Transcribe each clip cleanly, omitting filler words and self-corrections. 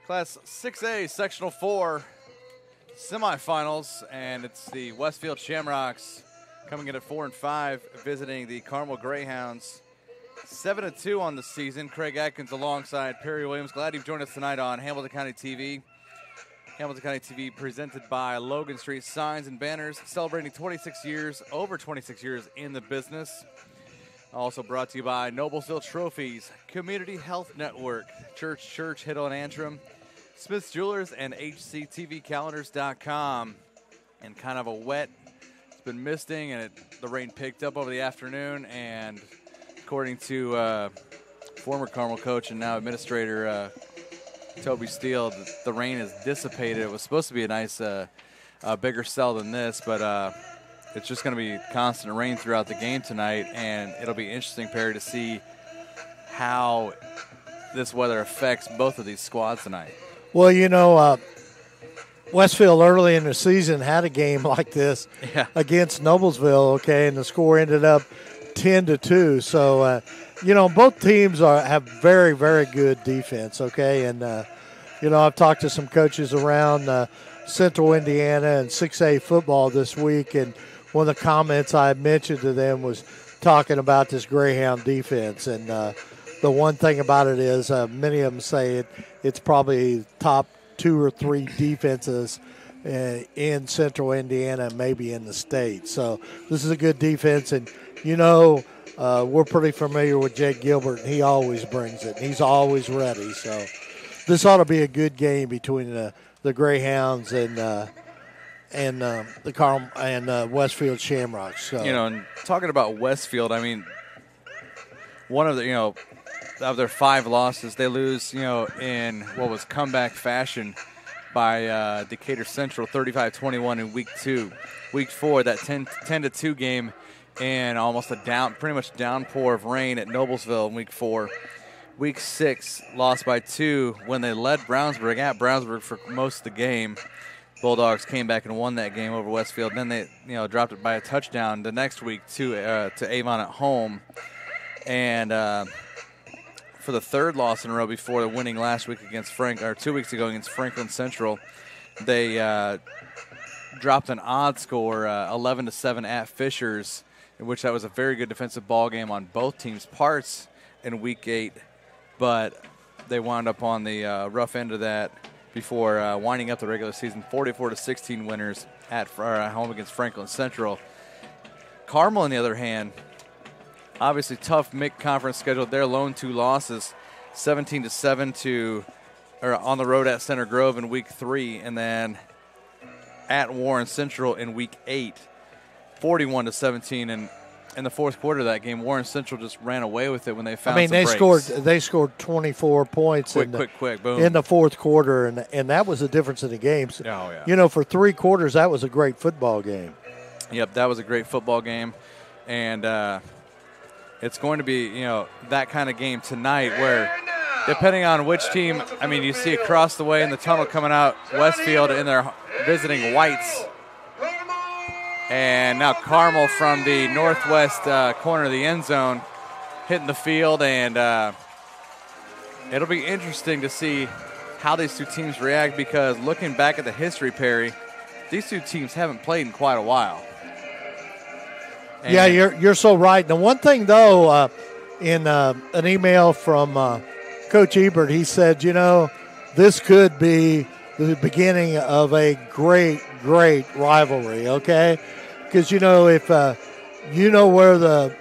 Class 6A, Sectional 4, semifinals, and it's the Westfield Shamrocks coming in at 4-5, visiting the Carmel Greyhounds. 7-2 on the season. Craig Atkins alongside Perry Williams. Glad you've joined us tonight on Hamilton County TV. Hamilton County TV presented by Logan Street Signs and Banners, celebrating 26 years, over 26 years in the business. Also brought to you by Noblesville Trophies, Community Health Network, Church, Hiddle and Antrim, Smith's Jewelers, and HCTVcalendars.com. And kind of a wet, it's been misting, and the rain picked up over the afternoon. And according to former Carmel coach and now administrator Toby Steele, the rain has dissipated. It was supposed to be a nice, bigger cell than this, but it's just going to be constant rain throughout the game tonight, and it'll be interesting, Perry, to see how this weather affects both of these squads tonight. Well, you know, Westfield early in the season had a game like this against Noblesville, okay, and the score ended up 10-2. So, you know, both teams have very, very good defense, okay, and, you know, I've talked to some coaches around Central Indiana and 6A football this week, and one of the comments I mentioned to them was talking about this Greyhound defense. And the one thing about it is many of them say it's probably top 2 or 3 defenses in Central Indiana, maybe in the state. So this is a good defense. And, you know, we're pretty familiar with Jake Gilbert, and he always brings it. He's always ready. So this ought to be a good game between the Greyhounds and the Carmel and Westfield Shamrocks. So. You know, and talking about Westfield, I mean, one of the, you know, of their 5 losses, they lose, you know, in what was comeback fashion by Decatur Central, 35-21 in week 2. Week 4, that 10-2 game, and almost pretty much downpour of rain at Noblesville in week 4. Week 6, lost by 2 when they led Brownsburg at Brownsburg for most of the game. Bulldogs came back and won that game over Westfield. Then they, you know, dropped it by a touchdown the next week to Avon at home. And for the 3rd loss in a row before winning last week against 2 weeks ago against Franklin Central, they dropped an odd score, 11-7 at Fishers, in which that was a very good defensive ball game on both teams' parts in week 8. But they wound up on the rough end of that before winding up the regular season, 44-16 winners at home against Franklin Central. Carmel, on the other hand, obviously tough mid-conference schedule. Their lone 2 losses, 17-7 on the road at Center Grove in week 3, and then at Warren Central in week 8, 41-17. And in the fourth quarter of that game, Warren Central just ran away with it when they found some breaks. They scored 24 points quick, boom. in the fourth quarter, and that was the difference in the game. Oh, yeah. You know, for 3 quarters, that was a great football game. Yep, that was a great football game, and it's going to be, you know, that kind of game tonight where, depending on which team, I mean, you see across the way in the tunnel coming out Westfield, and they're visiting Whites. And now Carmel from the northwest corner of the end zone hitting the field, and it'll be interesting to see how these 2 teams react, because looking back at the history, Perry, these 2 teams haven't played in quite a while. And yeah, you're so right. And one thing, though, in an email from Coach Ebert, he said, you know, this could be the beginning of a great, great rivalry, okay? Because, you know, if you know where the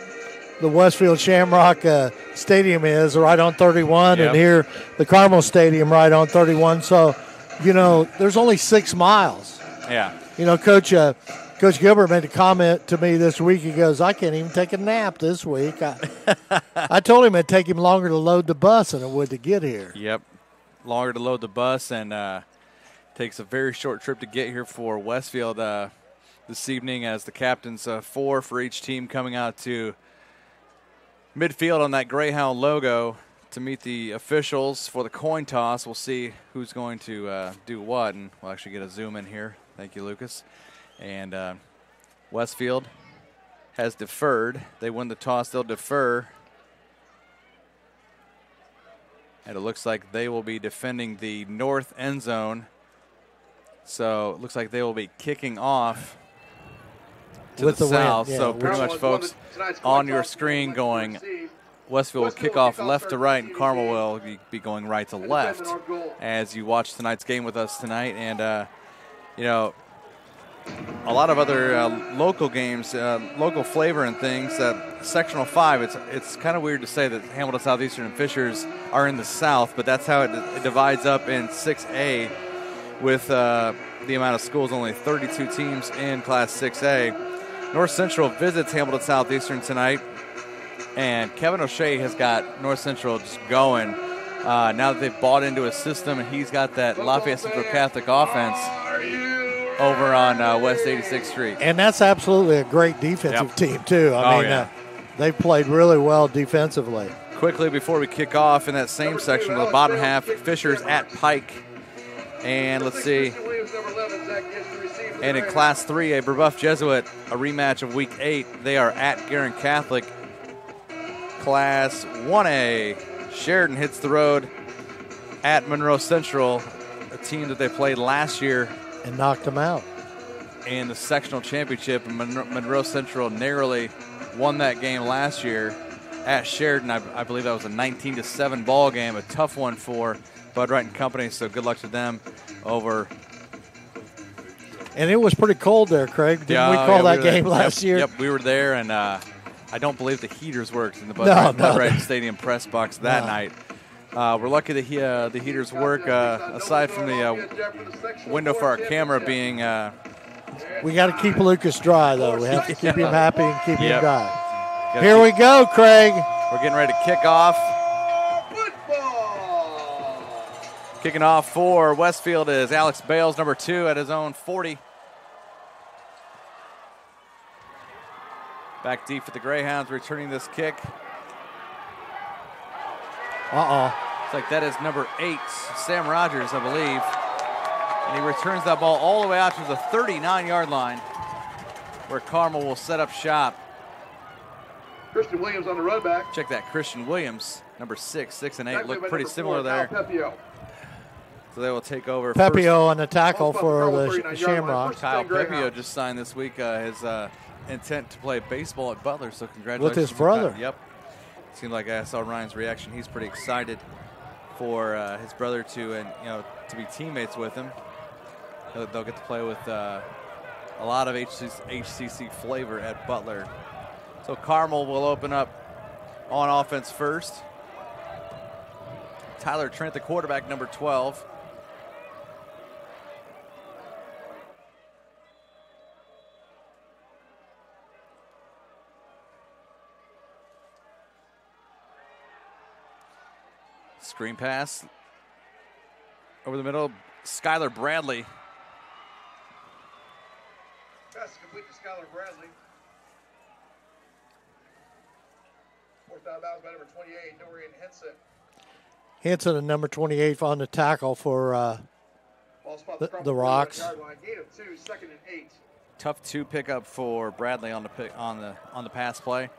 Westfield Shamrock Stadium is, right on 31, yep. And here the Carmel Stadium right on 31. So, you know, there's only 6 miles. Yeah. You know, Coach Gilbert made a comment to me this week. He goes, I can't even take a nap this week. I told him it'd take him longer to load the bus than it would to get here. Yep, longer to load the bus, and takes a very short trip to get here for Westfield this evening, as the captains, 4 for each team, coming out to midfield on that Greyhound logo to meet the officials for the coin toss. We'll see who's going to do what, and we'll actually get a zoom in here. Thank you, Lucas. And Westfield has deferred. They win the toss. They'll defer. And it looks like they will be defending the north end zone. So it looks like they will be kicking off to With the the wind, south. yeah, So pretty much, folks, on your screen going, Westfield will kick off left to right, and Carmel will be going right to left as you watch tonight's game with us tonight. And, you know, a lot of other local games, local flavor and things. Sectional 5, it's kind of weird to say that Hamilton Southeastern and Fishers are in the south, but that's how it divides up in 6A with the amount of schools, only 32 teams in Class 6A. North Central visits Hamilton Southeastern tonight, and Kevin O'Shea has got North Central just going. Now that they've bought into his system, and he's got that Lafayette Central Catholic offense over on West 86th Street. And that's absolutely a great defensive team, too. I mean, they've played really well defensively. Quickly, before we kick off in that same section, the bottom half, Fishers at Pike. And let's see. And in Class 3A, Brebeuf Jesuit, a rematch of Week 8. They are at Guerin Catholic. Class 1A, Sheridan hits the road at Monroe Central, a team that they played last year. And knocked them out. In the sectional championship, Monroe Central narrowly won that game last year at Sheridan. I believe that was a 19-7 ball game, a tough one for Bud Wright and company, so good luck to them over. And it was pretty cold there, Craig. Didn't we call that game last year? Yep, we were there, and I don't believe the heaters worked in the Bud Wright Stadium press box that night. We're lucky that the heaters work, aside from the window for our camera being. We got to keep Lucas dry, though. We have to keep him happy and keep him dry. Here we go, Craig. We're getting ready to kick off. Kicking off for Westfield is Alex Bales, number 2, at his own 40. Back deep for the Greyhounds, returning this kick. Looks like that is number 8, Sam Rogers, I believe. And he returns that ball all the way out to the 39-yard line, where Carmel will set up shop. Christian Williams on the run back. Check that, Christian Williams, number 6, 6 and 8, look pretty similar there. So they will take over. Pepio on the tackle for the Shamrock. Kyle Pepio just signed this week his intent to play baseball at Butler, so congratulations. With his brother. Yep. Seemed like I saw Ryan's reaction. He's pretty excited for his brother to be teammates with him. They'll get to play with a lot of HCC flavor at Butler. So Carmel will open up on offense first. Tyler Trent, the quarterback, number 12. Screen pass over the middle. Skylar Bradley. Pass complete to Skylar Bradley. Fourth down bounds by number 28, Dorian Henson. Henson at number 28 on the tackle for the Rocks. Gain of 2, second and 8. Tough 2 pickup for Bradley on the pass play.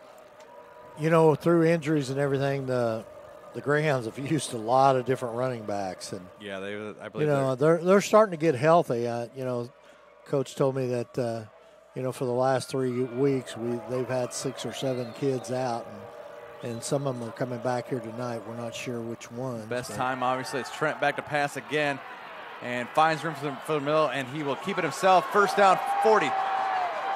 You know, through injuries and everything, the Greyhounds have used a lot of different running backs, and I believe they're starting to get healthy. Coach told me that for the last 3 weeks they've had 6 or 7 kids out, and some of them are coming back here tonight. We're not sure which one. Best time, obviously, it's Trent back to pass again, and finds room for the middle, and he will keep it himself. First down, 40.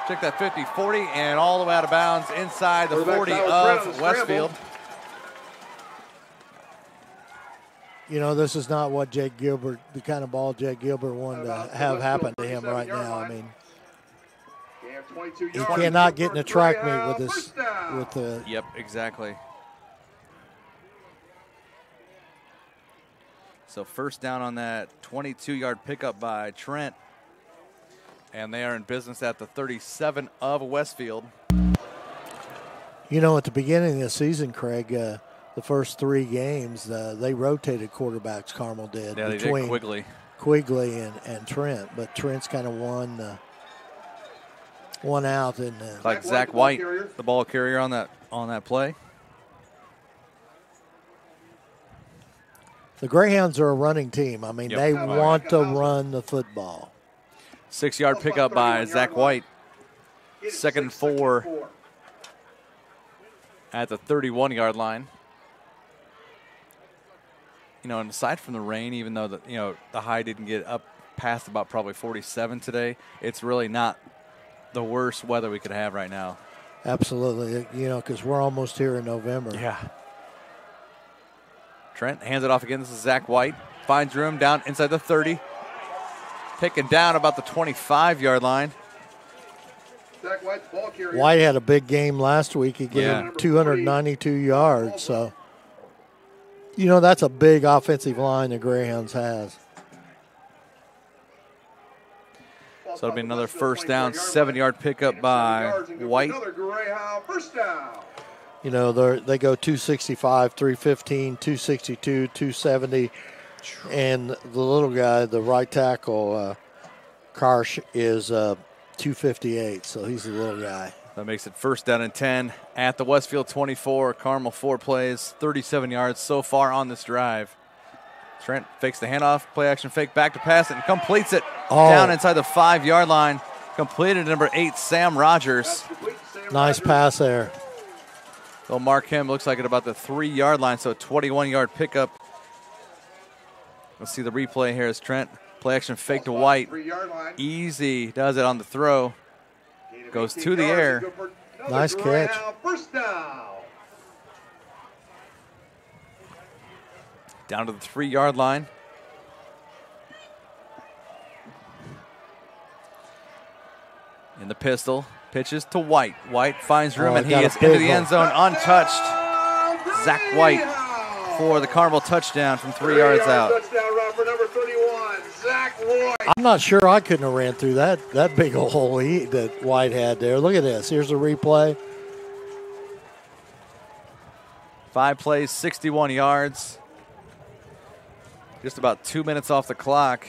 Check that 50, 40, and all the way out of bounds inside the 40 of Westfield. This is not what Jake Gilbert, the kind of ball Jake Gilbert wanted to have happen to him right now. I mean, he cannot get in the track meet with this. Yep, exactly. So first down on that 22-yard pickup by Trent. And they are in business at the 37 of Westfield. At the beginning of the season, Craig, the first 3 games, they rotated quarterbacks, Carmel did. Yeah, they did Quigley and Trent. But Trent's kind of one out. And like Zach White, the ball carrier on that play. The Greyhounds are a running team. I mean, they want to run the football. 6-yard pickup by Zach White. 2nd and 4 at the 31-yard line. You know, and aside from the rain, even though the high didn't get up past about probably 47 today, it's really not the worst weather we could have right now. Absolutely, you know, because we're almost here in November. Yeah. Trent hands it off again. This is Zach White. Finds room down inside the 30. Picking down about the 25-yard line. Zach White's ball carrier. White had a big game last week. He gained 292 yards. So, you know, that's a big offensive line the Greyhounds has. So it'll be another first down, 7-yard pickup by White. Another Greyhound first down. You know, they go 265, 315, 262, 270. And the little guy, the right tackle, Karsh, is 258. So he's a little guy. That makes it first down and 10 at the Westfield 24. Carmel 4 plays, 37 yards so far on this drive. Trent fakes the handoff, play action fake, back to pass it, and completes it down inside the 5-yard line. Completed number 8, Sam Rogers. Nice pass there. They'll mark him, looks like at about the 3-yard line, so a 21-yard pickup. Let's see the replay here as Trent play action fake to White. Easy, does it on the throw. Goes to the air. Nice catch. First down. Down to the 3-yard line. In the pistol, pitches to White. White finds room, and he is into the end zone untouched. Zach White for the Carmel touchdown from 3 yards out. Touchdown run for number 31, Zach White. I'm not sure I couldn't have ran through that big old hole that White had there. Look at this. Here's the replay. 5 plays, 61 yards. Just about 2 minutes off the clock.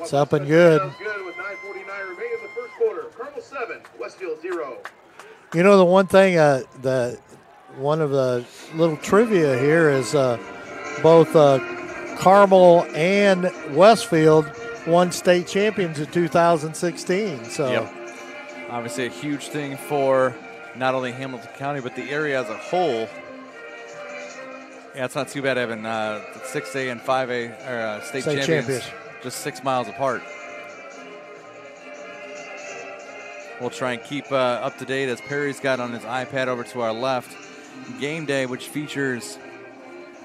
It's up and good. Good with 9:49 remaining in the first quarter. Carmel 7, Westfield 0. You know, the one thing, one of the little trivia here is both Carmel and Westfield won state champions in 2016. So, obviously a huge thing for not only Hamilton County but the area as a whole. Yeah, it's not too bad having 6A and 5A state champions just 6 miles apart. We'll try and keep up to date as Perry's got on his iPad over to our left. Game day, which features,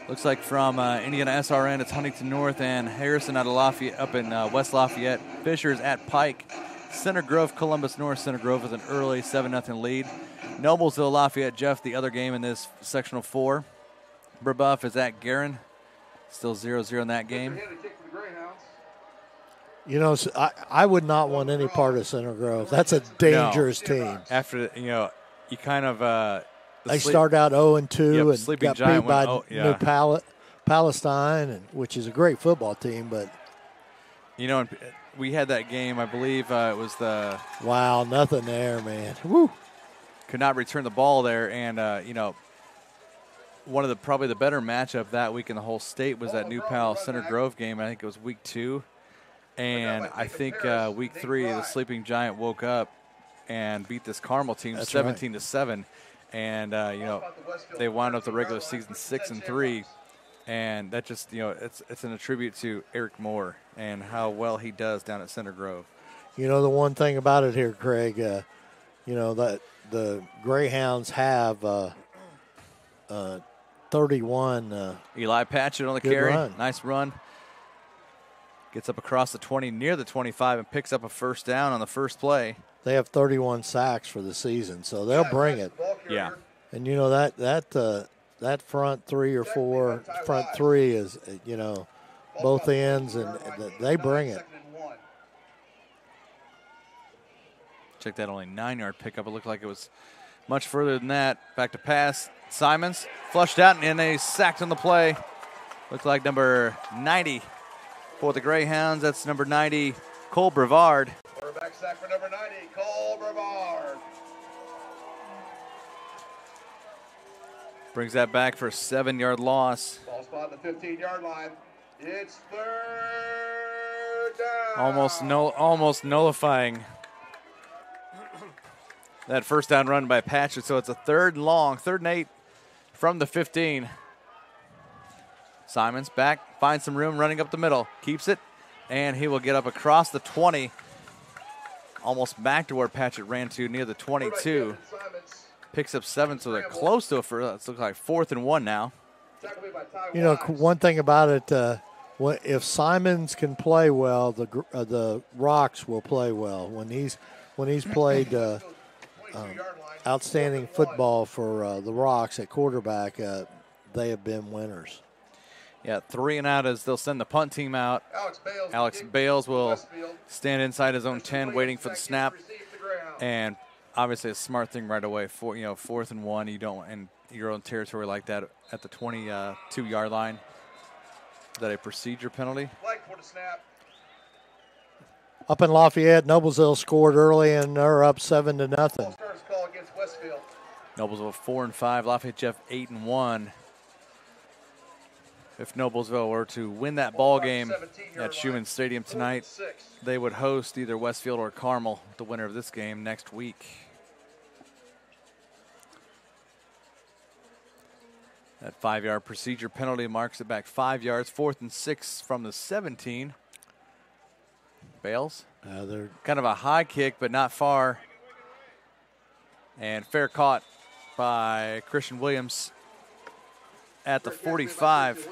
looks like from Indiana SRN, it's Huntington North and Harrison out of Lafayette, up in West Lafayette. Fishers at Pike. Center Grove, Columbus North. Center Grove with an early 7-0 lead. Noblesville, Lafayette, Jeff, the other game in this sectional 4. Brebeuf is at Guerin. Still 0-0 in that game. You know, I would not want any part of Center Grove. That's a dangerous team. After, you kind of they start out 0-2 and Sleeping got Giant beat by New Palestine, which is a great football team. But we had that game. I believe it was the nothing there, man. Woo! Could not return the ball there, and one of probably the better matchup that week in the whole state was that New Pal Center Grove game. I think it was week 2. And I think week 3, the Sleeping Giant woke up and beat this Carmel team 17-7, and they wound up the regular season 6-3, and that just it's an attribute to Eric Moore and how well he does down at Center Grove. You know, the one thing about it here, Craig, that the Greyhounds have 31. Eli Patchett on the carry, nice run. Gets up across the 20, near the 25, and picks up a first down on the first play. They have 31 sacks for the season, so they'll bring it. Yeah. And you know that front 3 or 4, front 3 is both ends, and they bring it. Check that, only 9-yard pickup. It looked like it was much further than that. Back to pass. Simons flushed out, and they sacked on the play. Looked like number 90. For the Greyhounds, that's number 90, Cole Brevard. Quarterback sack for number 90, Cole Brevard. Brings that back for a 7-yard loss. Ball spot on the 15-yard line. It's third down. Almost nullifying that first down run by Patchett. So it's a 3rd and long, 3rd and 8 from the 15. Simons back, finds some room, running up the middle, keeps it, and he will get up across the 20, almost back to where Patchett ran to, near the 22. Picks up 7, so they're close to it. It looks like 4th and 1 now. You know, one thing about it, if Simons can play well, the Rocks will play well. When he's played outstanding football for the Rocks at quarterback, they have been winners. Yeah, 3 and out as they'll send the punt team out. Alex Bales will stand inside his own 10, waiting for the snap, and obviously a smart thing right away. 4th and 1, you don't in your own territory like that at the 22-yard line. Is that a procedure penalty? Up in Lafayette, Noblesville scored early and they're up 7-0. Noblesville 4-5, Lafayette Jeff 8-1. If Noblesville were to win that ball game at Schumann Stadium tonight, they would host either Westfield or Carmel, the winner of this game, next week. That 5-yard procedure penalty marks it back 5 yards, 4th and 6 from the 17. Bales. They're kind of a high kick, but not far. And fair caught by Christian Williams at the 45.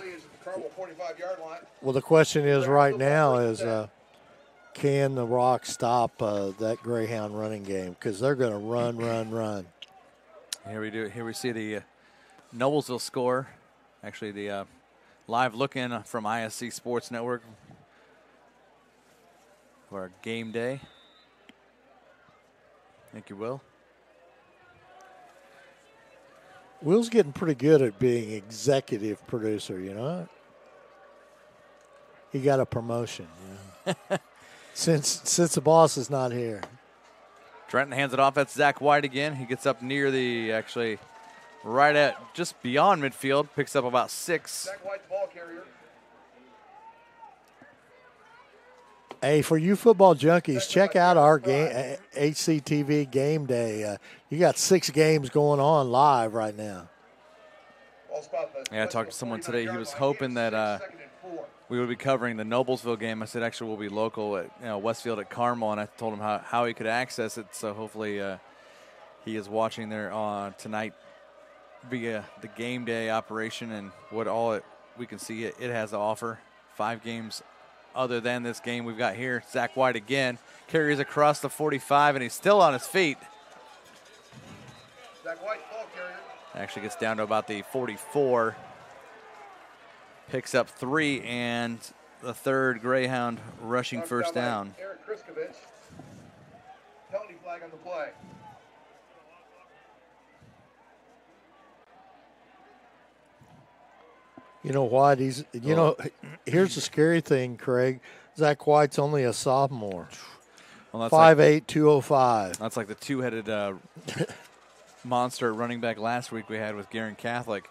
Well, the question is right now is can the Rocks stop that Greyhound running game? Because they're going to run. Here we see the Noblesville score. Actually, the live look-in from ISC Sports Network for our game day. Thank you, Will. Will's getting pretty good at being executive producer, you know. He got a promotion, you know? since the boss is not here. Trenton hands it off. That's Zach White again. He gets up near right at just beyond midfield, picks up about 6. Zach White, ball carrier. Hey, for you football junkies, check out our game, HCTV game day. You got 6 games going on live right now. Yeah, I talked to someone today. He was hoping that we would be covering the Noblesville game. I said, actually, we'll be local at Westfield at Carmel, and I told him how he could access it. So hopefully he is watching there tonight via the game day operation and what all we can see it has to offer. 5 games other than this game we've got here. Zach White again carries across the 45, and he's still on his feet. Zach White, ball carrier. Actually gets down to about the 44. Picks up 3 and the 3rd Greyhound rushing first down. Eric Kriskovich. Penalty flag on the play. You know what? Here's the scary thing, Craig. Zach White's only a sophomore. Well, 5'8", 205. That's like the 2-headed monster running back last week we had with Guerin Catholic.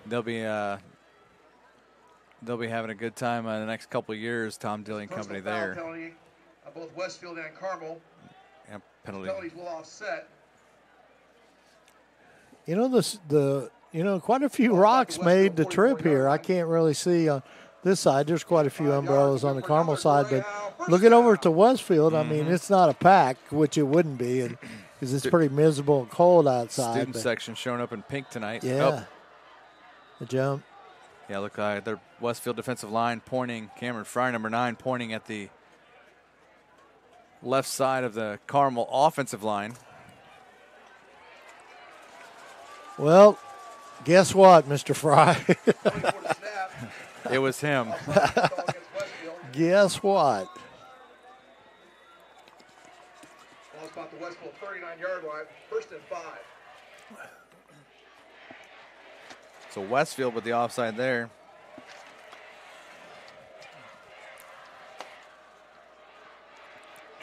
They'll be having a good time the next couple of years. Tom Dilly and company there. Penalty on both Westfield and Carmel. Yeah, penalty. Penalties will offset. You know, quite a few Rocks made the trip here. I can't really see on this side. There's quite a few umbrellas on the Carmel side, but looking over to Westfield, I mean, it's not a pack, which it wouldn't be, because it's pretty miserable and cold outside. Student section showing up in pink tonight. Yeah. The jump. Yeah, look, their Westfield defensive line pointing, Cameron Fry, number 9, pointing at the left side of the Carmel offensive line. Well, guess what, Mr. Fry? It was him. Guess what? Ball spot the Westfield 39-yard line, 1st and 5. So Westfield with the offside there.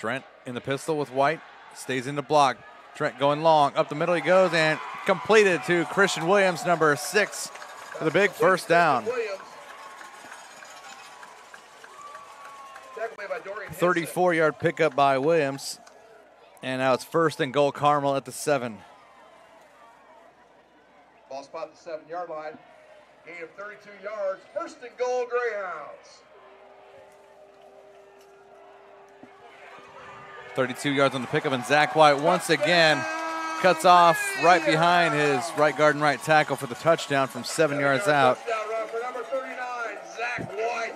Trent in the pistol with White. Stays in the block. Trent going long. Up the middle he goes and completed to Christian Williams, number 6, for the big first down. 34-yard pickup by Williams. And now it's first and goal, Carmel at the 7. Ball spot at the 7-yard line. Gain of 32 yards. First and goal, Greyhounds. 32 yards on the pickup, and Zach White once again cuts off right behind his right guard and right tackle for the touchdown from 7 yards out. Touchdown run for number 39, Zach White.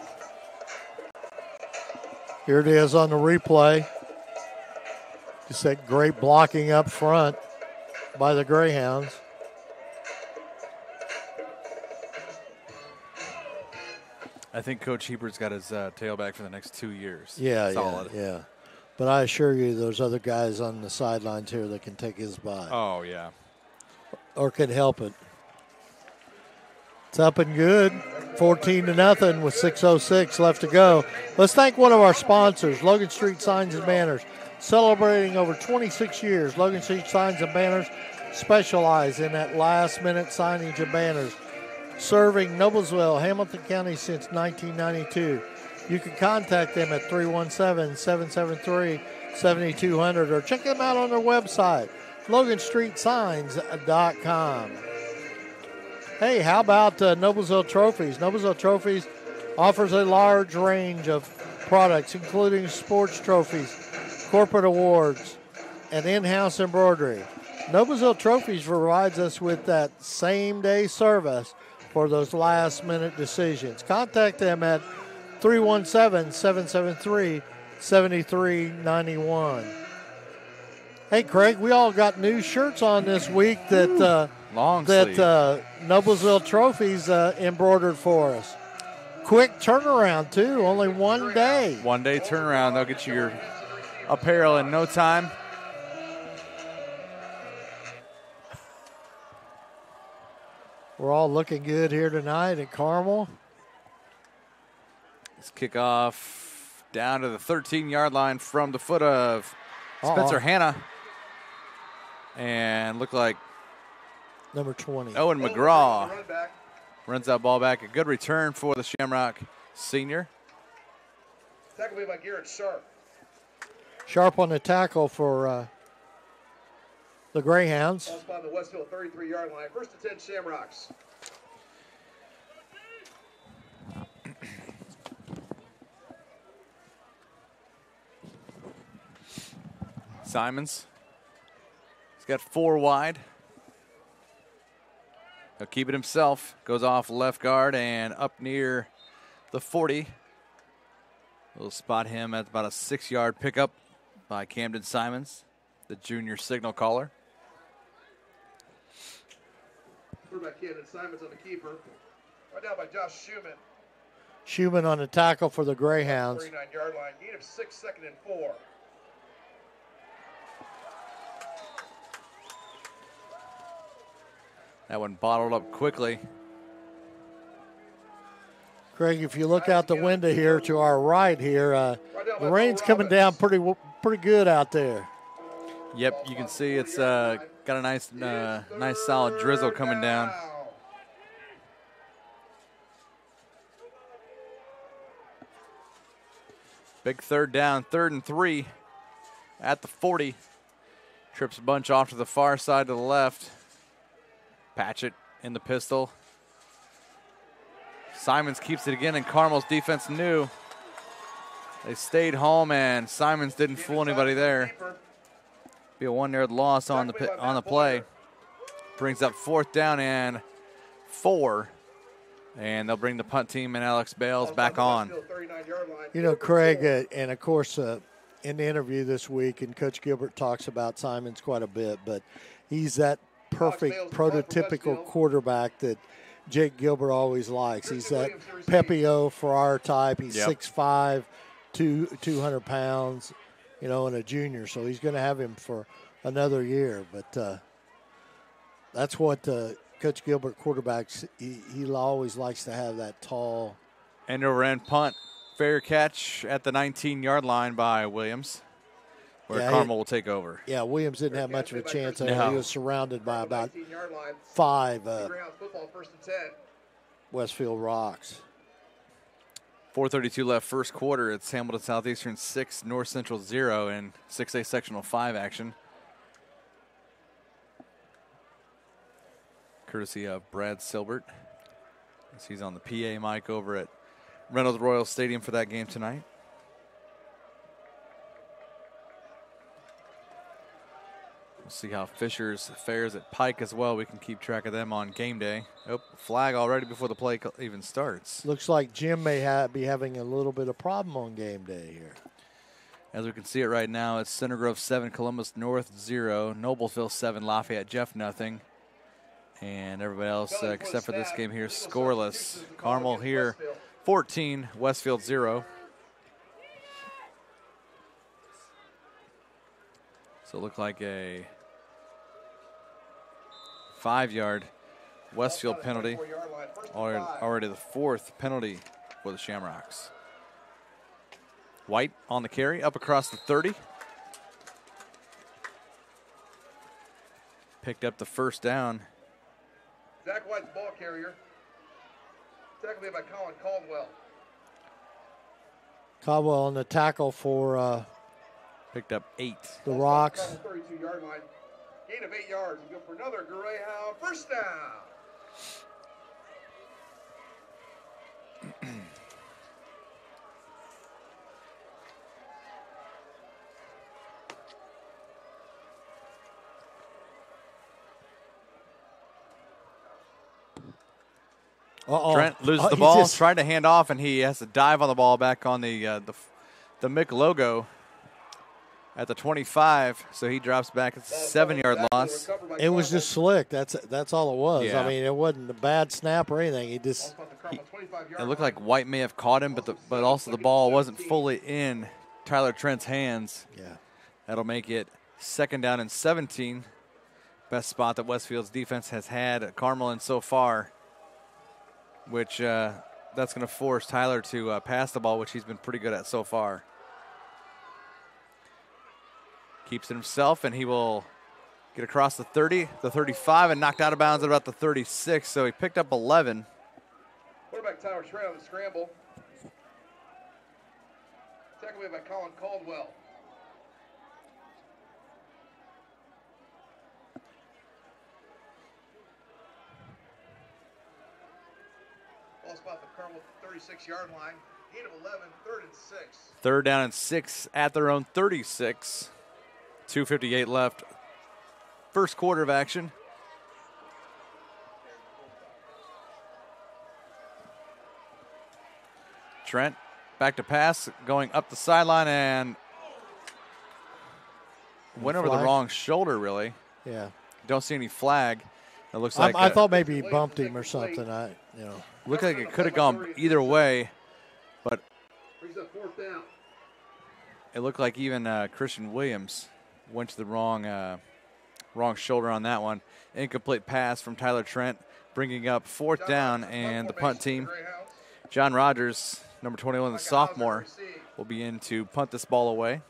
Here it is on the replay. Just that great blocking up front by the Greyhounds. I think Coach Hebert's got his tailback for the next 2 years. Yeah, solid. yeah. But I assure you, there's other guys on the sidelines here that can take his spot. Oh, yeah. Or can help it. It's up and good. 14-0 with 6:06 left to go. Let's thank one of our sponsors, Logan Street Signs and Banners. Celebrating over 26 years, Logan Street Signs and Banners specialize in that last-minute signage of banners. Serving Noblesville, Hamilton County since 1992. You can contact them at 317-773-7200 or check them out on their website, LoganStreetSigns.com. Hey, how about Noblesville Trophies? Noblesville Trophies offers a large range of products, including sports trophies, corporate awards, and in-house embroidery. Noblesville Trophies provides us with that same-day service for those last-minute decisions. Contact them at 317-773-7391. Hey, Craig, we all got new shirts on this week that Noblesville Trophies embroidered for us. Quick turnaround, too. Only 1 day. 1 day turnaround. They'll get you your apparel in no time. We're all looking good here tonight at Carmel. Let's kick off down to the 13-yard line from the foot of Spencer Hanna. And look like number 20. Owen McGraw runs that ball back. A good return for the Shamrock senior. Tackle by Garrett Sharp. Sharp on the tackle for the Greyhounds. Ball spot on the Westfield 33-yard line. First and 10 Shamrocks. Simons. He's got 4 wide. He'll keep it himself. Goes off left guard and up near the 40. We'll spot him at about a 6-yard pickup by Camden Simons, the junior signal caller. Quarterback Camden Simons on the keeper. Right down by Josh Schumann. Schumann on the tackle for the Greyhounds. 39-yard line. Gain of 6, second and 4. That one bottled up quickly. Craig, if you look out the window here to our right here, the rain's coming down pretty good out there. Yep, you can see it's got a nice solid drizzle coming down. Big third down, 3rd and 3 at the 40. Trips a bunch off to the far side to the left. Patchett in the pistol. Simons keeps it again, and Carmel's defense knew. They stayed home, and Simons didn't fool anybody there. Be a 1-yard loss on the play. Brings up 4th down and 4. And they'll bring the punt team and Alex Bales back on. You know, Craig, and of course, in the interview this week, and Coach Gilbert talks about Simons quite a bit, but he's that perfect prototypical quarterback that Jake Gilbert always likes. He's that Pepio for our type. He's 6'5", 200 pounds, and a junior. So he's going to have him for another year. But that's what Coach Gilbert quarterbacks, he always likes to have that tall. End over end punt. Fair catch at the 19-yard line by Williams. where Carmel will take over. Yeah, Williams didn't have much of a chance. No. He was surrounded by about 5 Westfield Rocks. 4:32 left first quarter. It's Hamilton Southeastern 6, North Central 0 in 6A Sectional 5 action. Courtesy of Brad Silbert, as he's on the PA mic over at Reynolds Royal Stadium for that game tonight. We'll see how Fishers fares at Pike as well. We can keep track of them on game day. Oh, flag already before the play even starts. Looks like Jim may be having a little bit of problem on game day here. As we can see it right now, it's Center Grove 7, Columbus North 0, Noblesville 7, Lafayette Jeff nothing. And everybody else, except for this game here, scoreless. Carmel here, 14, Westfield 0. So it looked like a 5-yard Westfield penalty. Already the 4th penalty for the Shamrocks. White on the carry, up across the 30. Picked up the first down. Zach White's ball carrier. Tackled by Colin Caldwell. Caldwell on the tackle for picked up 8. The Rocks. 32-yard line. Gain of 8 yards. We go for another Greyhound first down. Trent loses the ball, tried to hand off, and he has to dive on the ball back on the Mick logo at the 25. So he drops back. It's a 7-yard loss. It was just slick. That's all it was. Yeah. I mean, it wasn't a bad snap or anything. It looked like White may have caught him, but also the ball wasn't fully in Tyler Trent's hands. Yeah, that'll make it 2nd down and 17. Best spot that Westfield's defense has had at Carmel in so far. Which that's going to force Tyler to pass the ball, which he's been pretty good at so far. Keeps it himself, and he will get across the 30, the 35, and knocked out of bounds at about the 36. So he picked up 11. Quarterback Tyler Trent on the scramble. Tackled away by Colin Caldwell. Ball spot the Carmel 36-yard line. Gain of 11, 3rd and 6. 3rd down and 6 at their own 36. 2:58 left. First quarter of action. Trent back to pass, going up the sideline and went over the wrong shoulder, really. Yeah. Don't see any flag. It looks like I thought maybe he bumped him or something. Looked like it could have gone either way, but it looked like even Christian Williams went to the wrong shoulder on that one. Incomplete pass from Tyler Trent, bringing up 4th down, and the punt team, John Rogers, number 21, the sophomore, will be in to punt this ball away.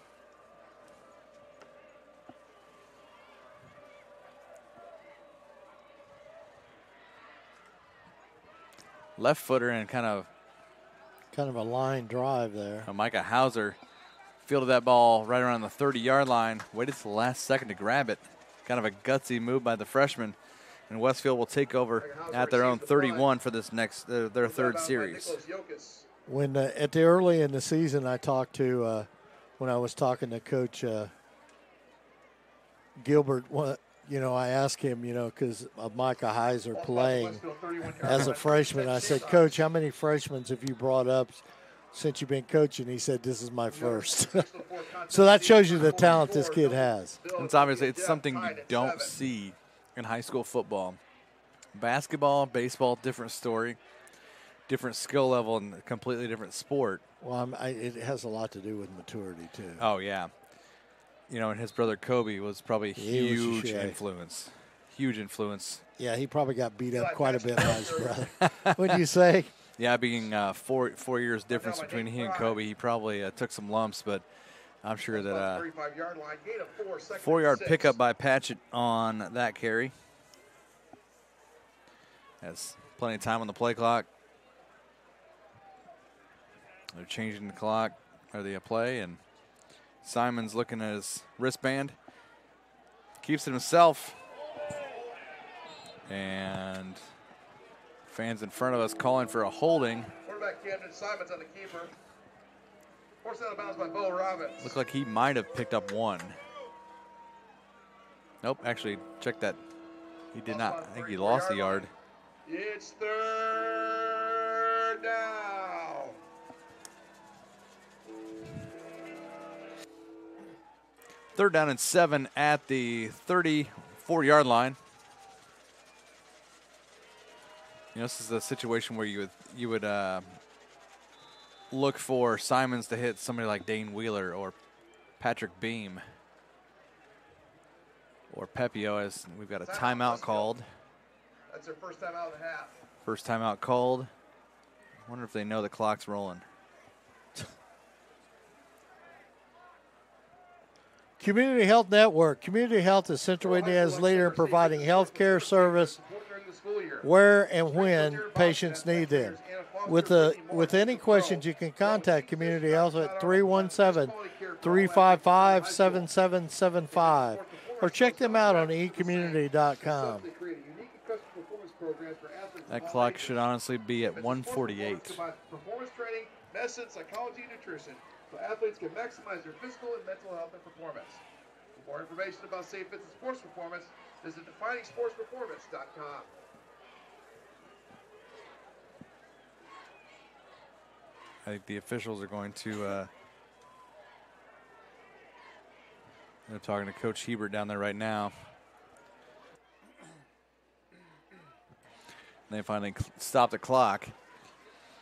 Left footer and kind of a line drive there. Micah Hauser fielded that ball right around the 30-yard line. Waited to the last second to grab it. Kind of a gutsy move by the freshman. And Westfield will take over at their own 31 for this next their 3rd series. When at the early in the season, I talked to when I was talking to Coach Gilbert. I asked him, because of Micah Heiser playing as a freshman. I said, Coach, how many freshmen have you brought up since you've been coaching? He said, this is my first. So that shows you the talent this kid has. It's obviously it's something you don't see in high school football. Basketball, baseball, different story, different skill level, and a completely different sport. Well, it has a lot to do with maturity, too. Oh, yeah. And his brother Kobe was probably a huge influence. Huge influence. Yeah, he probably got beat up quite a bit by his brother. What'd you say? Yeah, being 4 years difference between he and Kobe, he probably took some lumps. But I'm sure that 35-yard line, gain of 4, second 4-yard 6. pickup by Patchett on that carry. Has plenty of time on the play clock. They're changing the clock or the play, and Simon's looking at his wristband. Keeps it himself. And fans in front of us calling for a holding. Quarterback Camden Simons on the keeper. Forced out of bounds by Bo Robbins. Looked like he might have picked up one. Nope, actually, check that. He did not. I think he lost a yard. It's 3rd down. Third down and 7 at the 34-yard line. You know, this is a situation where you would look for Simons to hit somebody like Dane Wheeler or Patrick Beam or Pepio, as we've got a timeout called. That's their first time out of the half. First timeout called. Wonder if they know the clock's rolling. Community Health Network. Community Health is Central Indiana's leader in providing health care service where and when patients need them. With any questions, you can contact Community Health at 317-355-7775 or check them out on ecommunity.com. That clock should honestly be at 1:48. Performance training, medicine, psychology, and nutrition, so athletes can maximize their physical and mental health and performance. For more information about safe fits and sports performance, visit definingsportsperformance.com. I think the officials are going to they're talking to Coach Hebert down there right now. They finally stopped the clock.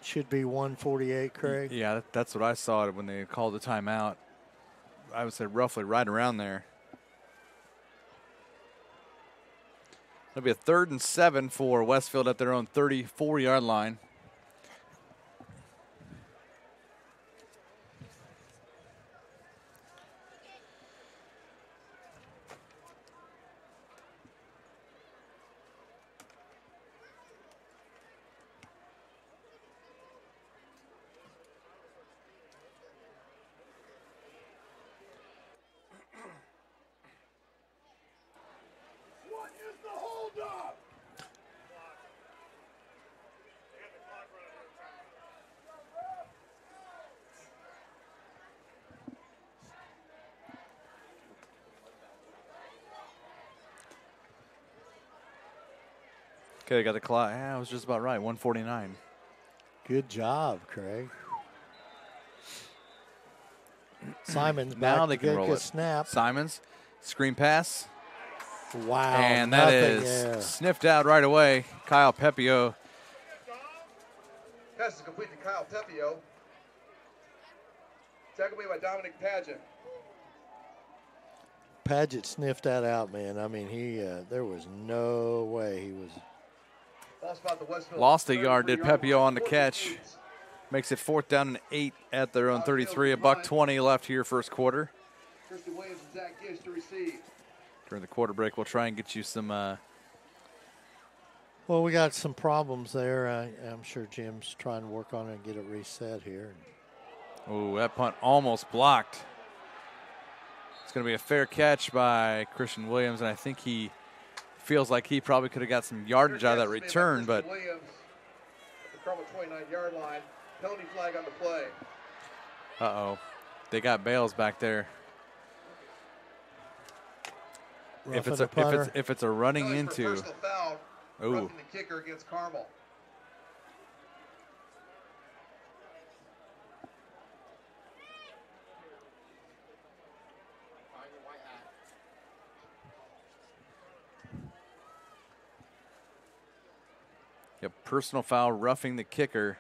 Should be 1:48, Craig. Yeah, that's what I saw when they called the timeout. I would say roughly right around there. It'll be a 3rd and 7 for Westfield at their own 34-yard line. Okay, they got the clock. Yeah, I was just about right. 1:49. Good job, Craig. Simons Now back they to can get roll a it. snap. Simons, screen pass. Wow, and that is sniffed out right away. Kyle Pepio. Pass is complete to Kyle Pepio. Tackled made by Dominic Padgett. Padgett sniffed that out, man. I mean, there was no way he was. Lost a yard, did Pepio on the catch. Makes it 4th down and 8 at their own 33. $1:20 left here first quarter. Williams and Zach Gish to receive. During the quarter break, we'll try and get you some. Well, we got some problems there. I'm sure Jim's trying to work on it and get it reset here. Oh, that punt almost blocked. It's going to be a fair catch by Christian Williams, and I think he feels like he probably could have got some yardage out of that return, but. Williams at the Carmel 29-yard line. Penalty flag on the play. Uh-oh. They got Bales back there. If it's a running into. Foul, roughing the kicker against Carmel. Yep, personal foul, roughing the kicker.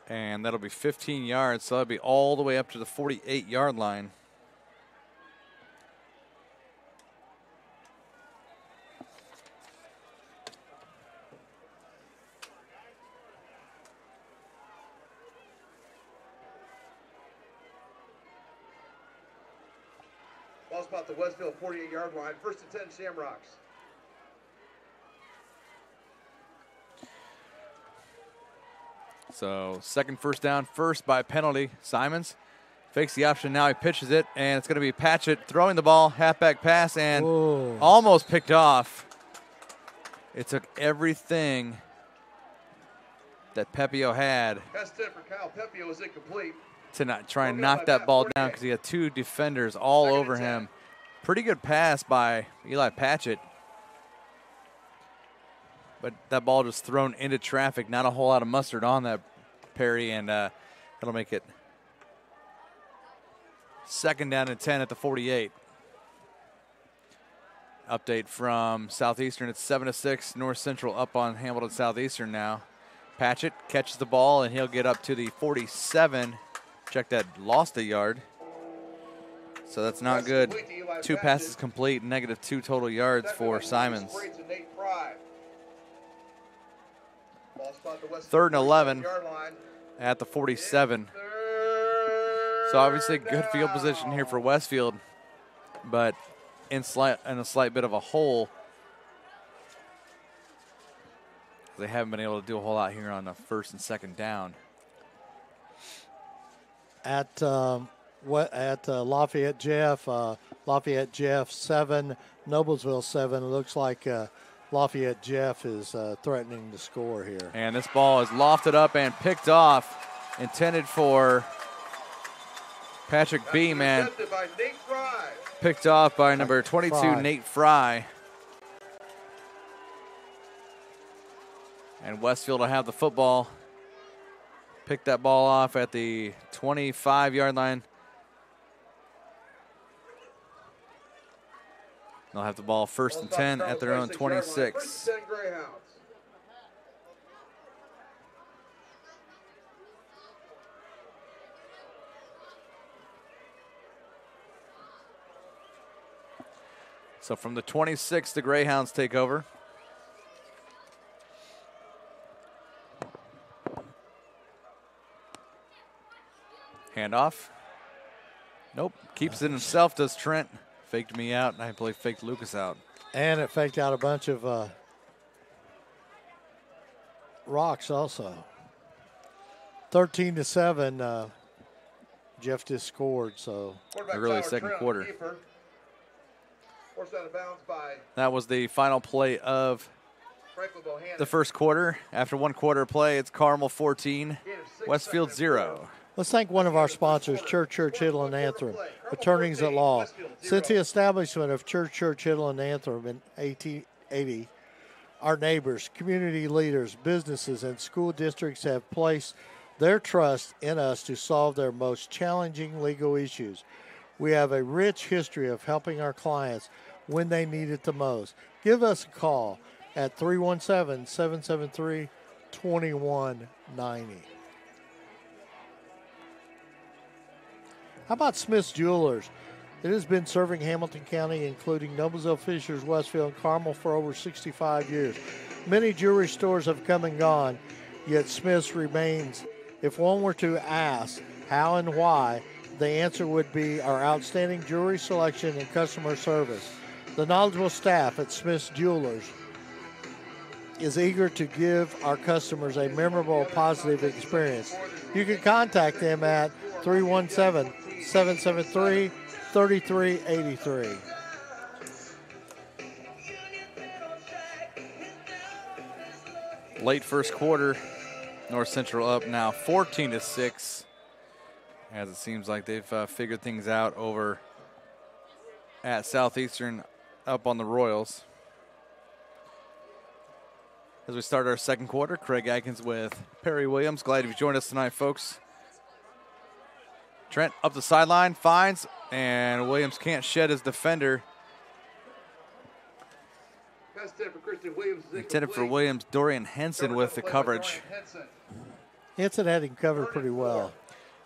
And that'll be 15 yards, so that'll be all the way up to the 48-yard line. Ball spot the Westfield 48-yard line. 1st and 10 Shamrocks. So second first down, first by penalty. Simons fakes the option. Now he pitches it, and it's going to be Patchett throwing the ball, halfback pass, and almost picked off. It took everything that Pepio had to not try and knock that ball down because he had 2 defenders all over him. Pretty good pass by Eli Patchett. But that ball just thrown into traffic. Not a whole lot of mustard on that, Perry, and that'll make it 2nd down and 10 at the 48. Update from Southeastern. It's 7-6. North Central up on Hamilton Southeastern now. Patchett catches the ball, and he'll get up to the 47. Check that, lost a yard. So that's not good. 2 passes complete, -2 total yards for Simons. 3rd and 11 at the 47. So obviously good field position here for Westfield, but in a slight bit of a hole. They haven't been able to do a whole lot here on the 1st and 2nd down. At Lafayette Jeff 7, Noblesville 7. It looks like Lafayette Jeff is threatening to score here. And this ball is lofted up and picked off, intended for Patrick Beam, and picked off by number 22, Nate Fry. And Westfield will have the football. Pick that ball off at the 25-yard line. They'll have the ball 1st and 10 at their own 26. So from the 26, the Greyhounds take over. Handoff. Nope. Keeps it himself, does Trent. Faked me out, and I believe faked Lucas out. And it faked out a bunch of rocks also. 13-7. Jeff just scored, so. Early 2nd quarter. That was the final play of the 1st quarter. After 1 quarter of play, it's Carmel 14, Westfield 0. Let's thank one of our sponsors, Church, Hiddle, and Antrim, attorneys at law. Since the establishment of Church, Hiddle, and Antrim in 1880, our neighbors, community leaders, businesses, and school districts have placed their trust in us to solve their most challenging legal issues. We have a rich history of helping our clients when they need it the most. Give us a call at 317-773-2190. How about Smith's Jewelers? It has been serving Hamilton County, including Noblesville, Fishers, Westfield, and Carmel for over 65 years. Many jewelry stores have come and gone, yet Smith's remains. If one were to ask how and why, the answer would be our outstanding jewelry selection and customer service. The knowledgeable staff at Smith's Jewelers is eager to give our customers a memorable, positive experience. You can contact them at 317-773-3383. Late 1st quarter, North Central up now 14-6, as it seems like they've figured things out over at Southeastern up on the Royals. As we start our 2nd quarter, Craig Atkins with Perry Williams. Glad you've joined us tonight, folks. Trent up the sideline, finds, and Williams can't shed his defender. Intended for Williams, Dorian Henson with the coverage. Henson had him covered pretty well.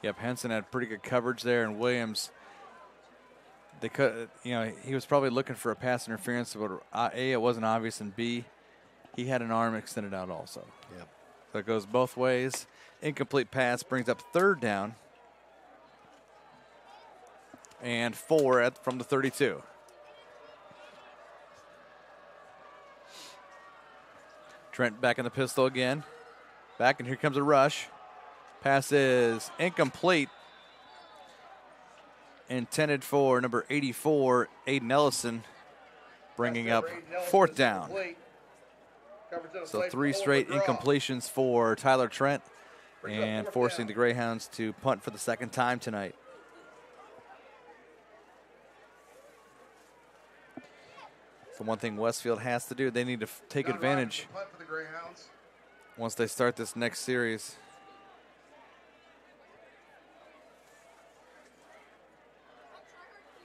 Yep, Henson had pretty good coverage there, and Williams, they could, he was probably looking for a pass interference, but A, it wasn't obvious, and B, he had an arm extended out also. Yep. So it goes both ways. Incomplete pass brings up 3rd down. and 4 from the 32. Trent back in the pistol again. Back, and here comes a rush. Pass is incomplete. Intended for number 84, Aiden Ellison, bringing up 4th down. So 3 straight incompletions for Tyler Trent and forcing the Greyhounds to punt for the 2nd time tonight. So one thing Westfield has to do, they need to take advantage once they start this next series.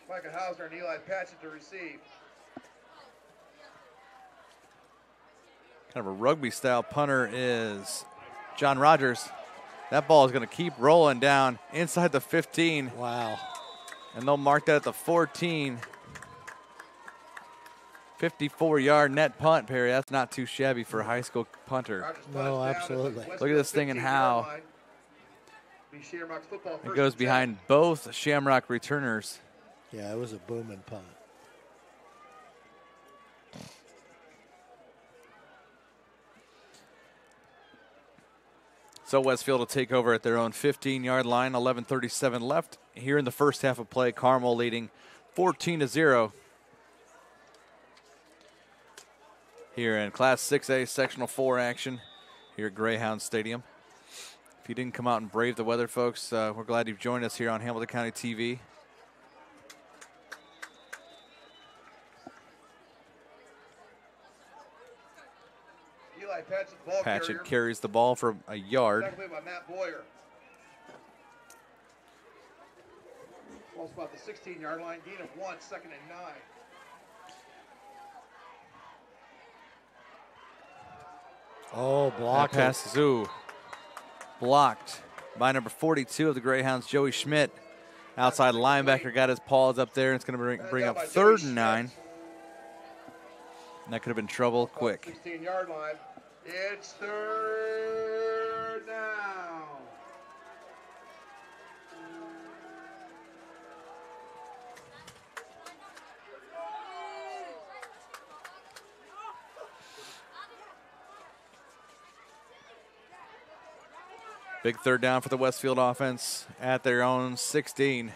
Micah Hausner and Eli Patchett to receive. Kind of a rugby-style punter is John Rogers. That ball is going to keep rolling down inside the 15. Wow. And they'll mark that at the 14. 54-yard net punt, Perry. That's not too shabby for a high school punter. No, absolutely. Look at this thing and how it goes behind both Shamrock returners. Yeah, it was a booming punt. So Westfield will take over at their own 15-yard line, 11:37 left. Here in the first half of play, Carmel leading 14-0. Here in Class 6A Sectional 4 action here at Greyhound Stadium. If you didn't come out and brave the weather, folks, we're glad you've joined us here on Hamilton County TV. Eli Patchett, the ball Patchett carries the ball for a yard. By Matt Boyer. Ball's about the 16-yard line, gain of 1, 2nd and 9. Oh, blocked. Pass is blocked by number 42 of the Greyhounds, Joey Schmidt. Outside linebacker got his paws up there. It's going to bring up 3rd and 9. And that could have been trouble quick. 16-yard line. It's 3rd down. Big 3rd down for the Westfield offense at their own 16.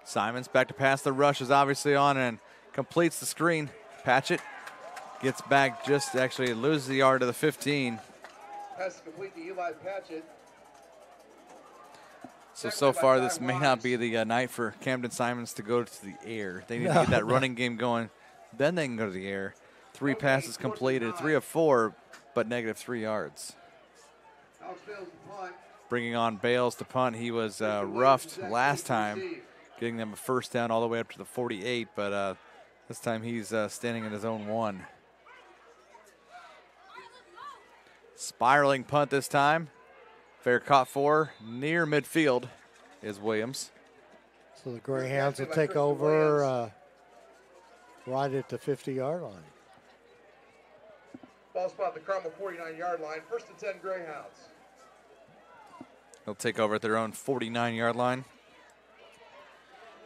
Simons back to pass. The rush is obviously on and completes the screen. Patchett gets back, just actually loses the yard to the 15. Pass complete to Eli Patchett. So far this may not be the night for Camden Simons to go to the air. They need to get that running game going. Then they can go to the air. 3 passes completed, 3 of 4, but -3 yards. Bringing on Bales to punt. He was roughed last time, getting them a 1st down all the way up to the 48, but this time he's standing in his own 1. Spiraling punt this time. Fair caught for near midfield is Williams. So the Greyhounds will take over right at the 50-yard line. Ball spot at the Carmel 49-yard line. 1st and 10 Greyhounds. They'll take over at their own 49-yard line.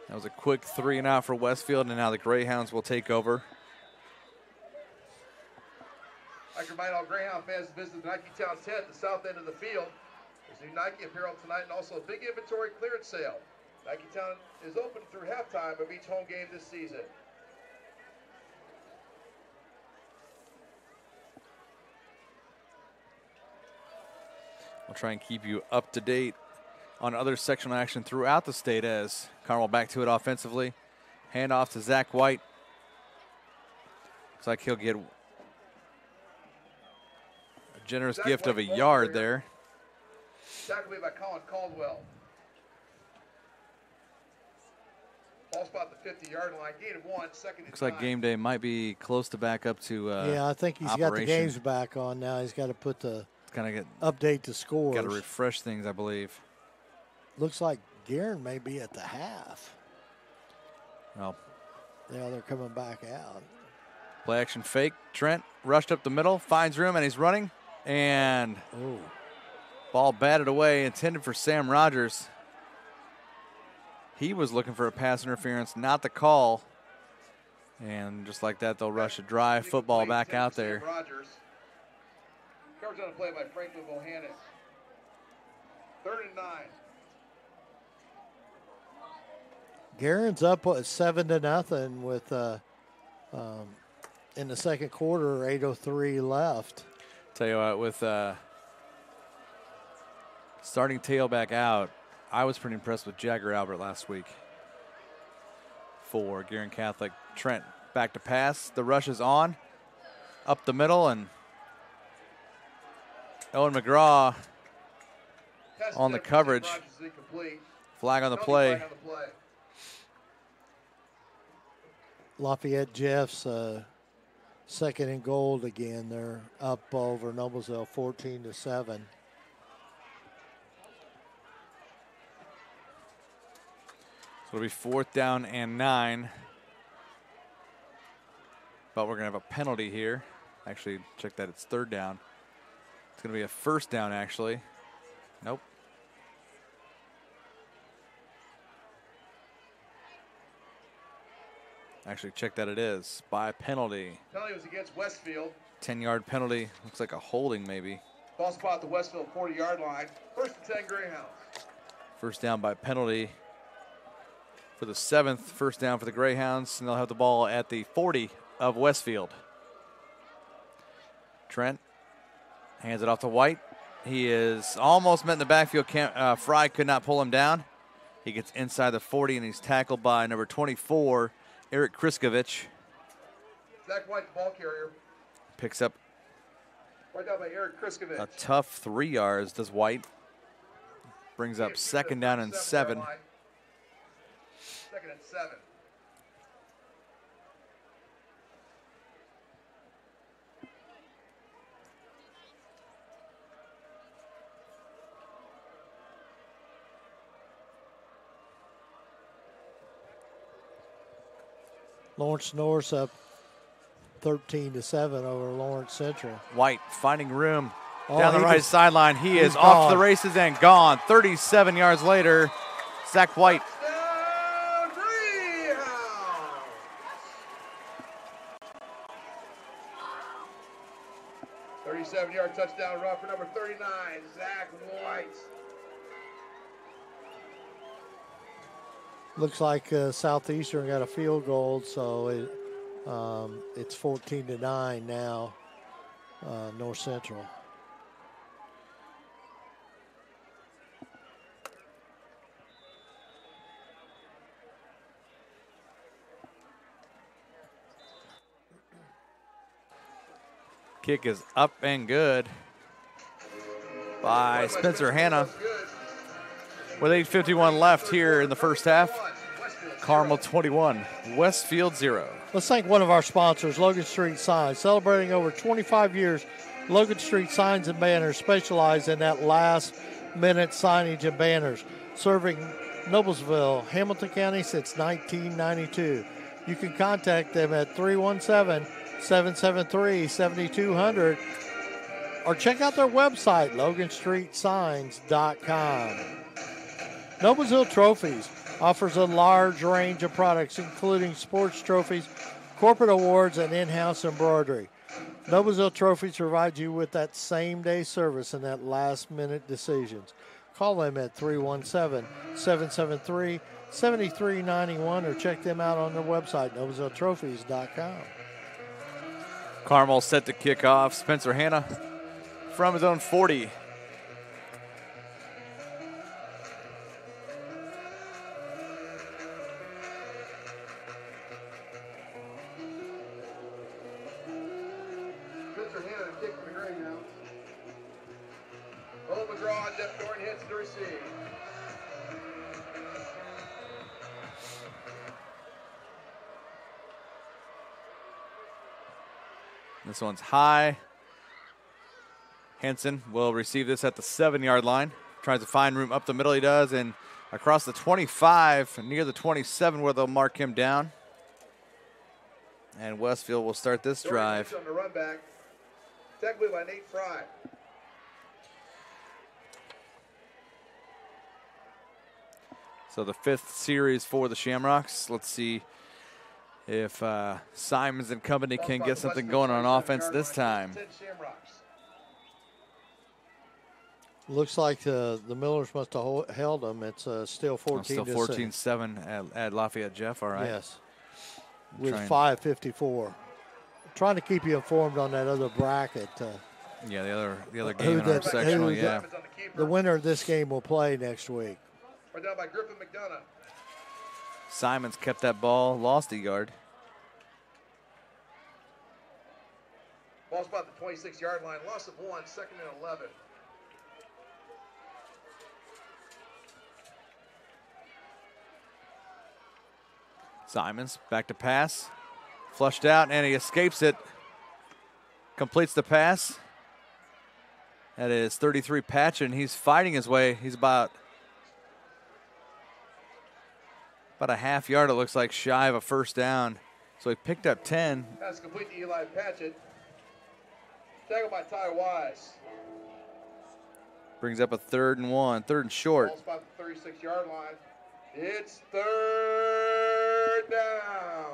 That was a quick 3 and out for Westfield, and now the Greyhounds will take over. I'd like to remind all Greyhound fans to visit the Nike Town tent at the south end of the field. There's new Nike apparel tonight and also a big inventory clearance sale. Nike Town is open through halftime of each home game this season. We'll try and keep you up to date on other sectional action throughout the state as Carmel back to it offensively. Hand off to Zach White. Looks like he'll get a generous gift of a yard there. Tackled by Colin Caldwell. Ball spot at the 50-yard line. Gain of 1, 2nd and Looks like 9. game day might be close to back up to yeah, I think he's got the games back on now. He's got to put the update the scores. Got to refresh things, I believe. Looks like Guerin may be at the half. Well, yeah, they're coming back out. Play action fake. Trent rushed up the middle, finds room, and he's running. And ball batted away, intended for Sam Rogers. He was looking for a pass interference, not the call. And just like that, they'll rush a drive football back out there. Rogers. Coverage on a play by Franklin Bohannon. 3rd and 9. Garen's up 7-0 with in the second quarter, 8:03 left. Tell you what, with starting tailback out, I was pretty impressed with Jagger Albert last week for Garen Catholic. Trent back to pass. The rush is on, up the middle, and Owen McGraw on the coverage. Flag on the play. Lafayette Jeffs, 2nd and goal again. They're up over Noblesville 14-7. So it'll be 4th down and 9. But we're going to have a penalty here. Actually, check that. It's 3rd down. It's going to be a 1st down, actually. Nope. Actually, check that it is. By penalty. Penalty was against Westfield. 10-yard penalty. Looks like a holding, maybe. Ball spot at the Westfield 40-yard line. 1st and 10 Greyhounds. 1st down by penalty for the 7th. 1st down for the Greyhounds, and they'll have the ball at the 40 of Westfield. Trent hands it off to White. He is almost met in the backfield. Fry could not pull him down. He gets inside the 40, and he's tackled by number 24, Eric Kriskovich. Zach White, the ball carrier. Picks up Right down by Eric Kriskovich. a tough 3 yards, does White. Brings up 2nd down and 7. 2nd and 7. Lawrence North up 13-7 over Lawrence Central. White finding room down the he right just- sideline. He is he's off the gone. races and gone. 37 yards later, Zach White. Touchdown, Greyhounds! 37-yard touchdown run for number 39, Zach White. Looks like Southeastern got a field goal, so it's 14-9 now, North Central. Kick is up and good by Spencer Hanna. With 8:51 left here in the first half, Carmel 21, Westfield 0. Let's thank one of our sponsors, Logan Street Signs. Celebrating over 25 years, Logan Street Signs and Banners specialize in that last-minute signage and banners, serving Noblesville, Hamilton County since 1992. You can contact them at 317-773-7200 or check out their website, loganstreetsigns.com. Noblesville Trophies offers a large range of products, including sports trophies, corporate awards, and in-house embroidery. Noblesville Trophies provides you with that same-day service and that last-minute decisions. Call them at 317-773-7391 or check them out on their website, noblesvilletrophies.com. Carmel set to kick off. Spencer Hanna from his own 40. Spencer Hanna, kick for the Greyhounds. Owen McGraw, Jeff Thorne hits to receive. This one's high. Henson will receive this at the 7-yard line. Tries to find room up the middle, he does, and across the 25, near the 27 where they'll mark him down. And Westfield will start this drive. On the run back. Tackled by Nate Fry. So the 5th series for the Shamrocks. Let's see if Simons and company can get something going on offense this time. Looks like the Millers must have held them. It's still 14 Still 14-7 at Lafayette Jeff, all right. Yes. With 5:54. Trying to keep you informed on that other bracket. Yeah, the other game in our sectional, yeah. The winner of this game will play next week. Right down by Griffin McDonough. Simons kept that ball, lost a yard. Ball's about the 26-yard line. Loss of 1, 2nd and 11. Simons back to pass. Flushed out, and he escapes it. Completes the pass. That is 33 Patchen. He's fighting his way. He's about a half yard, it looks like, shy of a first down. So he picked up 10. That's complete to Eli Patchett. Tackled by Ty Wise. Brings up a 3rd and 1, 3rd and short. Ball's about the 36-yard line. It's 3rd down.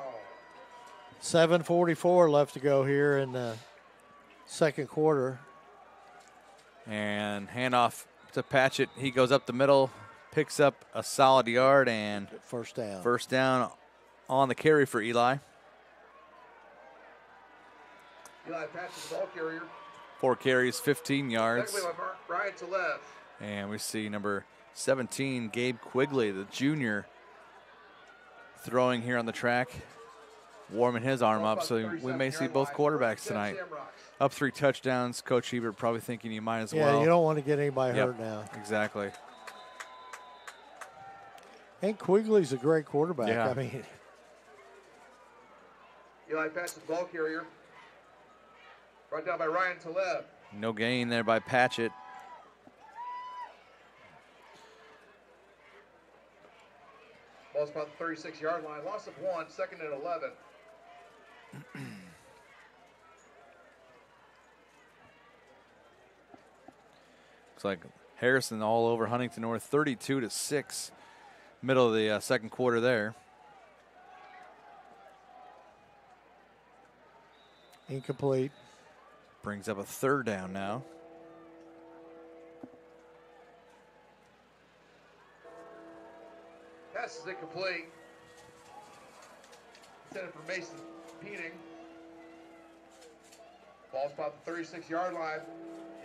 7:44 left to go here in the second quarter. And handoff to Patchett. He goes up the middle, picks up a solid yard, and first down. First down on the carry for Eli. Eli Patchett, the ball carrier. 4 carries, 15 yards. Ryan Talev. And we see number 17, Gabe Quigley, the junior, throwing here on the track, warming his arm up. So we may see both quarterbacks tonight. Up 3 touchdowns. Coach Hebert probably thinking you might as well. Yeah, you don't want to get anybody hurt now. Exactly. And Quigley's a great quarterback. Yeah. I mean, Eli Patchett, the ball carrier. Brought down by Ryan Talev. No gain there by Patchett. Ball's about the 36-yard line. Loss of 1, 2nd and 11. Looks like Harrison all over Huntington North, 32-6. Middle of the second quarter there. incomplete. Brings up a 3rd down now. Pass is incomplete. Intended for Mason Peening. Ball spot the 36-yard line.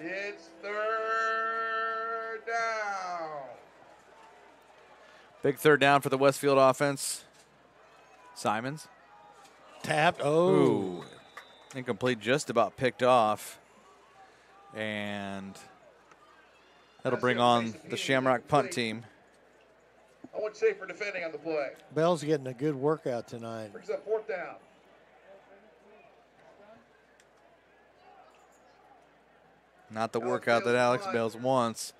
It's 3rd down. Big 3rd down for the Westfield offense. Simons. Tapped. Oh. Ooh. Incomplete, just about picked off. And that'll bring on the Shamrock punt team. I want safer defending on the play. Bell's getting a good workout tonight. Brings up 4th down. Not the workout that Alex Bells wants.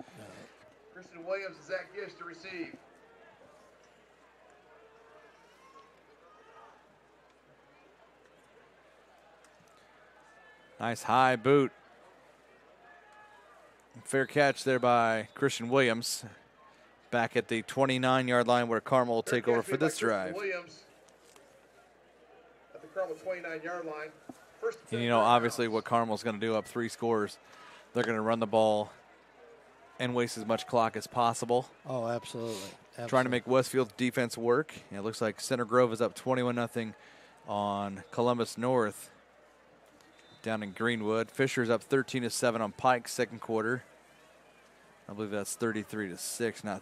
Christian Williams and Zach Gish to receive. Nice high boot. Fair catch there by Christian Williams. Back at the 29-yard line where Carmel will take over for this drive. Williams at the Carmel 29-yard line. And you know, obviously what Carmel's going to do up 3 scores, they're going to run the ball and waste as much clock as possible. Oh, absolutely. Trying to make Westfield's defense work. It looks like Center Grove is up 21-0 on Columbus North down in Greenwood. Fisher's up 13-7 on Pike, second quarter. I believe that's 33-6, not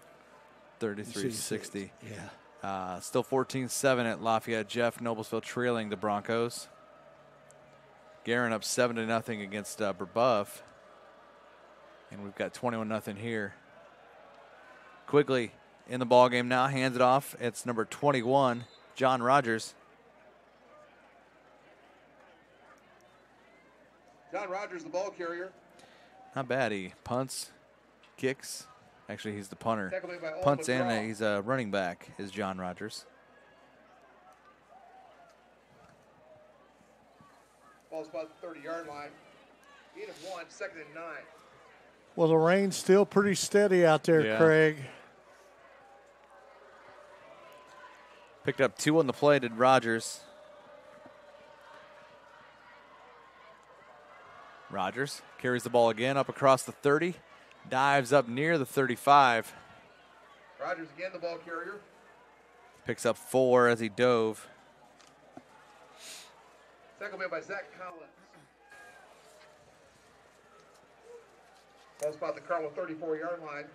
33-60. Yeah. Still 14-7 at Lafayette Jeff. Noblesville trailing the Broncos. Guerin up 7-0 against Brebeuf. And we've got 21-0 here. Quigley in the ball game now, hands it off. It's number 21, John Rogers. John Rogers, the ball carrier. Not bad. He punts, kicks. Actually, he's the punter. Tackled by Owen Punts McGraw. and he's a running back, is John Rogers. Ball's about the 30-yard line. 8 of 1, 2nd and 9. Well, the rain's still pretty steady out there, Yeah. Craig. Picked up 2 on the play, did Rogers. Rogers carries the ball again up across the 30. Dives up near the 35. Rogers again, the ball carrier. Picks up 4 as he dove. Tackle made by Zach Collins. Ball spot the Carmel 34-yard line.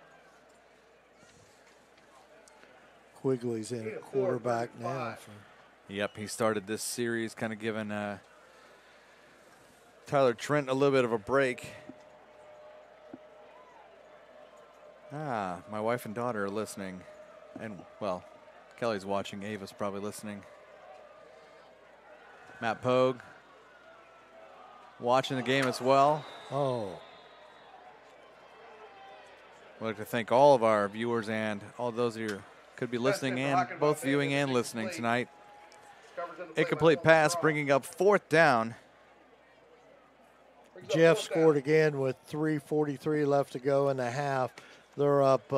Quigley's in at quarterback now. Yep, he started this series kind of giving Tyler Trent a little bit of a break. My wife and daughter are listening. And, well, Kelly's watching. Ava's probably listening. Matt Pogue watching the game as well. Oh. We'd like to thank all of our viewers and all those of you who could be listening and both viewing and listening tonight. Incomplete pass, bringing up 4th down. Jeff scored again with 3:43 left to go in the half. They're up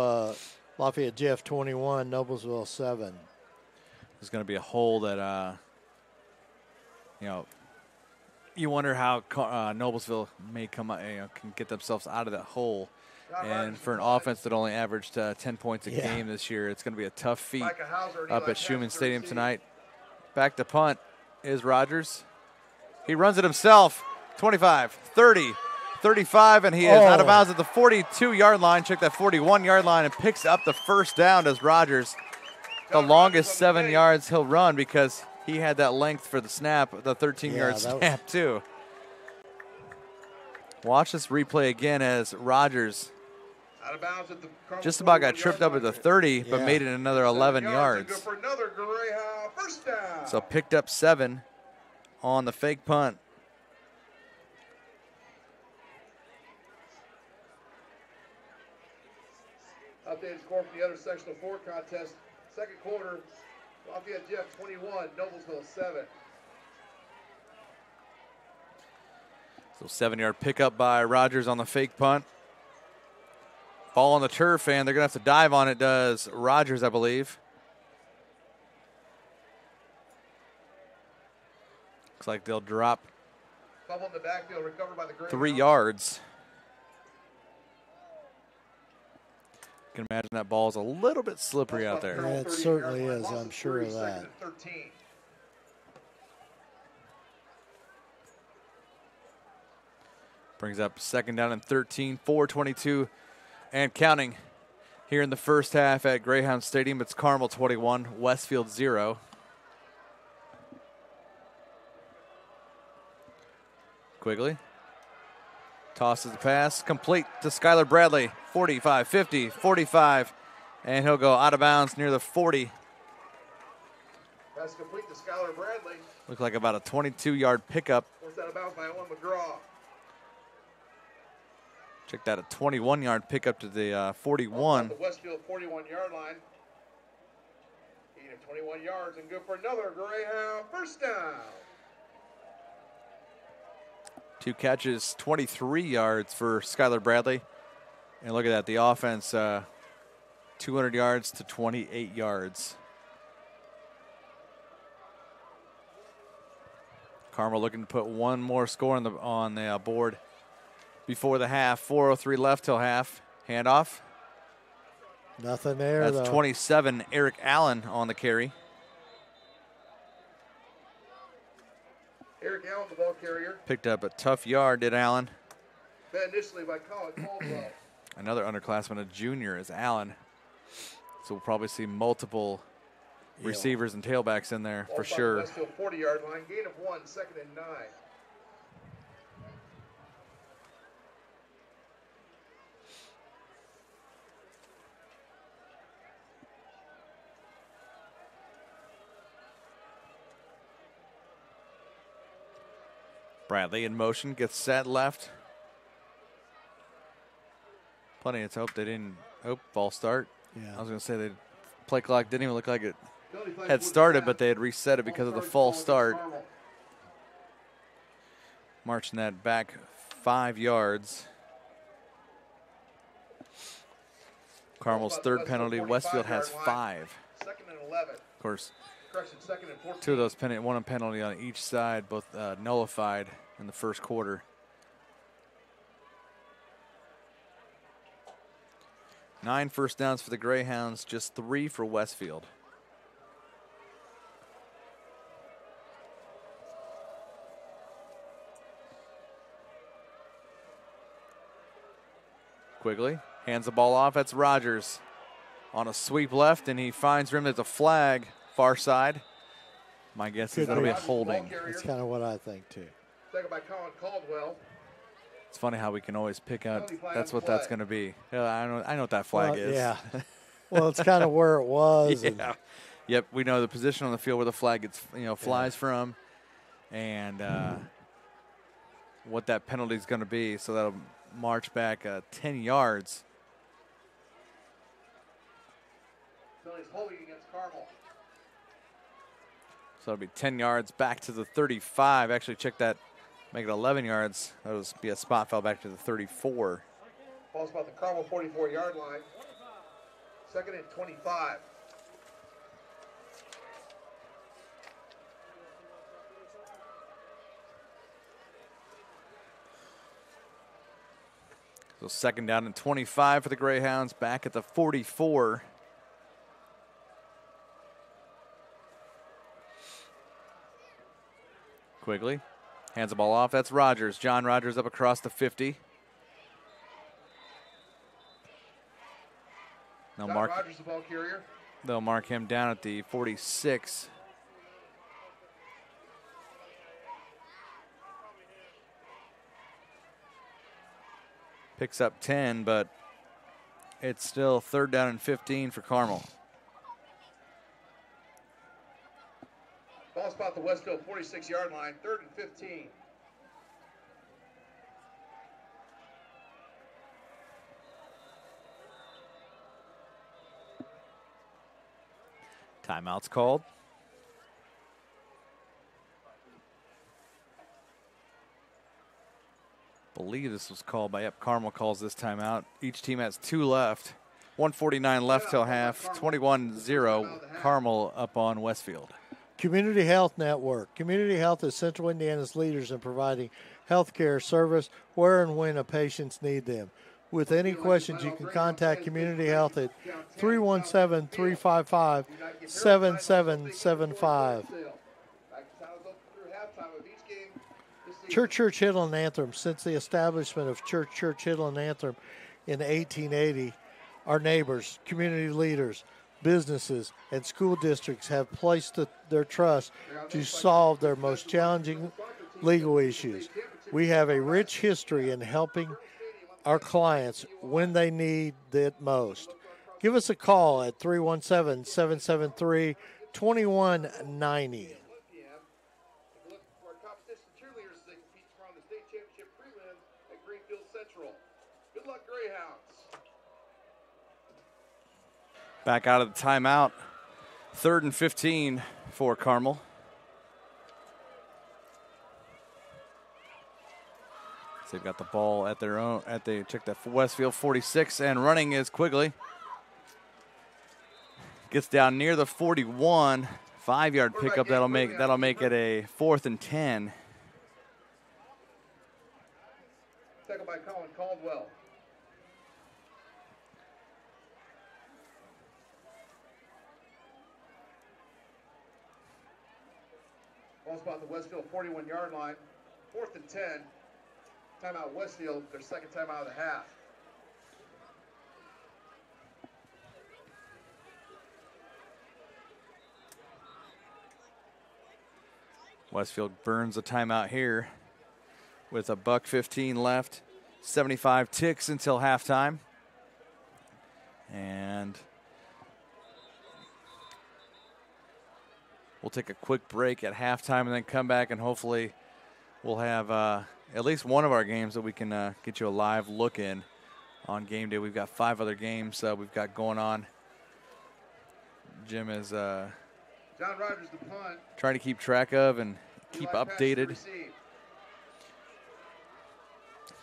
Lafayette Jeff 21, Noblesville 7. There's going to be a hole that, you wonder how Noblesville may come, can get themselves out of that hole. And for an offense that only averaged 10 points a game this year, it's going to be a tough feat up at Schumann Stadium tonight. Back to punt is Rogers. He runs it himself. 25, 30, 35, and he is out of bounds at the 42-yard line. Check that 41-yard line and picks up the first down as Rogers. The longest 7 yards he'll run because he had that length for the snap, the 13-yard snap too. Watch this replay again as Rogers just about got tripped up at the 30, but made it another 11 yards. So picked up 7 on the fake punt. Updated score from the other sectional 4 contest. Second quarter, Lafayette Jeff 21, Noblesville 7. So 7-yard pickup by Rogers on the fake punt. Ball on the turf, and they're going to have to dive on it, does Rogers, I believe. Looks like they'll drop Fumble in the backfield, recovered by the Greyhounds. 3 yards. You can imagine that ball is a little bit slippery out there. Yeah, it certainly is. I'm sure of that. Brings up 2nd down and 13, 4:22 and counting here in the first half at Greyhound Stadium. It's Carmel 21, Westfield 0. Quigley tosses the pass, complete to Skylar Bradley, 45, 50, 45, and he'll go out of bounds near the 40. Pass complete to Skylar Bradley. Looks like about a 22-yard pickup. Forced out of bounds by Owen McGraw. Check that, a 21-yard pickup to the 41. The Westfield 41-yard line. Gain of 21 yards and good for another Greyhound first down. 2 catches, 23 yards for Skylar Bradley. And look at that, the offense, 200 yards to 28 yards. Carmel looking to put one more score on the board before the half. 4:03 left till half. Handoff. Nothing there. That's 27, Eric Allen on the carry. Eric Allen, the ball carrier. Picked up a tough yard, did Allen. Fed initially by Colin Caldwell. Another underclassman, a junior, is Allen. So we'll probably see multiple receivers and tailbacks in there for sure. Westfield 40-yard line, gain of 1, 2nd and 9. Bradley in motion, gets set left. Plenty of hope they didn't. Oh, false start. Yeah. I was going to say the play clock didn't even look like it had started, but they had reset it because of the false start. Marching that back 5 yards. Carmel's third penalty. Westfield has 5. 2nd and 11. Of course, Correction, 2nd and 14. Two of those one penalty on each side, both nullified in the first quarter. Nine first downs for the Greyhounds, just 3 for Westfield. Quigley hands the ball off. That's Rogers on a sweep left, and he finds room. There's a flag, far side. My guess is that'll be a holding. That's kind of what I think, too. Second by Colin Caldwell. It's funny how we can always pick out that's what that's going to be. Yeah, I know what that flag is. Yeah. Well, it's kind of where it was. Yeah. Yep, we know the position on the field where the flag gets, flies from, and what that penalty is going to be. So that'll march back 10 yards. Phillies holding against Carmel. So it'll be 10 yards back to the 35. Actually, check that. Make it 11 yards. That would be a spot foul back to the 34. Ball's about the Carmel 44-yard line. 2nd and 25. So 2nd down and 25 for the Greyhounds, back at the 44. Quigley hands the ball off. That's Rogers. John Rogers up across the 50. Rogers, the ball carrier. They'll mark him down at the 46. Picks up 10, but it's still 3rd down and 15 for Carmel. Ball spot the Westfield 46-yard line, 3rd and 15. Timeout's called. Believe this was called by, Carmel calls this timeout. Each team has 2 left. 1:49 left till half. 21-0, Carmel up on Westfield. Community Health Network. Community Health is Central Indiana's leaders in providing health care service where and when a patients need them. With any questions, you can contact Community Health at 317-355-7775. Church Hidden Anthem. Since the establishment of Church Hidden Anthem in 1880, our neighbors, community leaders, businesses, and school districts have placed their trust to solve their most challenging legal issues. We have a rich history in helping our clients when they need it most. Give us a call at 317-773-2190. Good luck, Greyhounds. Back out of the timeout. 3rd and 15 for Carmel. So they've got the ball at their own, check that Westfield 46, and running is Quigley. Gets down near the 41. 5-yard pickup. That'll make it a 4th and 10. Tackled by Colin Caldwell. Ball spot the Westfield 41-yard line. 4th and 10. Timeout Westfield, their 2nd timeout of the half. Westfield burns a timeout here with a $1:15 left. 75 ticks until halftime. And we'll take a quick break at halftime and then come back, and hopefully we'll have at least one of our games that we can get you a live look in on game day. We've got 5 other games we've got going on. Jim is John Rogers, the punt. Trying to keep track of and keep updated.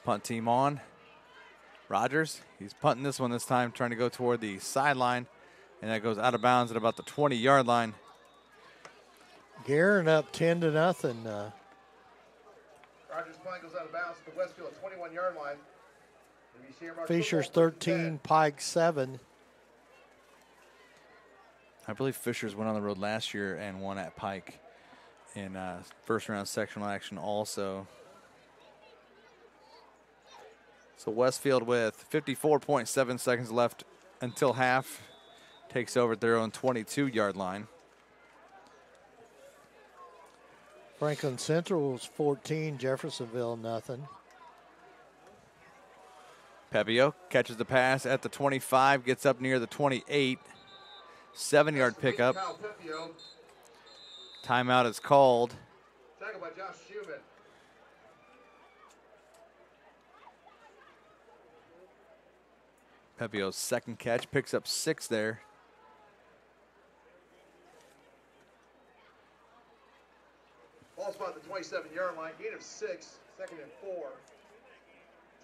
Punt team on. Rogers, he's punting this one this time, trying to go toward the sideline, and that goes out of bounds at about the 20-yard line. Guerin up 10-0. Rogers' punt goes out of bounds at the Westfield 21-yard line. Fisher's 13, Pike 7. I believe Fishers went on the road last year and won at Pike in first round sectional action also. So Westfield with 54.7 seconds left until half takes over at their own 22-yard line. Franklin Central's 14, Jeffersonville nothing. Pepio catches the pass at the 25, gets up near the 28. 7-yard pickup. Timeout is called. Tackled by Josh Schumann. Pepio's second catch, picks up 6 there. Ball spot at the 27-yard line. Gain of 6. 2nd and 4.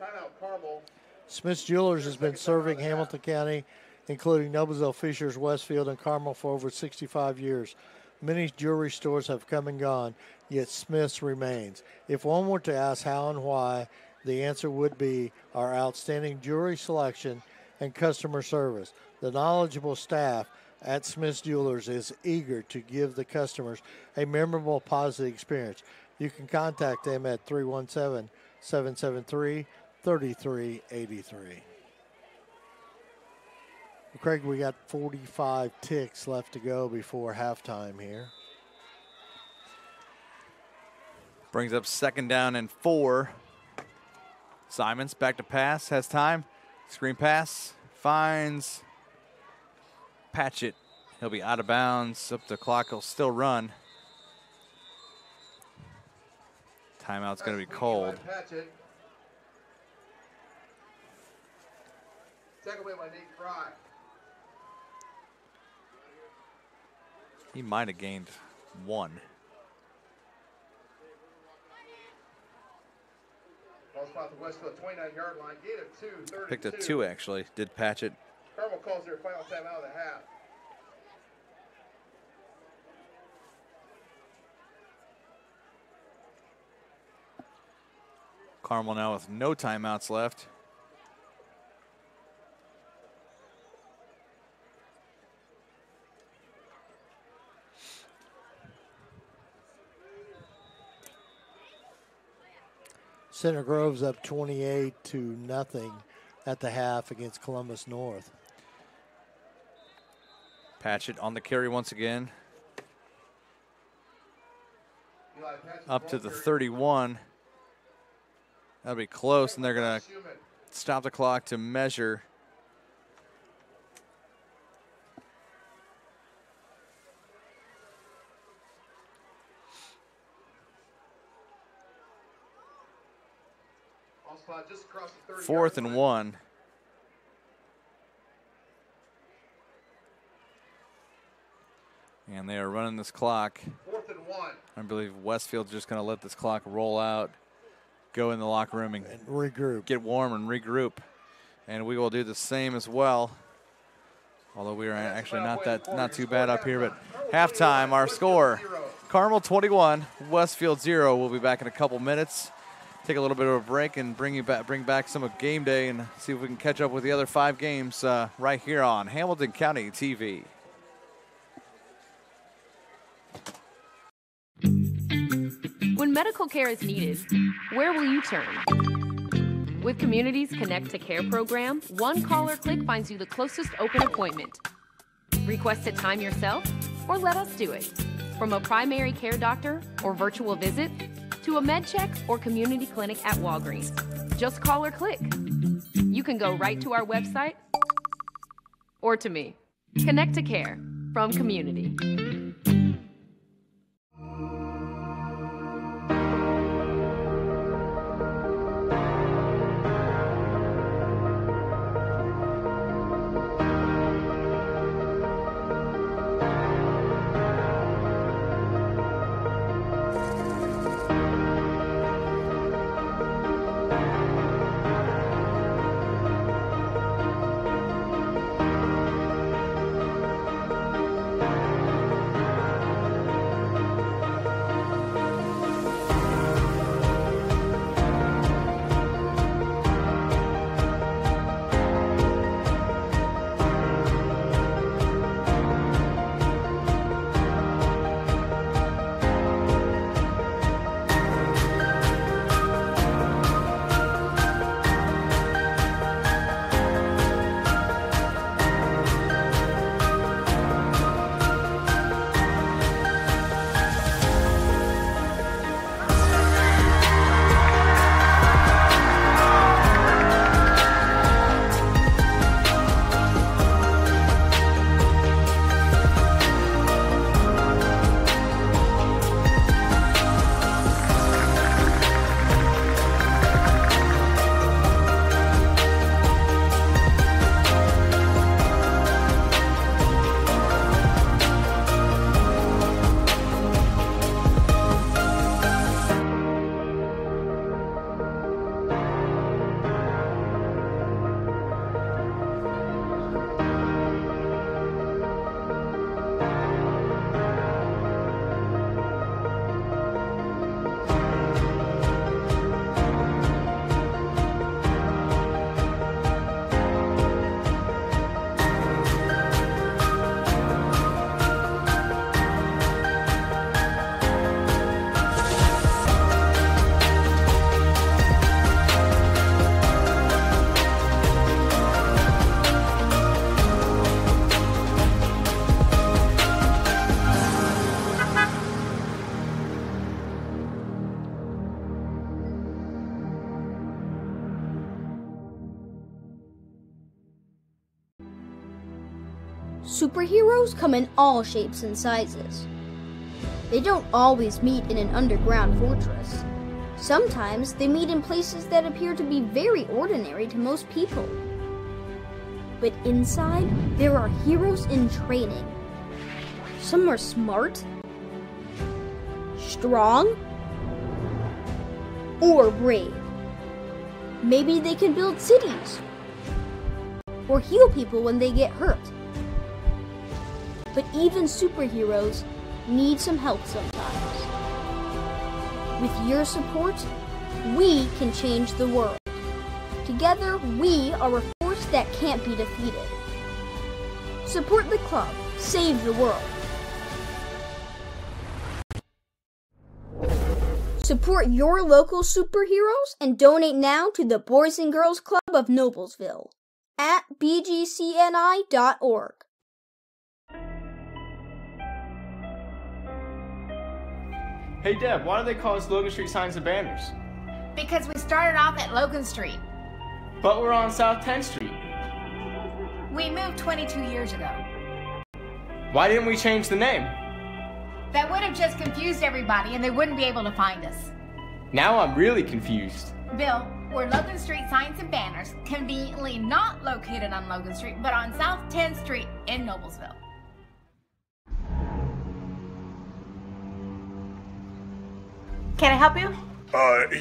Timeout Carmel. Smith's Jewelers has been serving Hamilton County, including Noblesville, Fishers, Westfield, and Carmel for over 65 years. Many jewelry stores have come and gone, yet Smith's remains. If one were to ask how and why, the answer would be our outstanding jewelry selection and customer service. The knowledgeable staff at Smith's Jewelers is eager to give the customers a memorable, positive experience. You can contact them at 317-773-3383. Craig, we got 45 ticks left to go before halftime here. Brings up 2nd down and 4. Simons back to pass, has time. Screen pass, finds Patchett. He'll be out of bounds. Up the clock, he'll still run. Timeout's going to be called. Taken away by Nate Fry. He might have gained 1. Ball spot the Westfield 29-yard line. Gain of 2. 32. Picked up 2 actually, did Patchett. Carmel calls their final time out of the half. Carmel now with no timeouts left. Center Grove's up 28-0 at the half against Columbus North. Patchett on the carry once again. Up to the 31. That'll be close, and they're going to stop the clock to measure. Just across the 30 4th and 1. And they are running this clock. 4th and 1. I believe Westfield's just going to let this clock roll out, go in the locker room and regroup, get warm and regroup. And we will do the same as well. Although we are actually not too bad up here, but halftime, our score, Carmel 21, Westfield 0. We'll be back in a couple minutes. Take a little bit of a break and bring back some of game day and see if we can catch up with the other 5 games right here on Hamilton County TV. When medical care is needed, where will you turn? With Community's Connect to Care program, one call or click finds you the closest open appointment. Request a time yourself or let us do it. From a primary care doctor or virtual visit to a med check or community clinic at Walgreens. Just call or click. You can go right to our website or to me. Connect to Care from Community. Superheroes come in all shapes and sizes. They don't always meet in an underground fortress. Sometimes they meet in places that appear to be very ordinary to most people. But inside, there are heroes in training. Some are smart, strong, or brave. Maybe they can build cities or heal people when they get hurt. But even superheroes need some help sometimes. With your support, we can change the world. Together, we are a force that can't be defeated. Support the club. Save the world. Support your local superheroes and donate now to the Boys and Girls Club of Noblesville at bgcni.org. Hey Deb, why do they call us Logan Street Signs and Banners? Because we started off at Logan Street. But we're on South 10th Street. We moved 22 years ago. Why didn't we change the name? That would have just confused everybody and they wouldn't be able to find us. Now I'm really confused. Bill, we're Logan Street Signs and Banners, conveniently not located on Logan Street, but on South 10th Street in Noblesville. Can I help you?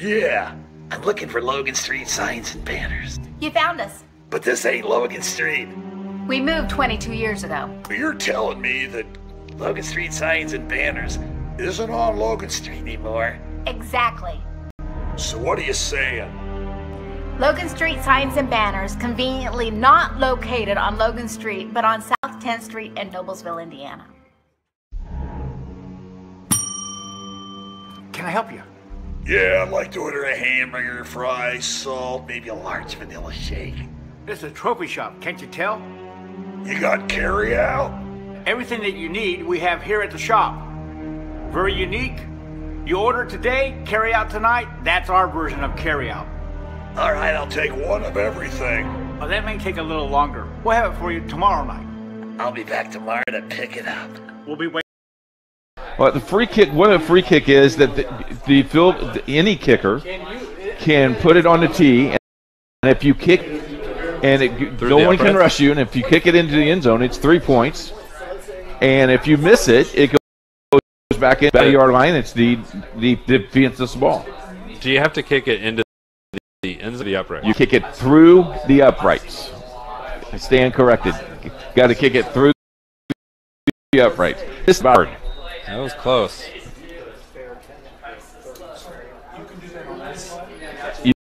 Yeah. I'm looking for Logan Street Signs and Banners. You found us. But this ain't Logan Street. We moved 22 years ago. You're telling me that Logan Street Signs and Banners isn't on Logan Street anymore? Exactly. So what are you saying? Logan Street Signs and Banners, conveniently not located on Logan Street, but on South 10th Street in Noblesville, Indiana. Can I help you? Yeah, I'd like to order a hamburger, fries, salt, maybe a large vanilla shake. This is a trophy shop, can't you tell? You got carry-out? Everything that you need, we have here at the shop. Very unique. You order today, carry out tonight. That's our version of carry out. All right, I'll take one of everything. Well, that may take a little longer. We'll have it for you tomorrow night. I'll be back tomorrow to pick it up. We'll be waiting. Well, the free kick. What a free kick is that any kicker can put it on the tee, and if you kick, and no one can rush you, and if you kick it into the end zone, it's 3 points, and if you miss it, it goes back in the yard line. It's the defenseless ball. Do you have to kick it into the ends of the upright? You kick it through the uprights. I stand corrected. Got to kick it through the uprights. This is about. That was close. You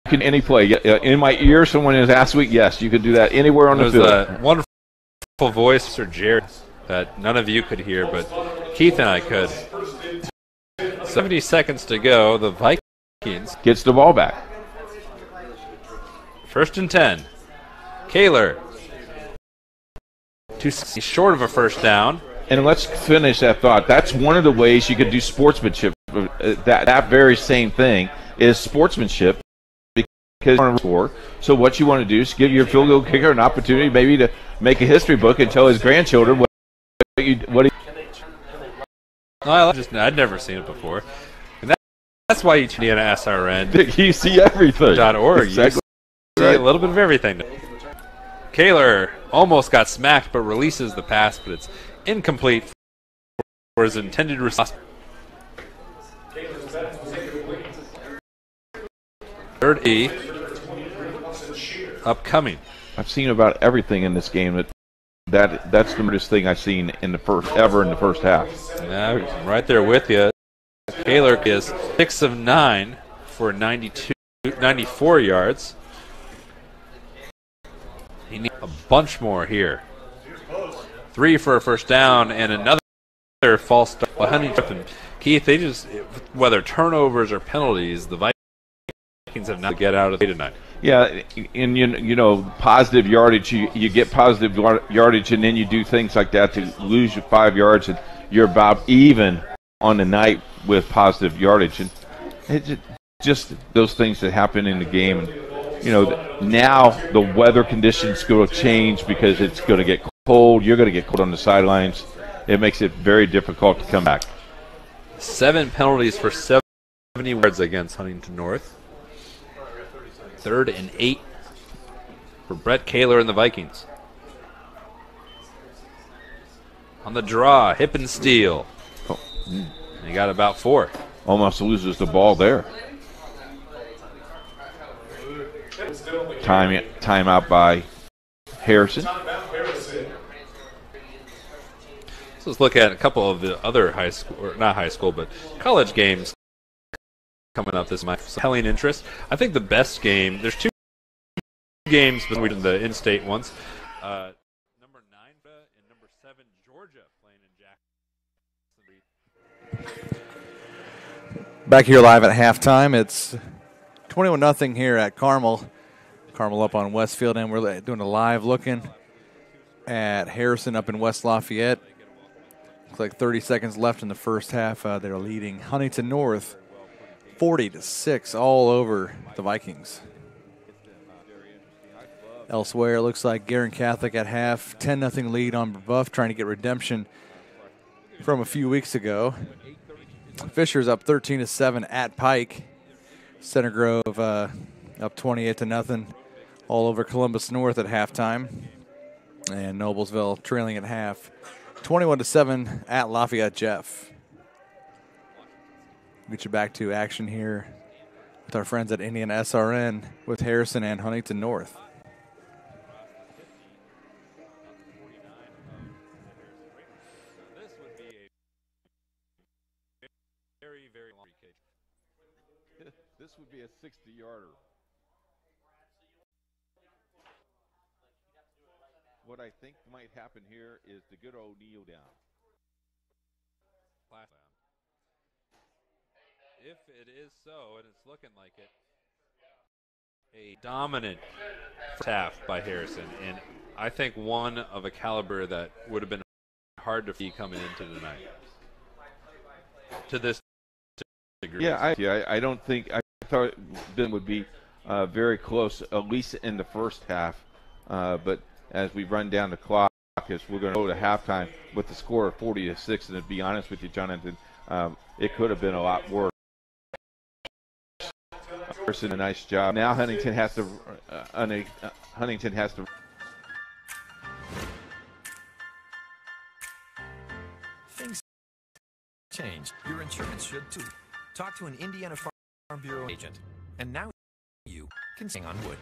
can any play. In my ear, someone has asked me, yes, you could do that anywhere on the field. There's a wonderful voice for Jared that none of you could hear, but Keith and I could. 70 seconds to go. The Vikings gets the ball back. 1st and 10. Kaler. Too short of a first down. And let's finish that thought. That's one of the ways you could do sportsmanship. That very same thing is sportsmanship because you want to score. So what you want to do is give your field goal kicker an opportunity maybe to make a history book and tell his grandchildren I'd never seen it before. And that's why you tune in at SRN. You see everything. .org. Exactly. You see a little bit of everything. Kaler almost got smacked but releases the pass, but it's incomplete for his intended response. 3rd E upcoming. I've seen about everything in this game. That's the weirdest thing I've seen in the first half. Yeah, right there with you. Kaler is 6 of 9 for 94 yards. He needs a bunch more here. 3 for a first down and another false start. And Keith, they just, whether turnovers or penalties, the Vikings have not to get out of the day tonight. Yeah, and you know, positive yardage. You get positive yardage, and then you do things like that to lose your 5 yards, and you're about even on the night with positive yardage. And it's just those things that happen in the game. And you know, now the weather conditions going to change because it's going to get cold. You're going to get cold on the sidelines. It makes it very difficult to come back. 7 penalties for 70 yards against Huntington North. 3rd and 8 for Brett Kaler and the Vikings. On the draw, hip and steal. He got about 4. Almost loses the ball there. Timeout by Harrison. So let's look at a couple of the other high school, or not high school, but college games coming up this month. Compelling interest. I think the best game, there's 2 games between the in-state ones. Number 9 and number 7 Georgia playing in Jackson. Back here live at halftime. It's 21-0 here at Carmel. Carmel up on Westfield, and we're doing a live looking at Harrison up in West Lafayette. Looks like 30 seconds left in the first half. They're leading Huntington North 40-6 all over the Vikings. Elsewhere, it looks like Guerin Catholic at half, 10-0 lead on Brebeuf, trying to get redemption from a few weeks ago. Fisher's up 13-7 at Pike. Center Grove up 28-0 all over Columbus North at halftime. And Noblesville trailing at half, 21-7 at Lafayette Jeff. Get you back to action here with our friends at Indiana SRN with Harrison and Huntington North. This would be a 60-yarder. What I think might happen here is the good old kneel down. If it is so, and it's looking like it, a dominant half by Harrison, and I think one of a caliber that would have been hard to see coming into tonight. To this degree. Yeah, I don't think, I thought Ben would be very close, at least in the first half, but as we run down the clock, as we're going to go to halftime with the score of 40-6, and to be honest with you, Jonathan, it could have been a lot worse. A nice job. Now Huntington has to. Things change. Your insurance should too. Talk to an Indiana Farm Bureau agent, and now you can sing on wood.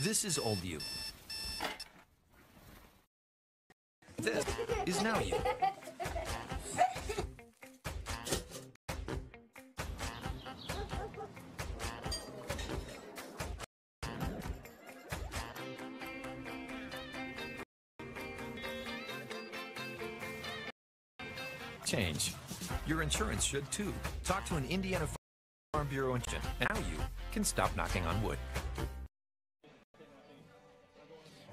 This is old you. This is now you. Change. Your insurance should too. Talk to an Indiana Farm Bureau agent, and now you can stop knocking on wood.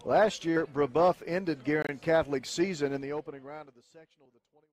Last year, Brebeuf ended Guerin Catholic's season in the opening round of the sectional of the 21.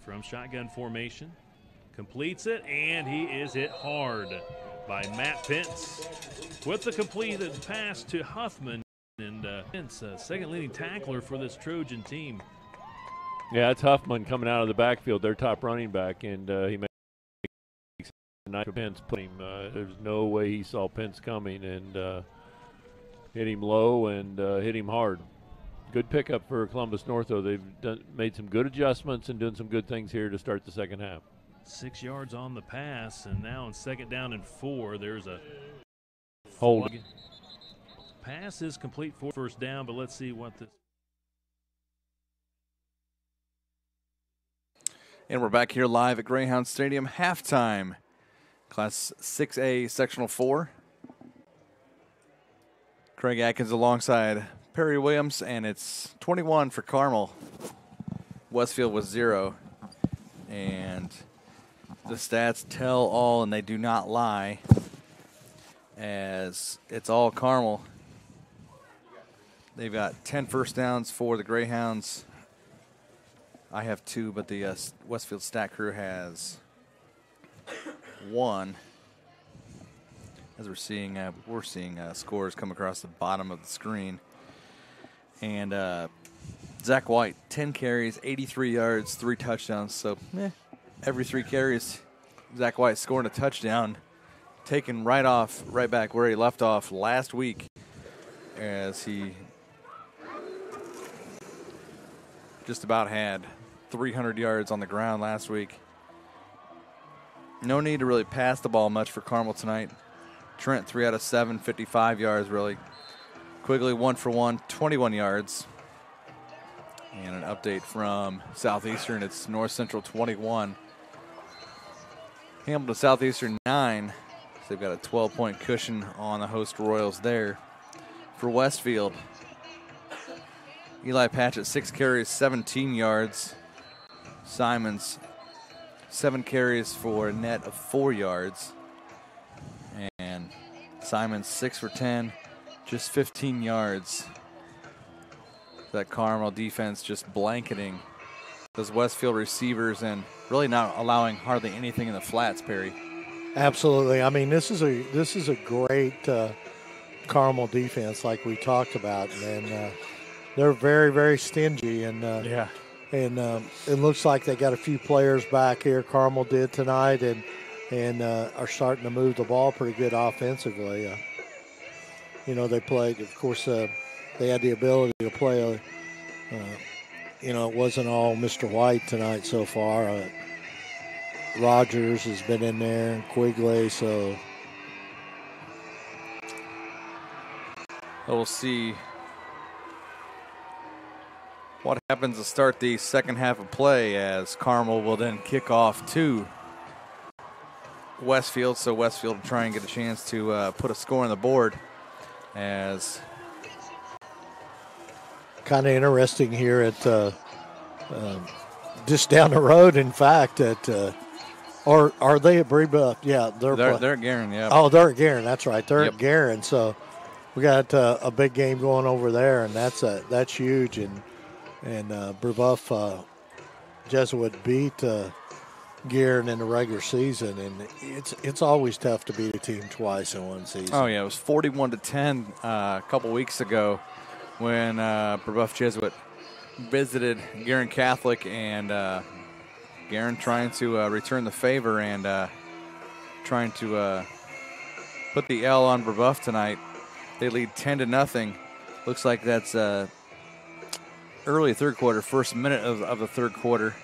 From shotgun formation, completes it, and he is hit hard by Matt Pence with the completed pass to Huffman, and Pence, second leading tackler for this Trojan team. Yeah, it's Huffman coming out of the backfield, their top running back, and he makes a nice Pence put him. There's no way he saw Pence coming, and hit him low and hit him hard. Good pickup for Columbus North, though. They've made some good adjustments and doing some good things here to start the second half. 6 yards on the pass, and now on 2nd down and 4, there's a hold. Pass is complete for first down, but let's see what this. And we're back here live at Greyhound Stadium, halftime. Class 6A, Sectional 4. Craig Atkins alongside Perry Williams, and it's 21 for Carmel. Westfield was 0. And the stats tell all, and they do not lie, as it's all Carmel. They've got 10 first downs for the Greyhounds. I have 2, but the Westfield stat crew has 1. As we're seeing scores come across the bottom of the screen. And Zach White, 10 carries, 83 yards, 3 touchdowns. So every 3 carries, Zach White scoring a touchdown, taken right back where he left off last week, as he just about had 300 yards on the ground last week. No need to really pass the ball much for Carmel tonight. Trent, 3 out of 7, 55 yards really. Quigley, 1 for 1, 21 yards. And an update from Southeastern, it's North Central 21. Hamilton Southeastern 9. So they've got a 12-point cushion on the host Royals there. For Westfield, Eli Patchett, 6 carries, 17 yards. Simons, 7 carries for a net of 4 yards. And Simons, 6 for 10, just 15 yards. That Carmel defense just blanketing those Westfield receivers and really not allowing hardly anything in the flats, Perry. Absolutely. I mean, this is a great Carmel defense, like we talked about, and they're very, very stingy. And and it looks like they got a few players back here. Carmel did tonight, and are starting to move the ball pretty good offensively. They played. Of course, they had the ability to play. It wasn't all Mr. White tonight so far. Rogers has been in there, and Quigley, so we'll see what happens to start the second half of play, as Carmel will then kick off to Westfield. So Westfield will try and get a chance to put a score on the board. As kind of interesting here at just down the road, in fact, at are they at Brebeuf? Yeah, they're at Guerin, yeah. Oh, they're at Guerin, that's right. They're at Guerin, so we got a big game going over there, and that's huge. And Brebeuf Jesuit beat Guerin in the regular season, and it's always tough to beat a team twice in one season. Oh yeah, it was 41-10 a couple weeks ago when Brebeuf Jesuit visited Guerin Catholic, and Guerin trying to return the favor and trying to put the L on Brebeuf tonight. They lead 10-0. Looks like that's early third quarter, first minute of the third quarter.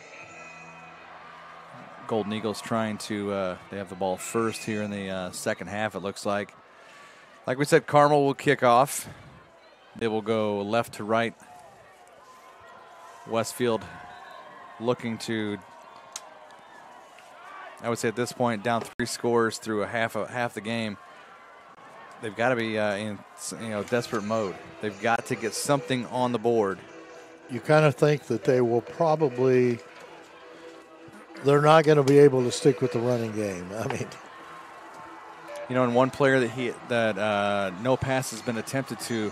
Golden Eagles trying to, they have the ball first here in the second half, it looks like. Like we said, Carmel will kick off. They will go left to right. Westfield looking to, I would say at this point, down 3 scores through half the game. They've got to be in desperate mode. They've got to get something on the board. You kind of think that they will probably, they're not going to be able to stick with the running game. I mean, and one player that no pass has been attempted to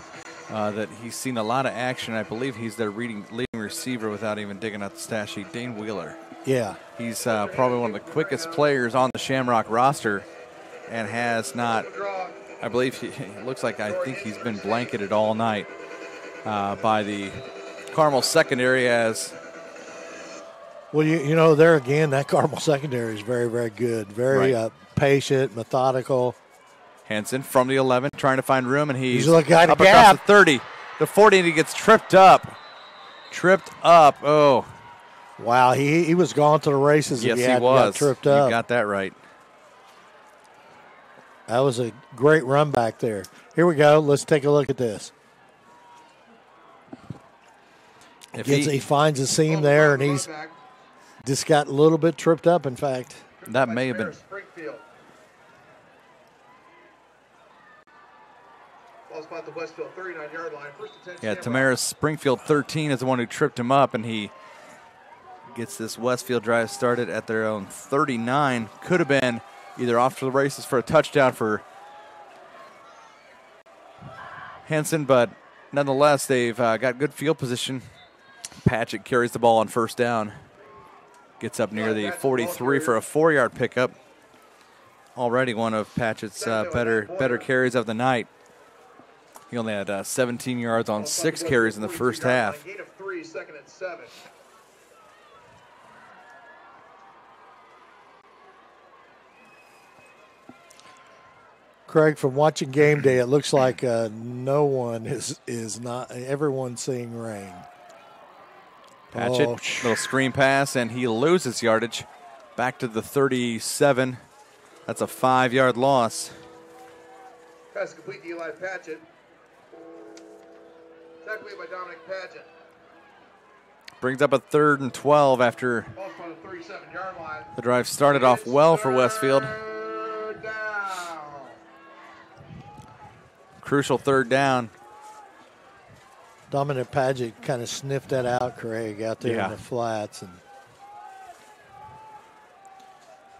that he's seen a lot of action. I believe he's their leading receiver without even digging out the stat sheet. Dane Wheeler. Yeah. He's probably one of the quickest players on the Shamrock roster and has not, I believe, I think he's been blanketed all night by the Carmel secondary as. Well, you know, there again, that Carmel secondary is very, very good. Very patient, methodical. Henson from the 11 trying to find room, and he's looking at up a across gap. the 30, the 40, and he gets tripped up. Oh. Wow, he was gone to the races. Yes, if he was. Got tripped up. You got that right. That was a great run back there. Here we go. Let's take a look at this. He finds a seam there, and he's just got a little bit tripped up, in fact. That may have been. Ball spot the Westfield 39-yard line. First and 10. Yeah, Tamaris Springfield 13 is the one who tripped him up, and he gets this Westfield drive started at their own 39. Could have been either off to the races for a touchdown for Henson, but nonetheless, they've got good field position. Patchett carries the ball on first down. Gets up near the 43 for a 4-yard pickup. Already one of Patchett's better carries of the night. He only had 17 yards on 6 carries in the first half. Gain of 3, second and 7. Craig, from watching game day, it looks like no one is not. Everyone's seeing rain. Patchett, little screen pass, and he loses yardage. Back to the 37. That's a 5-yard loss. Pass complete to Eli Patchett. Tackle made by Dominic Patchett. Brings up a 3rd and 12 after Ball spot on the 37-yard line. the drive started off well for Westfield. Crucial 3rd down. Dominic Padgett kind of sniffed that out, Craig, out there in the flats. And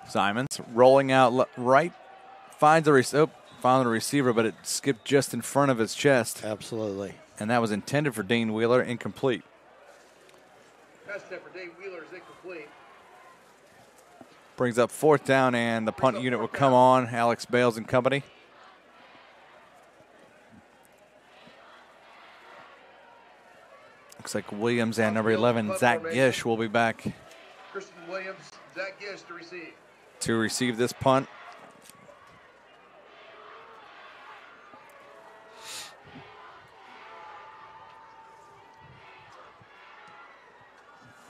Simons rolling out right, finds the receiver, but it skipped just in front of his chest. Absolutely. And that was intended for Dane Wheeler, incomplete. Pass attempt for Dane Wheeler is incomplete. Brings up 4th down, and the punt unit will come on. Alex Bales and company. Looks like Williams and number 11, Zach Gish, will be back Christian Williams, Zach Gish to receive this punt.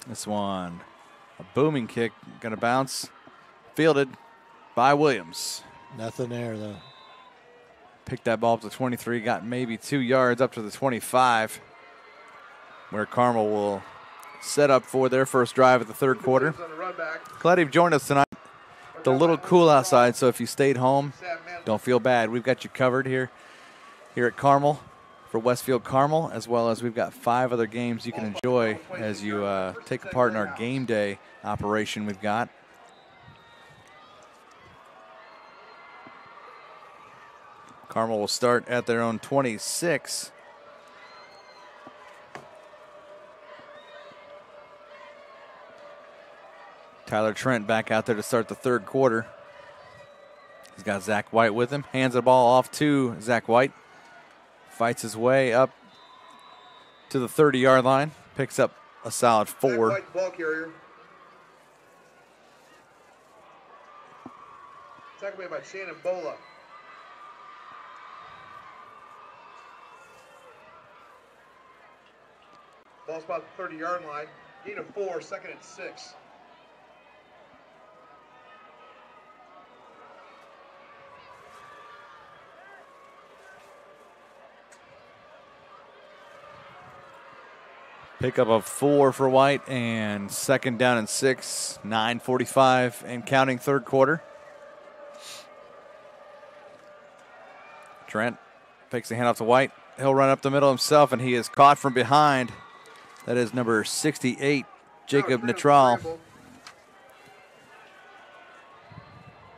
This one, a booming kick, going to bounce. Fielded by Williams. Nothing there, though. Picked that ball up to 23, got maybe 2 yards up to the 25, where Carmel will set up for their first drive of the 3rd quarter. Glad you've joined us tonight. It's a little cool outside, so if you stayed home, don't feel bad. We've got you covered here at Carmel for Westfield Carmel, as well as we've got 5 other games you can enjoy as you take part in our game day operation we've got. Carmel will start at their own 26. Tyler Trent back out there to start the 3rd quarter. He's got Zach White with him. Hands the ball off to Zach White. Fights his way up to the 30-yard line. Picks up a solid 4. Zach White, ball carrier. Tackle made by Shannon Bola. Ball spot the 30-yard line. Gain of 4, second and 6. Pickup of 4 for White, and 2nd down and 6, 9:45 and counting 3rd quarter. Trent fakes the handoff to White. He'll run up the middle himself, and he is caught from behind. That is number 68, Jacob Natral.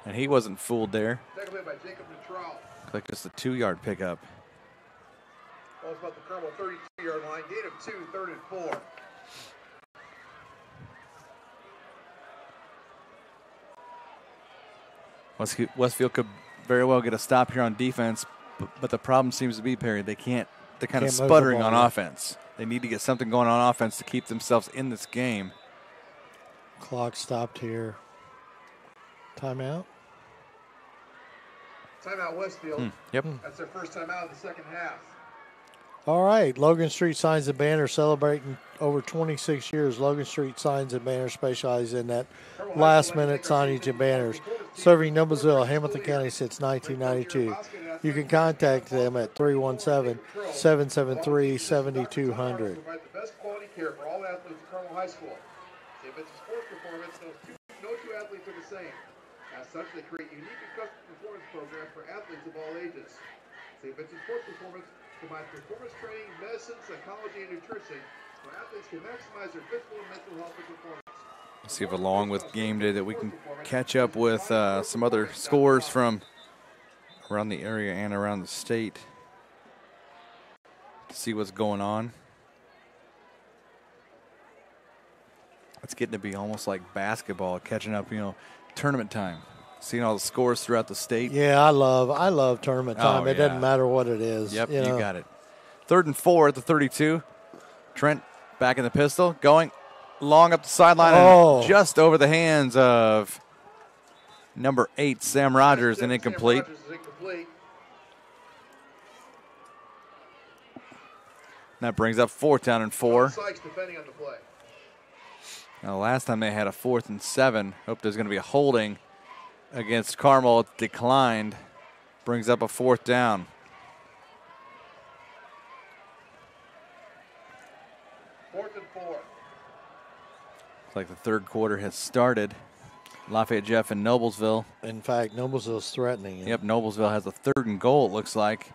And he wasn't fooled there. Tackle made by Jacob Natral. Looked like just a 2-yard pickup. Ball about the Carmel 32-yard line. Gain of 2, 3rd and 4. Westfield could very well get a stop here on defense, but the problem seems to be, Perry, they're kind of sputtering on offense. They need to get something going on offense to keep themselves in this game. Clock stopped here. Timeout. Timeout Westfield. Yep. That's their first timeout of the second half. All right, Logan Street Signs and Banners celebrating over 26 years. Logan Street Signs and Banners specialize in that last-minute signage and banners, serving Noblesville, Hamilton County since 1992. You can contact them at 317-773-7200. Provide the best quality care for all athletes at Carmel High School. St. Vincent Sports Performance, no two athletes are the same. As such, they create unique and custom performance programs for athletes of all ages. St. Vincent Sports Performance combines performance training, medicine, psychology, and nutrition so athletes can maximize their physical and mental health and performance. Let's see if along with game day that we can catch up with some other scores from around the area and around the state to see what's going on. It's getting to be almost like basketball, catching up, tournament time. Seeing all the scores throughout the state. Yeah, I love tournament time. It doesn't matter what it is. Yep, you got it. 3rd and 4 at the 32. Trent back in the pistol, going long up the sideline and just over the hands of number 8, Sam Rogers, and incomplete. That brings up 4th down and 4. Sykes defending on the play. Now, last time they had a 4th and 7. Hope there's going to be a holding against Carmel. It declined. Brings up a 4th down. Fourth and 4. Looks like the third quarter has started. Lafayette Jeff and Noblesville. In fact, Noblesville's threatening it. Yep, Noblesville has a 3rd and goal, it looks like.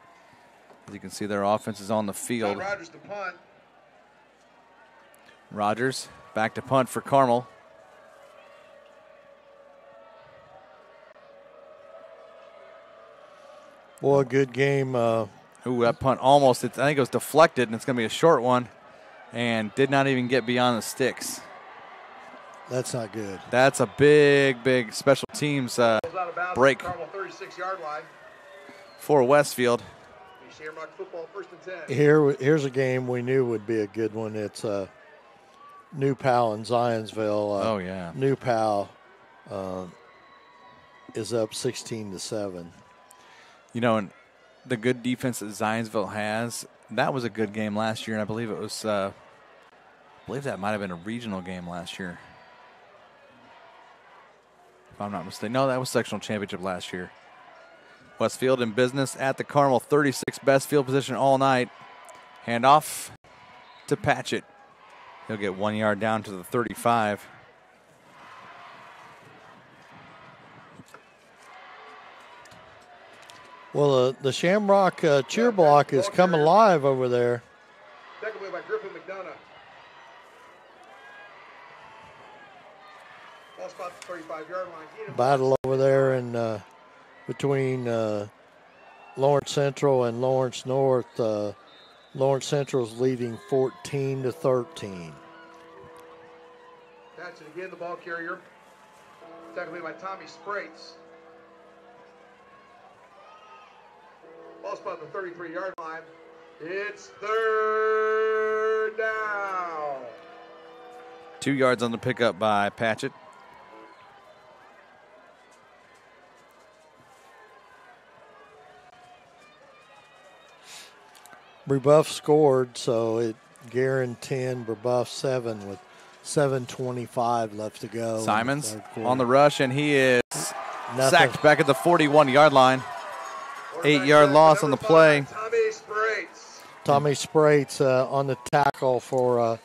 As you can see, their offense is on the field. Rogers to punt. Rogers back to punt for Carmel. Boy, good game. That punt almost, I think it was deflected, and it's going to be a short one, and did not even get beyond the sticks. That's not good. That's a big special teams break 36-yard line. For Westfield. Shamrock football, 1st and 10. Here's a game we knew would be a good one. It's New Pal in Zionsville. New Pal is up 16-7. And the good defense that Zionsville has, that was a good game last year, and I believe it was. I believe that might have been a regional game last year, if I'm not mistaken. No, that was sectional championship last year. Westfield in business at the Carmel 36, best field position all night. Handoff to Patchett. He'll get 1 yard down to the 35. Well, the Shamrock cheer block is coming live over there. Taken away by Griffin McDonough. Ball spot the 35-yard line. Battle over there in between Lawrence Central and Lawrence North. Lawrence Central's leading 14-13. Patchett again, the ball carrier. Taken away by Tommy Sprates. Ball spot the 33-yard line. It's 3rd down. 2 yards on the pickup by Patchett. Brebeuf scored, so it Guerin 10, Brebeuf 7 with 7:25 left to go. Simons on the rush, and he is sacked back at the 41-yard line. 8-yard loss on the play. Tommy Sprates on the tackle for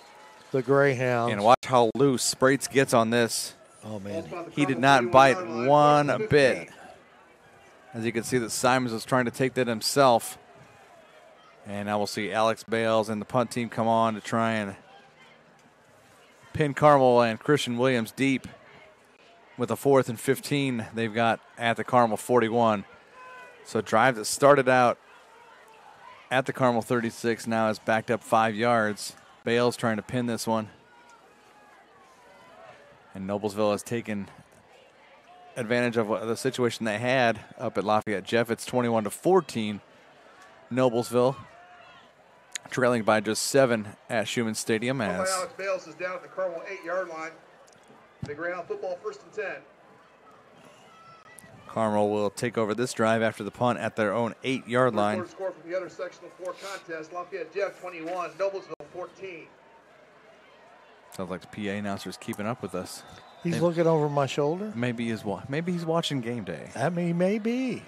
the Greyhounds. And watch how loose Sprates gets on this. Oh, man. He did not bite one bit. As you can see that Simons was trying to take that himself. And now we'll see Alex Bales and the punt team come on to try and pin Carmel and Christian Williams deep with a 4th and 15 they've got at the Carmel 41. So a drive that started out at the Carmel 36 now is backed up 5 yards. Bales trying to pin this one. And Noblesville has taken advantage of the situation they had up at Lafayette Jeff. It's 21-14. Noblesville trailing by just 7 at Schumann Stadium. As Alex Bales is down at the Carmel 8-yard line. The Greyhound football 1st and 10. Carmel will take over this drive after the punt at their own 8-yard line. Score from the other sectional 4 contest. Lafayette Jeff 21, Noblesville 14. Sounds like the PA announcer's keeping up with us. He's looking over my shoulder. Maybe he's watching game day. I mean, maybe.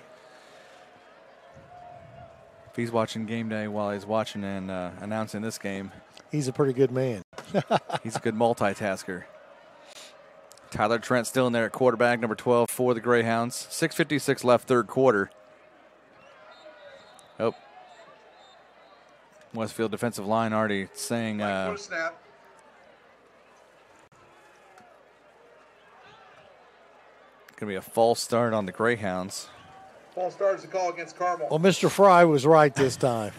If he's watching game day while he's watching and announcing this game, he's a pretty good man. He's a good multitasker. Tyler Trent still in there at quarterback, number 12 for the Greyhounds. 6:56 left, third quarter. Oh. Westfield defensive line already saying snap. Going to be a false start on the Greyhounds. False start is a call against Carmel. Well, Mr. Fry was right this time.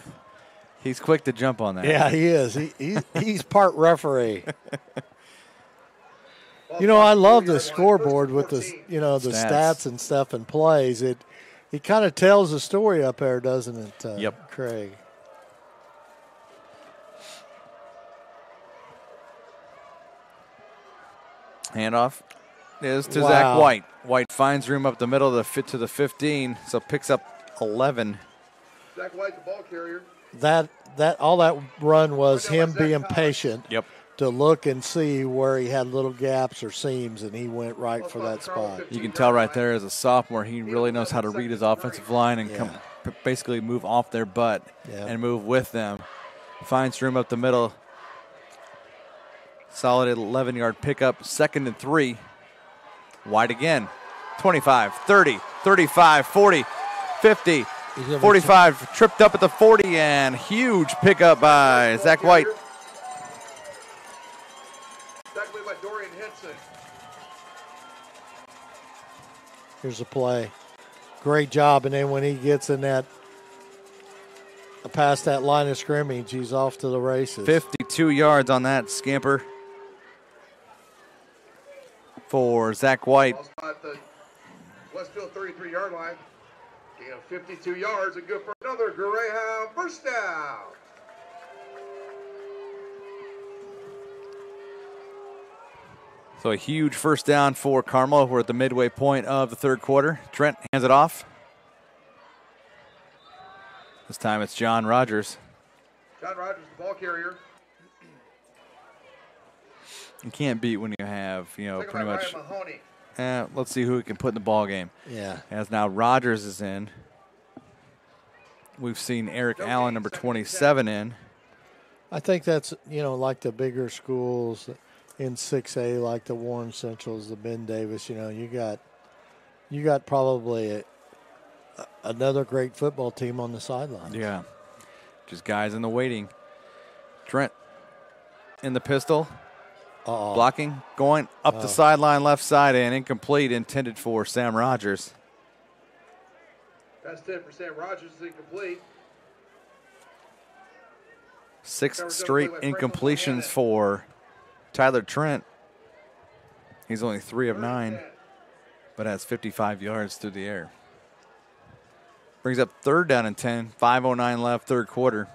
He's quick to jump on that. Yeah, he is. He's part referee. You know, I love the scoreboard with the the stats and stuff and plays. It kind of tells the story up there, doesn't it? Yep, Craig. Handoff is to Zach White. White finds room up the middle to the 15, so picks up 11. Zach White, the ball carrier. All that run was him being patient. Yep. To look and see where he had little gaps or seams, and he went right for that spot. You can tell right there as a sophomore, he really knows how to read his offensive line and basically move off their butt and move with them. Finds room up the middle. Solid 11-yard pickup, 2nd and 3. White again. 25, 30, 35, 40, 50, 45. Tripped up at the 40, and huge pickup by Zach White. Here's a play. Great job. And then when he gets in past that line of scrimmage, he's off to the races. 52 yards on that scamper for Zach White. At the Westfield 33-yard line. Gain of 52 yards and good for another Greyhound first down. So a huge first down for Carmel. We're at the midway point of the third quarter. Trent hands it off. This time it's John Rogers. John Rogers, the ball carrier. You can't beat when you have, pretty much. Ryan Let's see who we can put in the ball game. Yeah. As now Rogers is in. We've seen Eric Allen, number 27, in. I think that's, like the bigger schools in 6A, like the Warren Centrals, the Ben Davis, you got probably another great football team on the sidelines. Yeah, just guys in the waiting. Trent in the pistol, blocking, going up the sideline left side and incomplete, intended for Sam Rogers. That's 10 for Sam Rogers, is incomplete. 6 straight incompletions for Tyler Trent. He's only 3 of 9, but has 55 yards through the air. Brings up 3rd down and 10, 5:09 left, third quarter.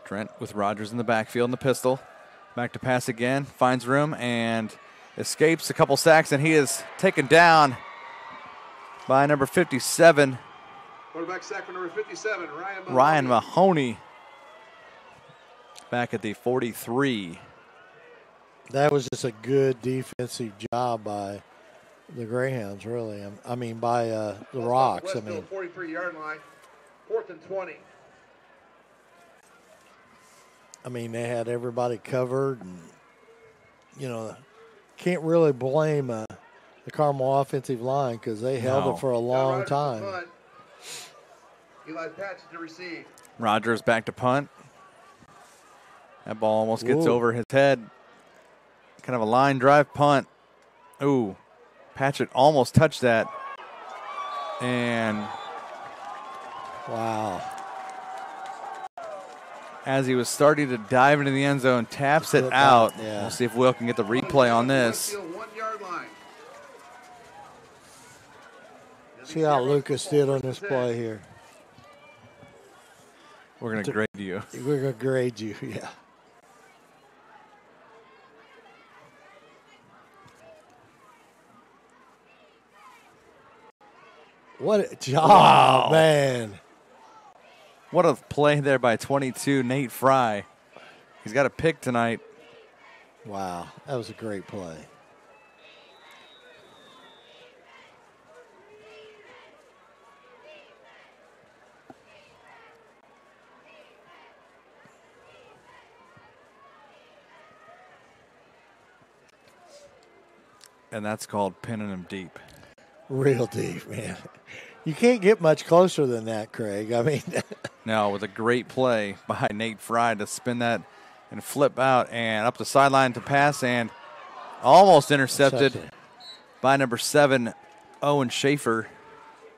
Trent with Rogers in the backfield in the pistol. Back to pass again, finds room and escapes a couple sacks, and he is taken down by number 57. Quarterback sack for number 57, Ryan Mahoney. Ryan Mahoney back at the 43. That was just a good defensive job by the Greyhounds, really. By the Rocks. 43-yard line, 4th and 20. They had everybody covered, and, can't really blame the Carmel offensive line because they held it for a long time. Eli Patch to receive. Rogers back to punt. That ball almost gets over his head. Kind of a line drive punt. Ooh, Patchett almost touched that. And wow. As he was starting to dive into the end zone, taps it out. Yeah. We'll see if Will can get the replay on this. See how Lucas did on this play here. We're going to grade you. We're going to grade you, yeah. What a job, Wow. man. What a play there by 22, Nate Fry. He's got a pick tonight. Wow, that was a great play. And that's called pinning him deep. Real deep, man. You can't get much closer than that, Craig. I mean. Now, with a great play by Nate Fry to spin that and flip out and up the sideline to pass and almost intercepted by number 7, Owen Schaefer.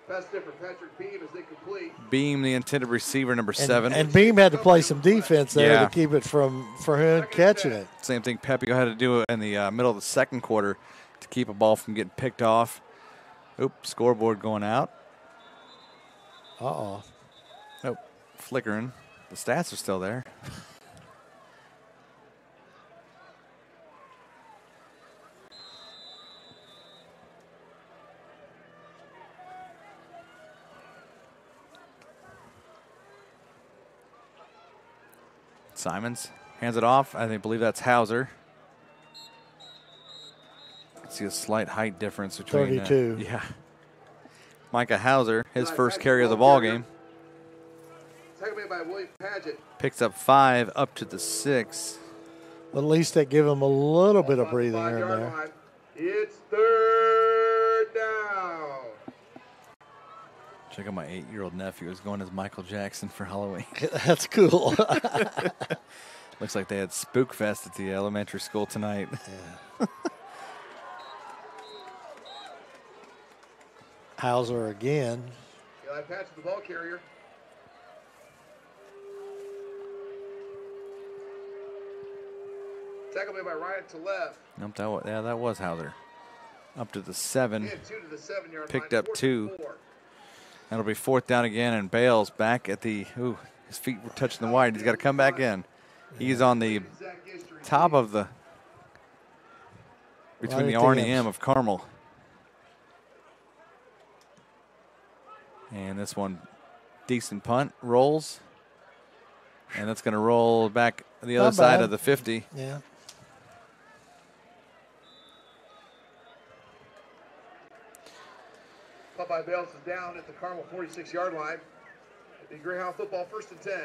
Pass there for Patrick Beam as they complete. Beam, the intended receiver, number 7. And Beam had to play some defense there to keep it for him catching it. Same thing Pepio had to do in the middle of the second quarter to keep a ball from getting picked off. Oops, scoreboard going out. Uh-oh. Nope, flickering. The stats are still there. Simons hands it off. I believe that's Hauser. See a slight height difference between 32. Yeah. Micah Hauser, his first carry of the ball game. Second by William Padgett. Picks up 5 up to the 6. At least they give him a little bit of breathing room there. It's third down. Check out my 8-year-old nephew is going as Michael Jackson for Halloween. That's cool. Looks like they had Spook Fest at the elementary school tonight. Yeah. Hauser again. Eli Patchett, the ball carrier. Tackle made by Ryan to left. Nope, that was Hauser. Up to the 7. And 2 to the 7-yard Picked line. up 2. That'll be 4th down again, and Bales back at the, his feet were touching the wide. He's got to come back in. He's on the top of the, between the R and the M of Carmel. And this one, decent punt, rolls. And that's going to roll back the other side of the 50. Yeah. Popeye Bales is down at the Carmel 46-yard line. The Greyhound football 1st and 10.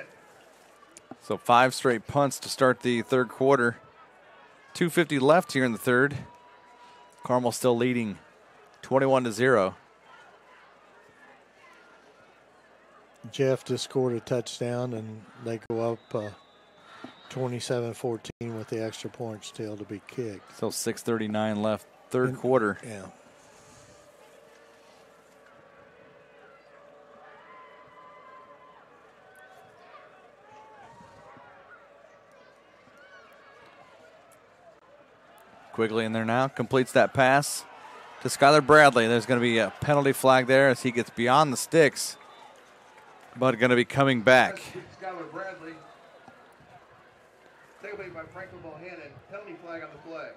So 5 straight punts to start the third quarter. 2:50 left here in the third. Carmel still leading 21-0. Jeff just scored a touchdown, and they go up 27-14 with the extra point still to be kicked. So 6:39 left, third quarter. Yeah. Quigley in there now, completes that pass to Skylar Bradley. There's going to be a penalty flag there as he gets beyond the sticks, but going to be coming back. Skylar Bradley. Taken away by Franklin Bohannon. Penalty flag on the play.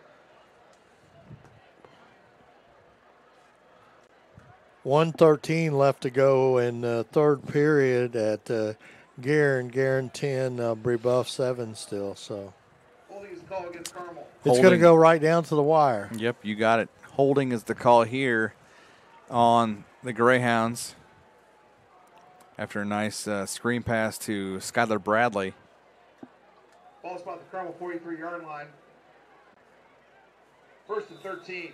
1:13 left to go in the third period at Guerin 10, Brebeuf 7 still. So Holding is called against Carmel. It's going to go right down to the wire. Yep, you got it. Holding is the call here on the Greyhounds after a nice screen pass to Skylar Bradley. Ball spot the Carmel 43-yard line. 1st and 13.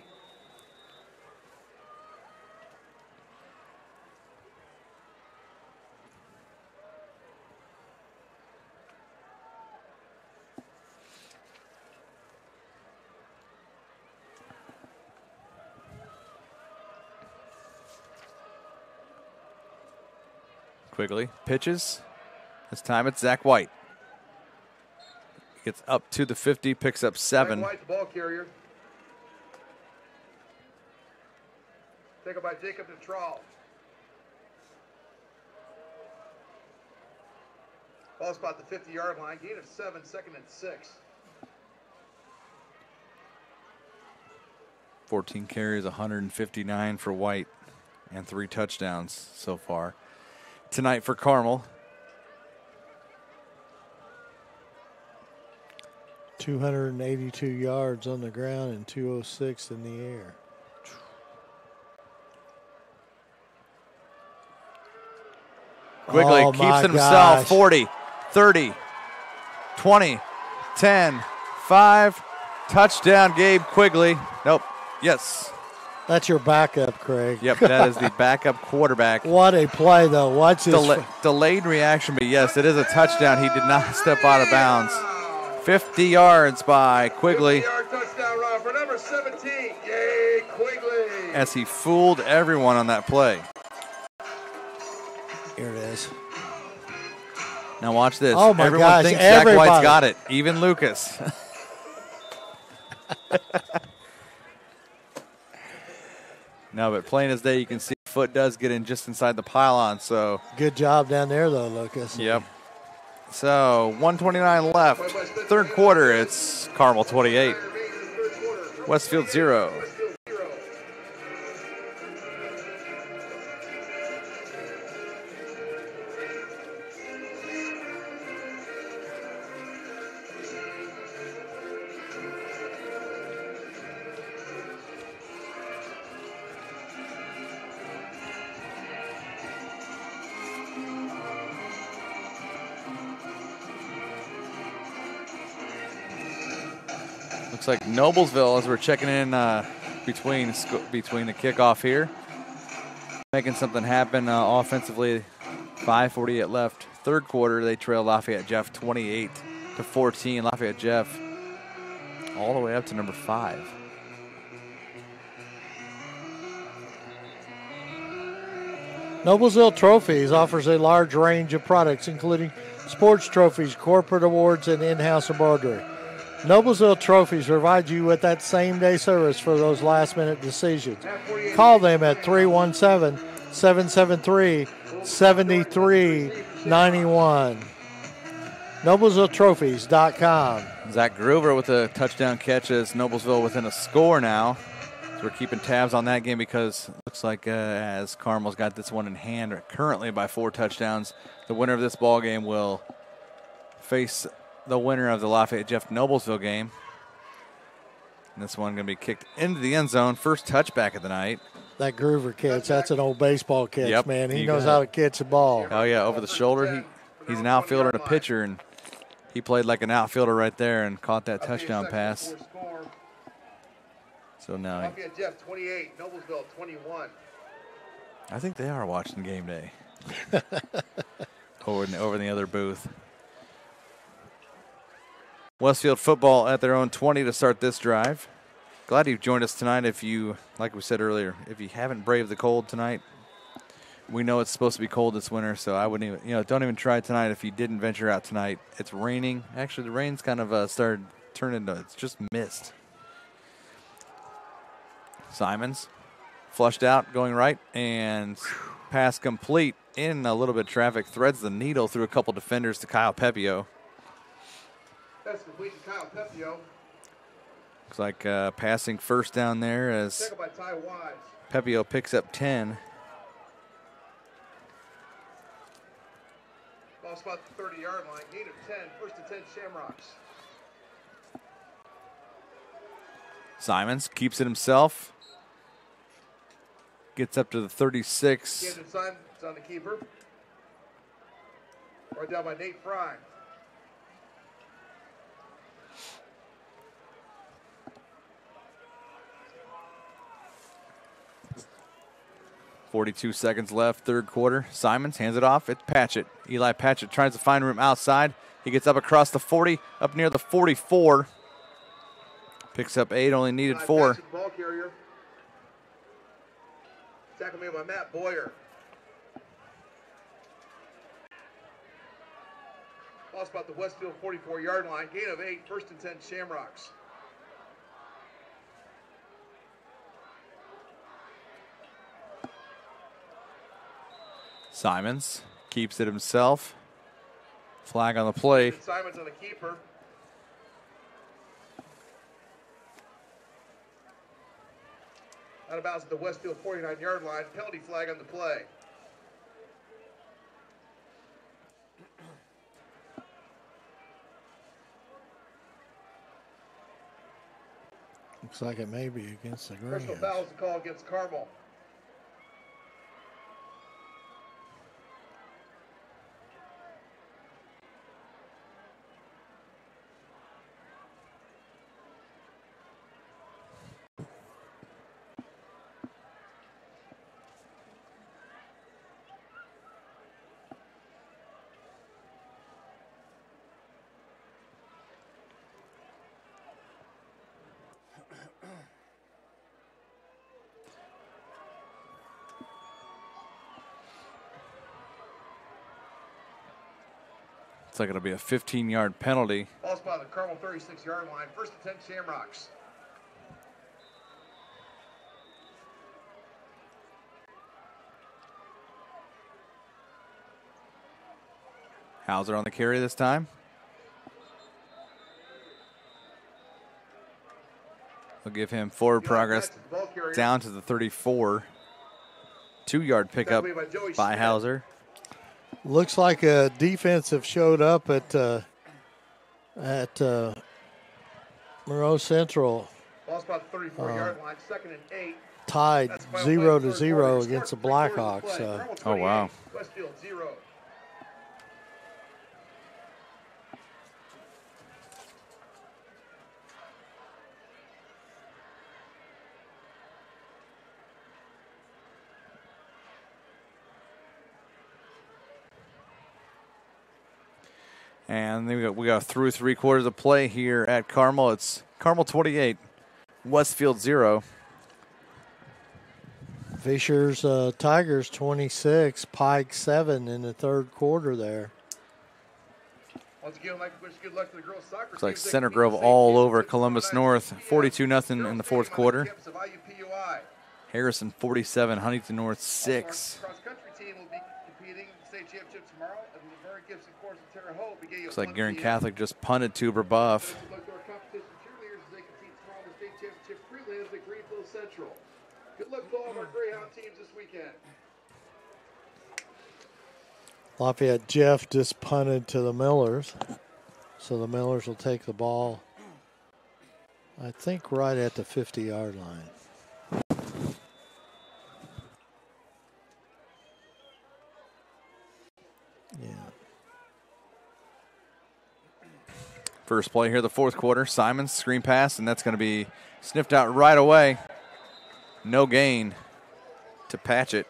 Quigley pitches. This time it's Zach White. Gets up to the 50, picks up 7. Zach White, the ball carrier. Taken by Jacob Detrall. Ball spot the 50-yard line. Gain of 7, 2nd and 6. 14 carries, 159 for White, and 3 touchdowns so far tonight for Carmel. 282 yards on the ground and 206 in the air. Quigley keeps it himself. 40, 30, 20, 10, 5. Touchdown, Gabe Quigley. Nope. Yes. That's your backup, Craig. Yep, that is the backup quarterback. What a play, though. Watch this. Delayed reaction, but yes, it is a touchdown. He did not step out of bounds. 50 yards by Quigley. 50-yard touchdown run for number 17, Gabe Quigley. As he fooled everyone on that play. Here it is. Now watch this. Oh, my Everyone gosh. thinks Zach White's got it. Even Lucas. No, but plain as day, you can see foot does get in just inside the pylon. So good job down there, though, Lucas. Yep. So 1:29 left. Third quarter. It's Carmel 28, Westfield 0. Looks like Noblesville, as we're checking in between the kickoff here, making something happen offensively. 5:48 left. Third quarter, they trail Lafayette Jeff 28-14. Lafayette Jeff all the way up to number 5. Noblesville Trophies offers a large range of products, including sports trophies, corporate awards, and in-house embroidery. Noblesville Trophies provides you with that same-day service for those last-minute decisions. Call them at 317-773-7391. NoblesvilleTrophies.com. Zach Groover with a touchdown catch as Noblesville within a score now. So we're keeping tabs on that game because it looks like as Carmel's got this one in hand currently by 4 touchdowns, the winner of this ball game will face the winner of the Lafayette Jeff Noblesville game. And this one going to be kicked into the end zone. First touchback of the night. That Groover catch, that's an old baseball catch, yep, man. He knows how to catch the ball. Oh, yeah, over the shoulder. He's an outfielder and a pitcher, and he played like an outfielder right there and caught that touchdown pass. So now Lafayette Jeff 28, Noblesville 21. I think they are watching game day over in the other booth. Westfield football at their own 20 to start this drive. Glad you've joined us tonight. If you, like we said earlier, if you haven't braved the cold tonight, we know it's supposed to be cold this winter, so I wouldn't even, don't even try tonight if you didn't venture out tonight. It's raining. Actually, the rain's kind of started turning into, it's just mist. Simons flushed out, going right, and pass complete in a little bit of traffic. Threads the needle through a couple defenders to Kyle Pepio. That's complete to Kyle Pepio. Looks like passing first down there as Tackled by Ty Wise. Pepio picks up 10. Ball spot the 30-yard line. Gain of 10. First and 10 Shamrocks. Simons keeps it himself. Gets up to the 36. Camden Simons on the keeper. Brought down by Nate Fry. 42 seconds left, third quarter. Simons hands it off. It's Patchett. Eli Patchett tries to find room outside. He gets up across the 40, up near the 44. Picks up 8, only needed 4. Patchett, ball carrier. Tackle made by Matt Boyer. Ball spot the Westfield 44-yard line. Gain of 8, 1st and 10 Shamrocks. Simons keeps it himself. Flag on the play. Simons on the keeper. Out of bounds at the Westfield 49-yard line. Penalty flag on the play. Looks like it may be against the Personal Greyhounds. foul is the call against Carmel. It's like it'll be a 15-yard penalty. Ball spot on the Carmel 36-yard line. 1st and 10 Shamrocks. Hauser on the carry this time. We'll give him forward progress down to the 34. 2-yard pickup by Hauser. Looks like a defensive showed up at Monroe Central. Ball spot 34-yard line, 2nd and 8. Tied 0-0 against the Blackhawks. Oh, wow. Westfield 0. And then we got through 3 quarters of play here at Carmel. It's Carmel 28, Westfield 0. Fisher's Tigers 26, Pike 7 in the 3rd quarter there. Once again, wish good luck to the girls soccer. Looks like Center Grove all over Columbus North, 42-0 in the 4th quarter. Harrison 47, Huntington North 6. Cross-country team will be competing in the state championship tomorrow. Looks like Guerin Catholic just punted to Brebeuf. Good luck to all of our Greyhound teams this weekend. Lafayette Jeff just punted to the Millers. So the Millers will take the ball, I think, right at the 50-yard line. Yeah. First play here, the 4th quarter. Simons, screen pass, and that's going to be sniffed out right away. No gain to Patchett.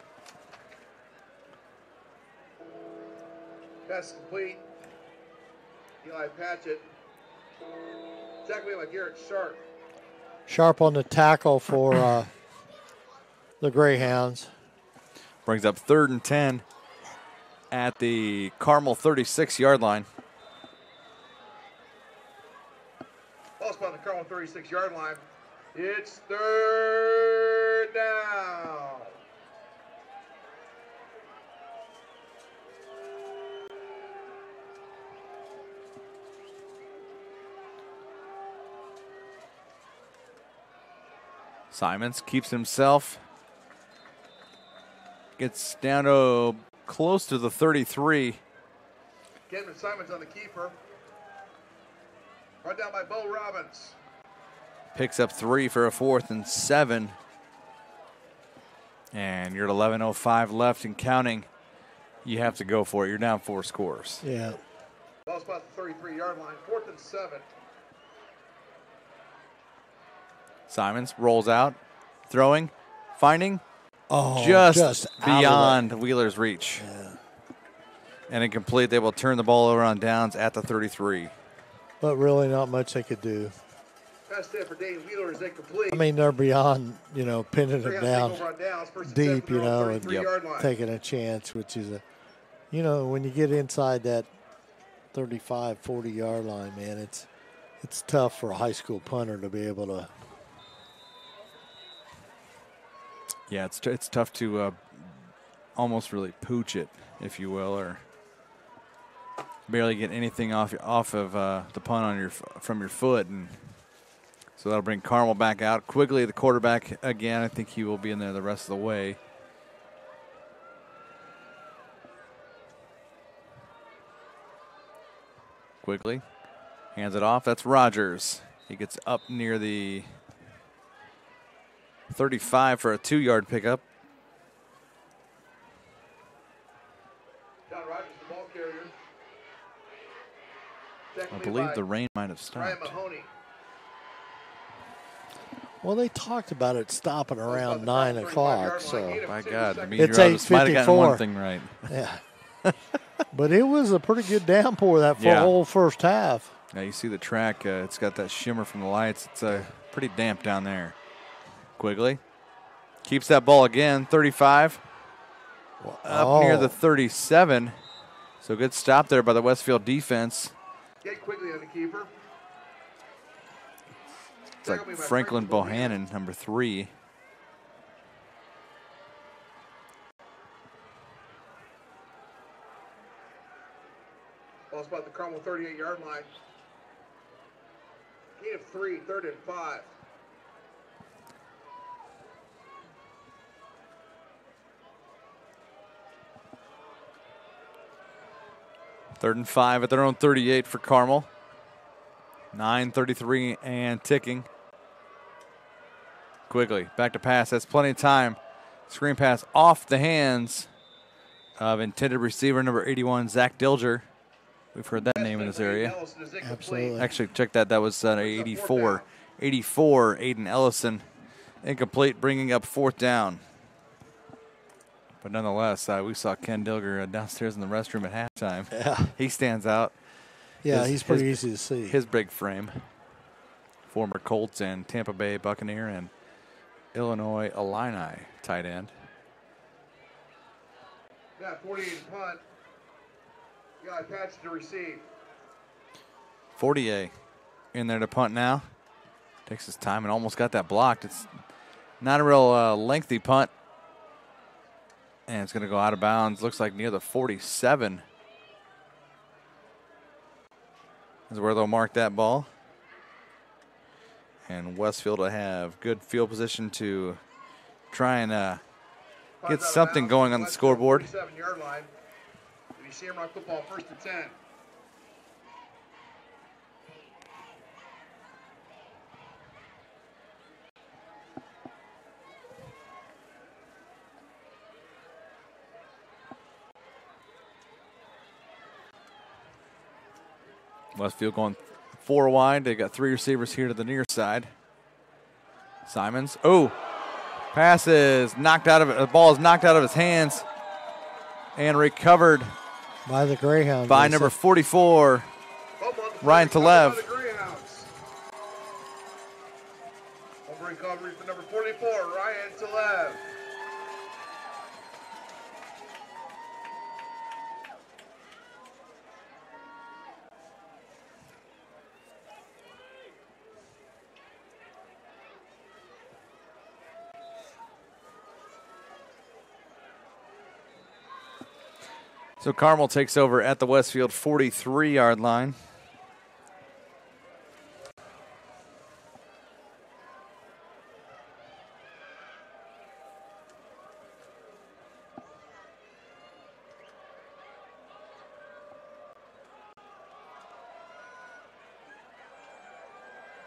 Pass complete. Eli Patchett. Tackled by Garrett Sharp. Sharp on the tackle for the Greyhounds. Brings up 3rd and 10 at the Carmel 36-yard line. Ball spot on the Carmel 36-yard line. It's 3rd down. Simons keeps himself. Gets down to close to the 33. Kevin Simons on the keeper. Run down by Bo Robbins. Picks up 3 for a 4th and 7. And you're at 11:05 left and counting. You have to go for it. You're down 4 scores. Yeah. Ball spot the 33-yard line. 4th and 7. Simons rolls out, throwing, finding, Oh, just out beyond of Wheeler's reach. Yeah. And incomplete. They will turn the ball over on downs at the 33. But really not much they could do. Pass there for Dane Wheeler is incomplete. I mean, they're beyond, pinning it down deep, and taking a chance, which is when you get inside that 35, 40-yard line, man. It's tough for a high school punter to be able to. Yeah, it's tough to almost really pooch it, if you will, or barely get anything off of the punt from your foot, and so that'll bring Carmel back out. Quigley, the quarterback, again. I think he will be in there the rest of the way. Quigley hands it off. That's Rogers. He gets up near the 35 for a 2-yard pickup. John Rogers, the ball carrier. I believe the rain might have stopped. Well, they talked about it stopping around 9 o'clock. So, by God, it's meteorologists might have gotten 8:54. one thing right. Yeah. But it was a pretty good downpour that whole first half. Now you see the track. It's got that shimmer from the lights. It's pretty damp down there. Quigley keeps that ball again. 35 up near the 37. So good stop there by the Westfield defense. Get Quigley on the keeper. It's like Franklin Bohannon, number 3. Ball spot the Carmel 38-yard line. Gain of 3, 3rd and 5. Third and 5 at their own 38 for Carmel. 9:33 and ticking. Quigley back to pass. That's plenty of time. Screen pass off the hands of intended receiver number 81, Zach Dilger. We've heard that name in this area. Absolutely. Actually, check that. That was 84. 84, Aiden Ellison. Incomplete, bringing up 4th down. But nonetheless, we saw Ken Dilger downstairs in the restroom at halftime. Yeah. He stands out. Yeah, he's pretty easy to see. His big frame. Former Colts and Tampa Bay Buccaneer and Illinois Illini tight end. Got 48 punt. Got a patch to receive. 48 in there to punt now. Takes his time and almost got that blocked. It's not a real lengthy punt. And it's going to go out of bounds. Looks like near the 47 is where they'll mark that ball. And Westfield will have good field position to try and get something going on the scoreboard. 47-yard line. Shamrock football 1st and 10. Westfield going 4 wide. They got 3 receivers here to the near side. Simons. Oh, pass is knocked out of it. The ball is knocked out of his hands and recovered by the Greyhounds. By number 44, Ryan Telev. Over recovery for number 44, Ryan Telev. So Carmel takes over at the Westfield 43-yard line.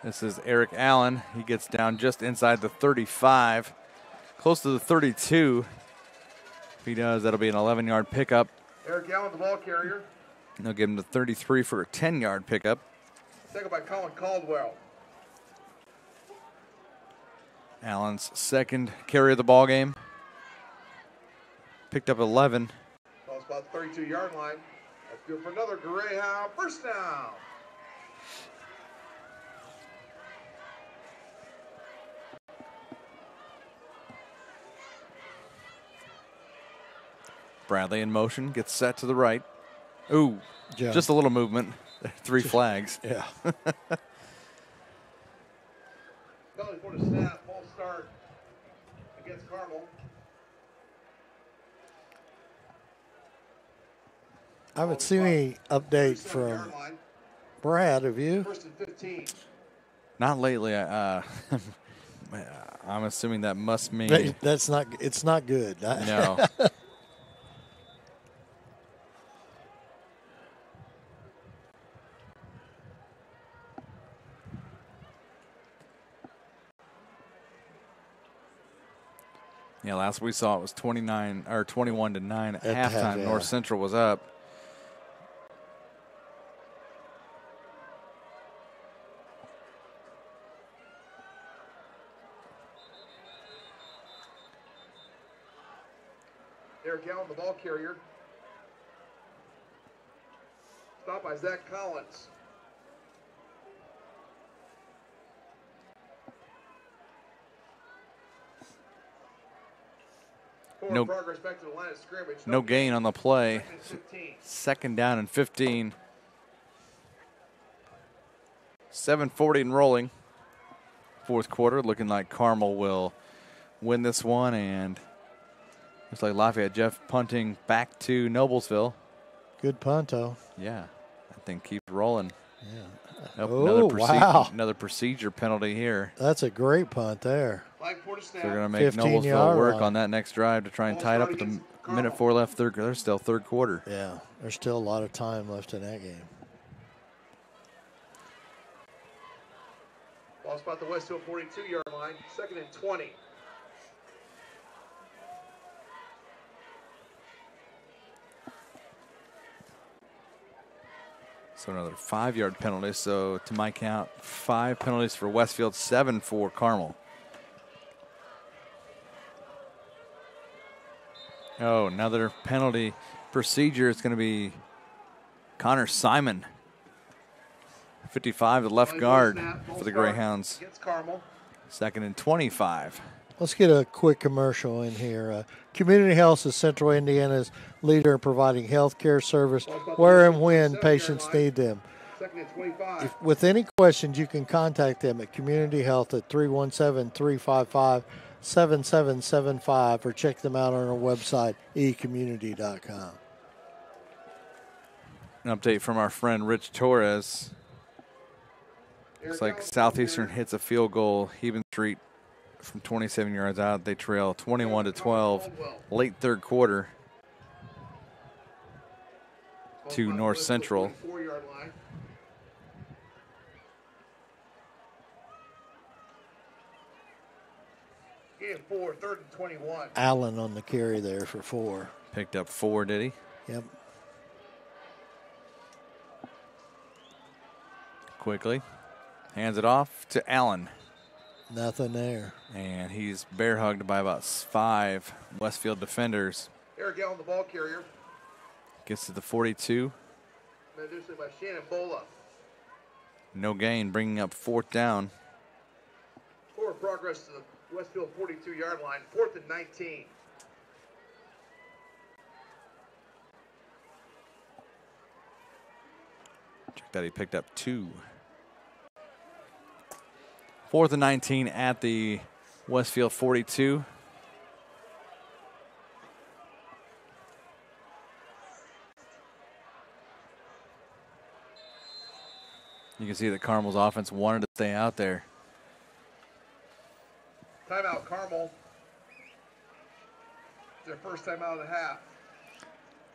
This is Eric Allen. He gets down just inside the 35, close to the 32. If he does, that'll be an 11-yard pickup. Eric Allen, the ball carrier. And they'll give him the 33 for a 10-yard pickup. Second by Colin Caldwell. Allen's second carry of the ball game. Picked up 11. Ball spot 32-yard line. That's good for another Greyhound first down. Bradley in motion, gets set to the right. Ooh, Yeah. just a little movement. 3 flags. Yeah. Penalty for the snap, false start against Carmel. I haven't seen any update from Brad. Have you? First and 15. Not lately. I'm assuming that must mean That's not. It's not good. no. Yeah, last we saw it was 29 or 21-9 at halftime. yeah. North Central was up. Eric Allen, the ball carrier. Stopped by Zach Collins. No, progress back to the line of scrimmage. no gain on the play. Second down and 15. 7:40 and rolling. Fourth quarter, looking like Carmel will win this one, and looks like Lafayette Jeff punting back to Noblesville. Good punto. Yeah, I think keep rolling. Yeah. Oh, wow. Another procedure penalty here. That's a great punt there. So they're going to make Noblesville work on that next drive to try and tie it up with a minute 4 left. They're still third quarter. Yeah, there's still a lot of time left in that game. Ball spot the Westfield 42-yard line. Second and 20. So another 5-yard penalty. So to my count, 5 penalties for Westfield, 7 for Carmel. Oh, another penalty procedure. It's going to be Connor Simon, 55, the left guard for the Greyhounds. Second and 25. Let's get a quick commercial in here. Community Health is Central Indiana's leader in providing health care service where and when patients need them. With any questions, you can contact them at Community Health at 317-355-7775 or check them out on our website, ecommunity.com. An update from our friend Rich Torres. Looks like Southeastern hits a field goal. Heben Street from 27 yards out. They trail 21-12 late third quarter to North Central. Game 4, third and 21. Allen on the carry there for 4. Picked up 4, did he? Yep. Quickly hands it off to Allen. Nothing there. And he's bear hugged by about 5 Westfield defenders. Eric Allen, the ball carrier. Gets to the 42. Introduced by Shannon Bola. No gain, bringing up 4th down. Forward progress to the Westfield 42-yard line. 4th and 19. Check that, he picked up 2. 4th and 19 at the Westfield 42. You can see that Carmel's offense wanted to stay out there. Timeout, Carmel. Their first time out of the half.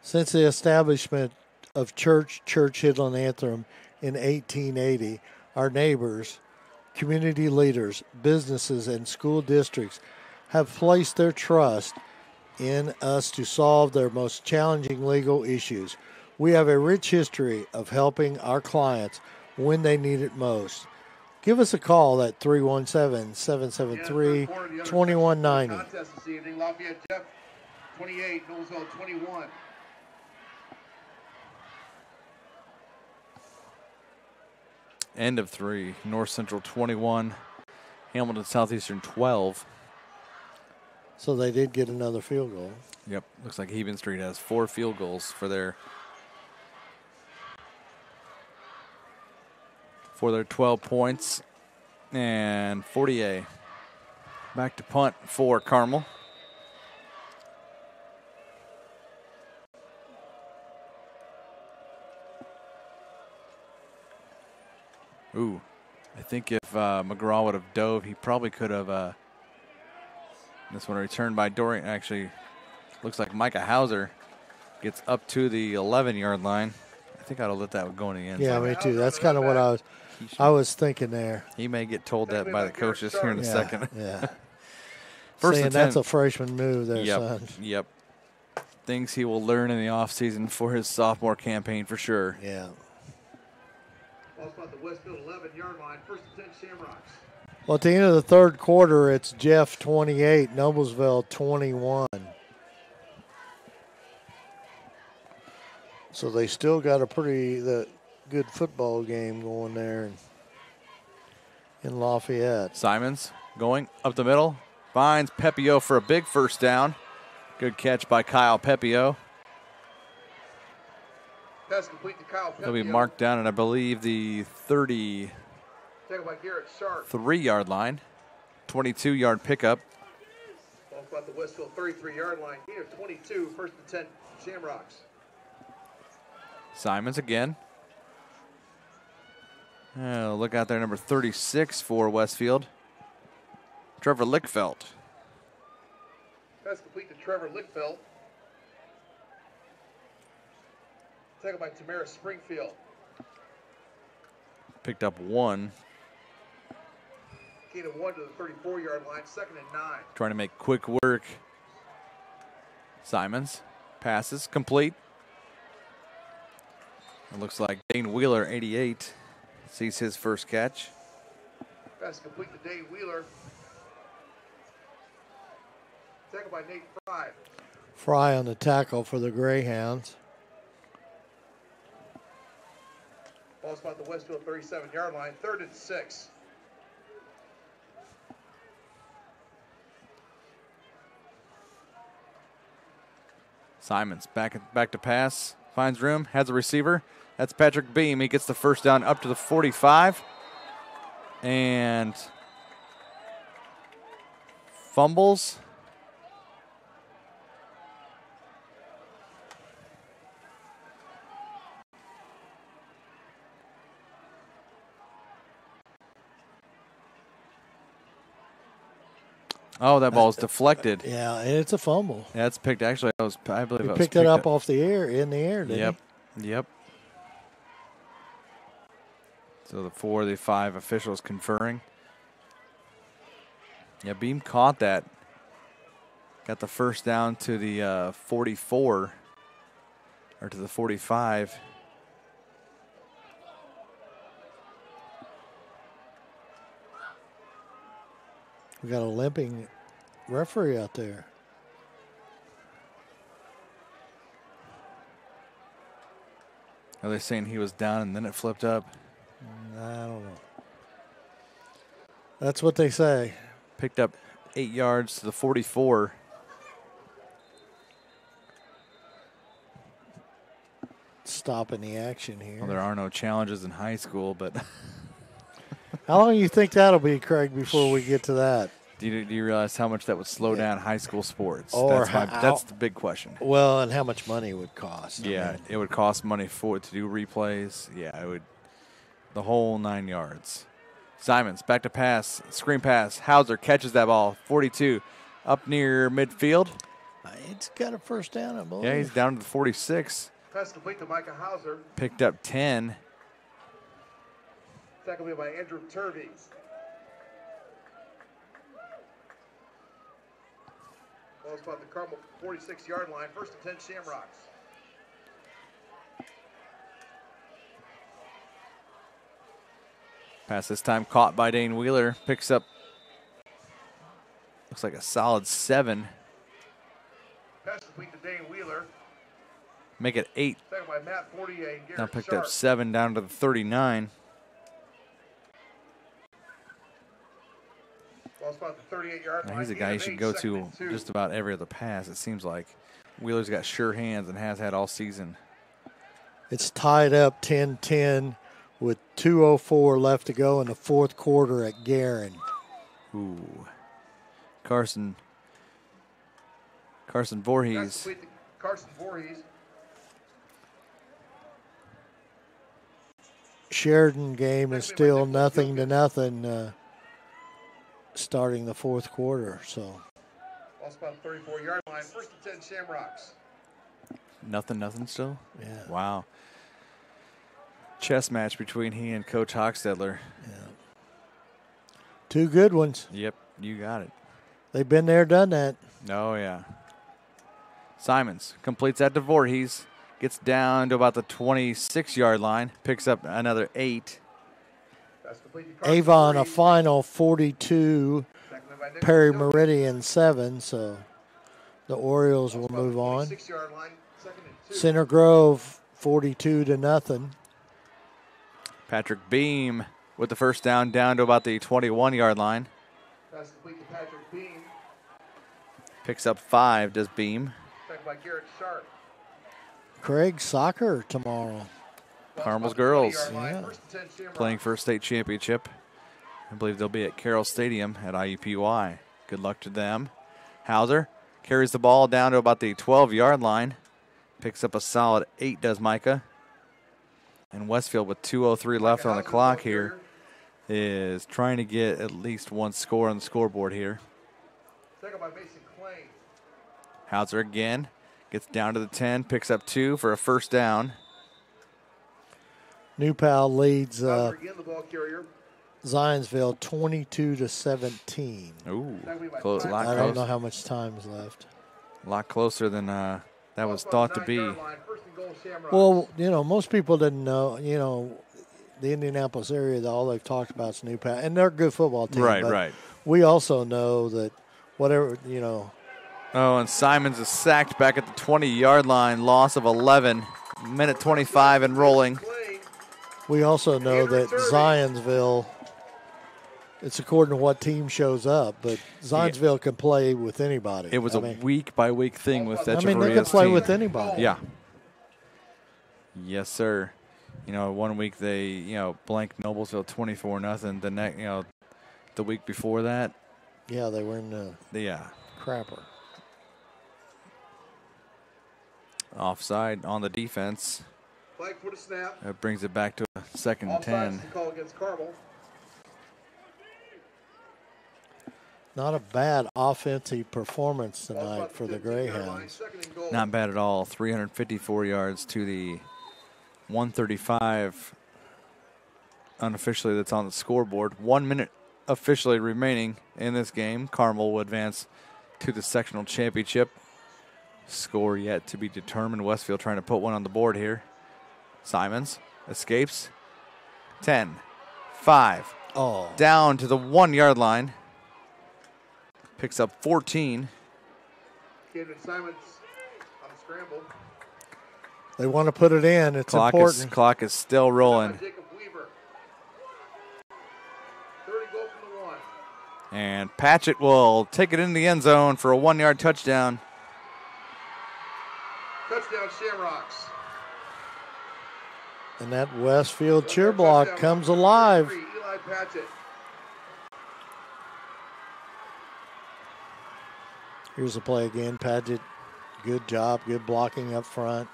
Since the establishment of Church Hidden Anthem in 1880, our neighbors, community leaders, businesses, and school districts have placed their trust in us to solve their most challenging legal issues. We have a rich history of helping our clients when they need it most. Give us a call at 317-773-2190. Contest this evening, Lafayette Jeff 28, Noblesville 21. End of 3. North Central 21. Hamilton Southeastern 12. So they did get another field goal. Yep. Looks like Heben Street has 4 field goals for their for their 12 points. And Fortier back to punt for Carmel. Ooh, I think if McGraw would have dove, he probably could have. This one returned by Dorian. Actually, looks like Micah Hauser gets up to the 11-yard line. I think I'd have let that go in the end. Yeah, me too. That's kind of what I was thinking there. He may get told that by the coaches here in a second. Yeah. First Saying and 10. That's a freshman move there, son. Yep. Things he will learn in the offseason for his sophomore campaign for sure. Yeah. Ball spot the Westfield 11-yard line. First and 10 Shamrocks. Well, at the end of the third quarter, it's Jeff 28, Noblesville 21. So they still got a pretty good football game going there in Lafayette. Simons going up the middle. Finds Pepio for a big first down. Good catch by Kyle Pepio. Pass complete to Kyle Pepio. He'll be marked down at, I believe, the 33-yard line. 22-yard pickup. Ball spot the Westfield 33-yard line. Gain of 22. First and 10 Shamrocks. Simons again. Look out there, number 36 for Westfield. Trevor Lickfeld. Pass complete to Trevor Lickfeld. Taken by Tamara Springfield. Picked up 1. Gain of 1 to the 34-yard line. Second and 9. Trying to make quick work. Simons passes complete. It looks like Dane Wheeler, 88, sees his first catch. Pass complete to Dane Wheeler. Taken by Nate Fry. Fry on the tackle for the Greyhounds. Ball spot the Westfield 37-yard line. Third and 6. Simons back to pass. Finds room. Has a receiver. That's Patrick Beam. He gets the first down up to the 45. And fumbles. Oh, that ball is deflected. Yeah, and it's a fumble. Yeah, it's picked. Actually, I believe He it was picked it up off the air, in the air, didn't he? Yep. So the 4 of the 5 officials conferring. Yeah, Beam caught that. Got the first down to the 44, or to the 45. We got a limping referee out there. Are they saying he was down and then it flipped up? I don't know. That's what they say. Picked up 8 yards to the 44. Stopping the action here. Well, there are no challenges in high school, but how long do you think that'll be, Craig, before we get to that? Do you realize how much that would slow down high school sports? Or that's the big question. Well, and how much money it would cost. Yeah, I mean, it would cost money to do replays. Yeah, it would. The whole 9 yards. Simons back to pass, screen pass. Hauser catches that ball, 42, up near midfield. It's got a first down, I believe. Yeah, he's down to the 46. Pass complete to Micah Hauser. Picked up 10. Tackled by Andrew Turvey. Ball spot the Carmel 46-yard line. First and 10 Shamrocks. Pass this time caught by Dane Wheeler. Picks up, looks like a solid 7. Pass complete to Dane Wheeler. Make it 8. Second by Matt Fortier and Garrett Now picked Sharp. up 7 down to the 39. Ball spot the 38-yard line. Now, he's a guy you should go to just about every other pass, it seems like. Wheeler's got sure hands and has had all season. It's tied up 10-10 with 2:04 left to go in the fourth quarter at Guerin. Ooh. Carson Voorhees. Carson Voorhees. Sheridan game is still 0-0 starting the fourth quarter. So. Also about 34-yard line. First and 10 Shamrocks. Nothing still? Yeah. Wow. Chess match between he and Coach Hochstetler. Yeah. Two good ones. Yep, you got it. They've been there, done that. Oh, yeah. Simons completes that to Voorhees. Gets down to about the 26-yard line. Picks up another 8. Avon a final 42. Perry Meridian 7. So the Orioles will move on. Center Grove 42-0. Patrick Beam with the first down to about the 21-yard line. Pass complete to Patrick Beam. Picks up 5, does Beam. Back by Garrett Sharp. Craig, soccer tomorrow. Carmel's girls Yeah. playing for a state championship. I believe they'll be at Carroll Stadium at IUPUI. Good luck to them. Hauser carries the ball down to about the 12-yard line. Picks up a solid 8, does Micah. And Westfield, with 2:03 left on the clock here, is trying to get at least one score on the scoreboard here. Second by Mason Klein. Hauser again gets down to the 10, picks up 2 for a first down. New Pal leads Again, the ball carrier. Zionsville 22-17. Ooh, close. A lot I close. don't know how much time is left. A lot closer than that was thought to be. Well, most people didn't know, the Indianapolis area, all they've talked about is New Pal. And they're a good football team. Right, but right. We also know that whatever, Oh, and Simons is sacked back at the 20-yard line. Loss of 11. Minute 25 and rolling. we also know that Zionsville, it's according to what team shows up, but Zionsville can play with anybody. It was a week-by-week thing with Echeverria's they can play team. with anybody. Yeah. Yes, sir. One week they, blanked Noblesville 24-0. The next, the week before that. Yeah, they were in the crapper. Offside on the defense. Flag for the snap. That brings it back to a 2nd and 10. Call against Carmel. Not a bad offensive performance tonight for the Greyhounds. Not bad at all. 354 yards to the 135 unofficially that's on the scoreboard. 1 minute officially remaining in this game. Carmel will advance to the sectional championship. Score yet to be determined. Westfield trying to put one on the board here. Simons escapes. 10, 5. Oh. Down to the 1-yard line. Picks up 14. Caden Simons on the scramble. They want to put it in. It's important. Clock is still rolling. Jacob Weaver. 30 goal from the 1. And Patchett will take it in the end zone for a 1-yard touchdown. Touchdown Shamrocks. And that Westfield cheer block comes alive. Eli Patchett. Here's the play again. Padgett, good job, good blocking up front.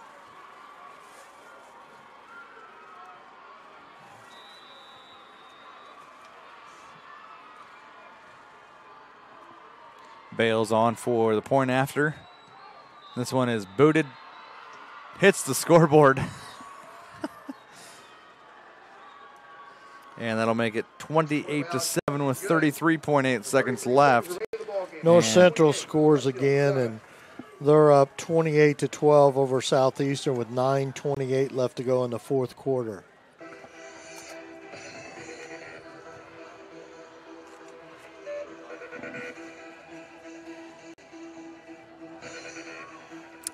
Bales on for the point after. This one is booted. Hits the scoreboard. And that'll make it 28-7 with 33.8 seconds left. North Central scores again, and they're up 28-12 over Southeastern with 9:28 left to go in the fourth quarter.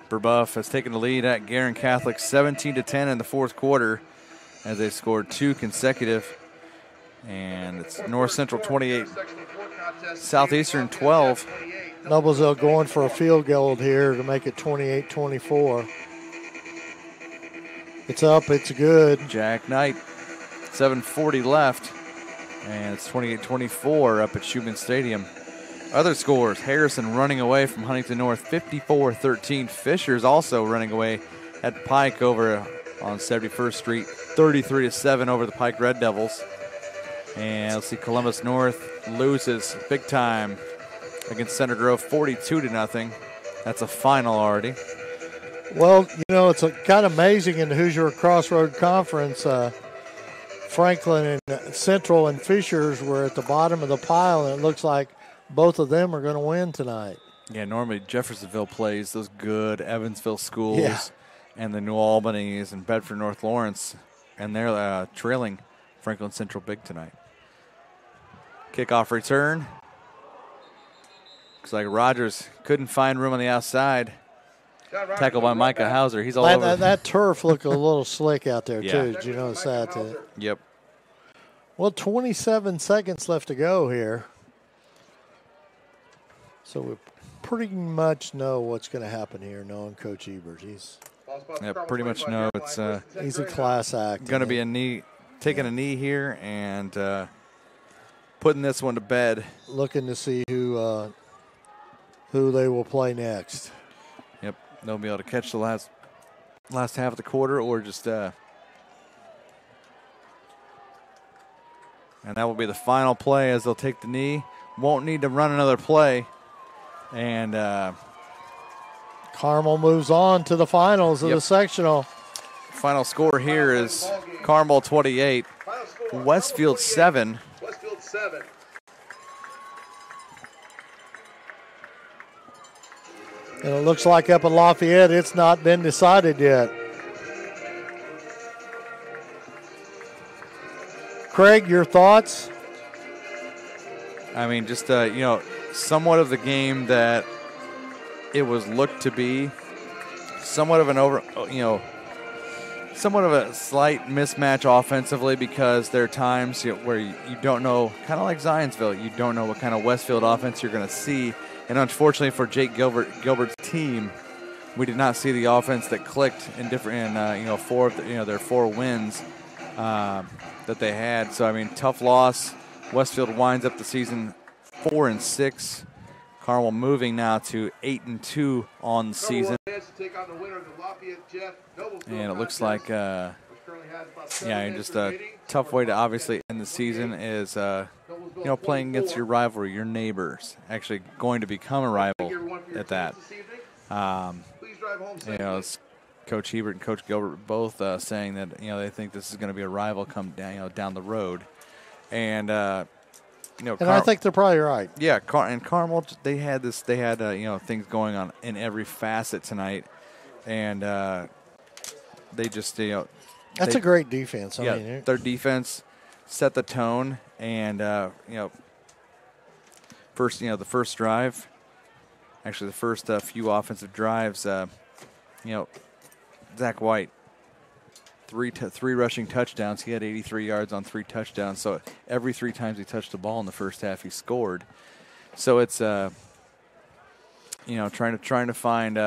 Brebeuf has taken the lead at Guerin Catholic 17-10 in the fourth quarter as they scored 2 consecutive. And it's North Central 28, Southeastern 12. Noblesville going for a field goal here to make it 28-24. It's up, it's good. Jack Knight 7:40 left, and it's 28-24 up at Schumann Stadium. Other scores, Harrison running away from Huntington North, 54-13. Fisher's also running away at Pike over on 71st Street, 33-7 over the Pike Red Devils. And let's see, Columbus North loses big time against Center Grove, 42-0. That's a final already. Well, you know, it's kind of amazing in the Hoosier Crossroad Conference. Franklin and Central and Fishers were at the bottom of the pile, and it looks like both of them are going to win tonight. Yeah, normally Jeffersonville plays those good Evansville schools and the New Albany's and Bedford North Lawrence, and they're trailing Franklin Central big tonight. Kickoff return. Looks like Rogers couldn't find room on the outside. Tackled by Micah Hauser. He's all over. That turf looked a little slick out there, Yeah. too. Did you notice that? Yep. Well, 27 seconds left to go here. So we pretty much know what's going to happen here, knowing Coach Ebers. Yeah, pretty much know it's he's a class act. Going to be a knee, taking a knee here and putting this one to bed. Looking to see who they will play next. Yep, they'll be able to catch the last half of the quarter, or just and that will be the final play as they'll take the knee. Won't need to run another play. And Carmel moves on to the finals of the sectional. Final score here is Carmel 28, Westfield 7. Westfield 7. And it looks like up in Lafayette, it's not been decided yet. Craig, your thoughts? I mean, just, somewhat of the game that it was looked to be. Somewhat of somewhat of a slight mismatch offensively, because there are times where you don't know, kind of like Zionsville, you don't know what kind of Westfield offense you're going to see. And unfortunately for Jake Gilbert's team, we did not see the offense that clicked in different, four of their 4 wins that they had. So I mean, tough loss. Westfield winds up the season 4-6. Carmel moving now to 8-2 on the season. And it looks like, just a tough way to obviously end the season is, playing against your rivalry, your neighbors, actually going to become a rival at that. It's Coach Hebert and Coach Gilbert both saying that, they think this is going to be a rival come down, down the road. And, and I think they're probably right. Yeah, and Carmel, they had things going on in every facet tonight, and they just, that's a great defense. I mean, their defense set the tone, and the first drive, actually the first few offensive drives, Zach White. Three rushing touchdowns. He had 83 yards on 3 touchdowns. So every 3 times he touched the ball in the first half, he scored. So it's trying to find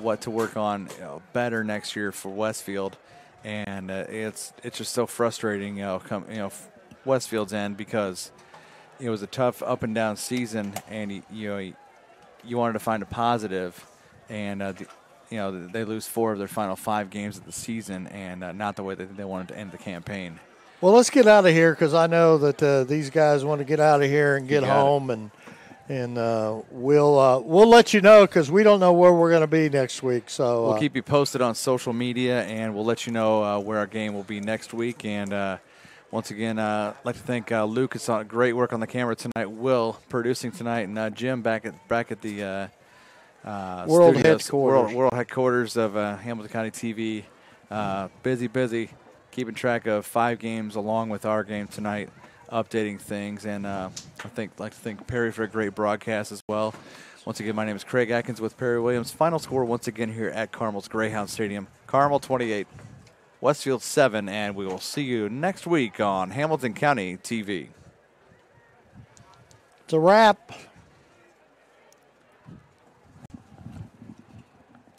what to work on better next year for Westfield, and it's just so frustrating Westfield's end, because it was a tough up and down season, and you wanted to find a positive, and they lose 4 of their final 5 games of the season, and not the way that they wanted to end the campaign. Well, let's get out of here, because I know that these guys want to get out of here and get home, and we'll let you know, because we don't know where we're going to be next week. So we'll keep you posted on social media, and we'll let you know where our game will be next week. And once again, I'd like to thank Lucas on great work on the camera tonight, Will producing tonight, and Jim back at the World headquarters of Hamilton County TV. Busy, keeping track of 5 games along with our game tonight, updating things, and I'd like to thank Perry for a great broadcast as well. Once again, my name is Craig Atkins with Perry Williams. Final score once again here at Carmel's Greyhound Stadium: Carmel 28, Westfield 7, and we will see you next week on Hamilton County TV. It's a wrap.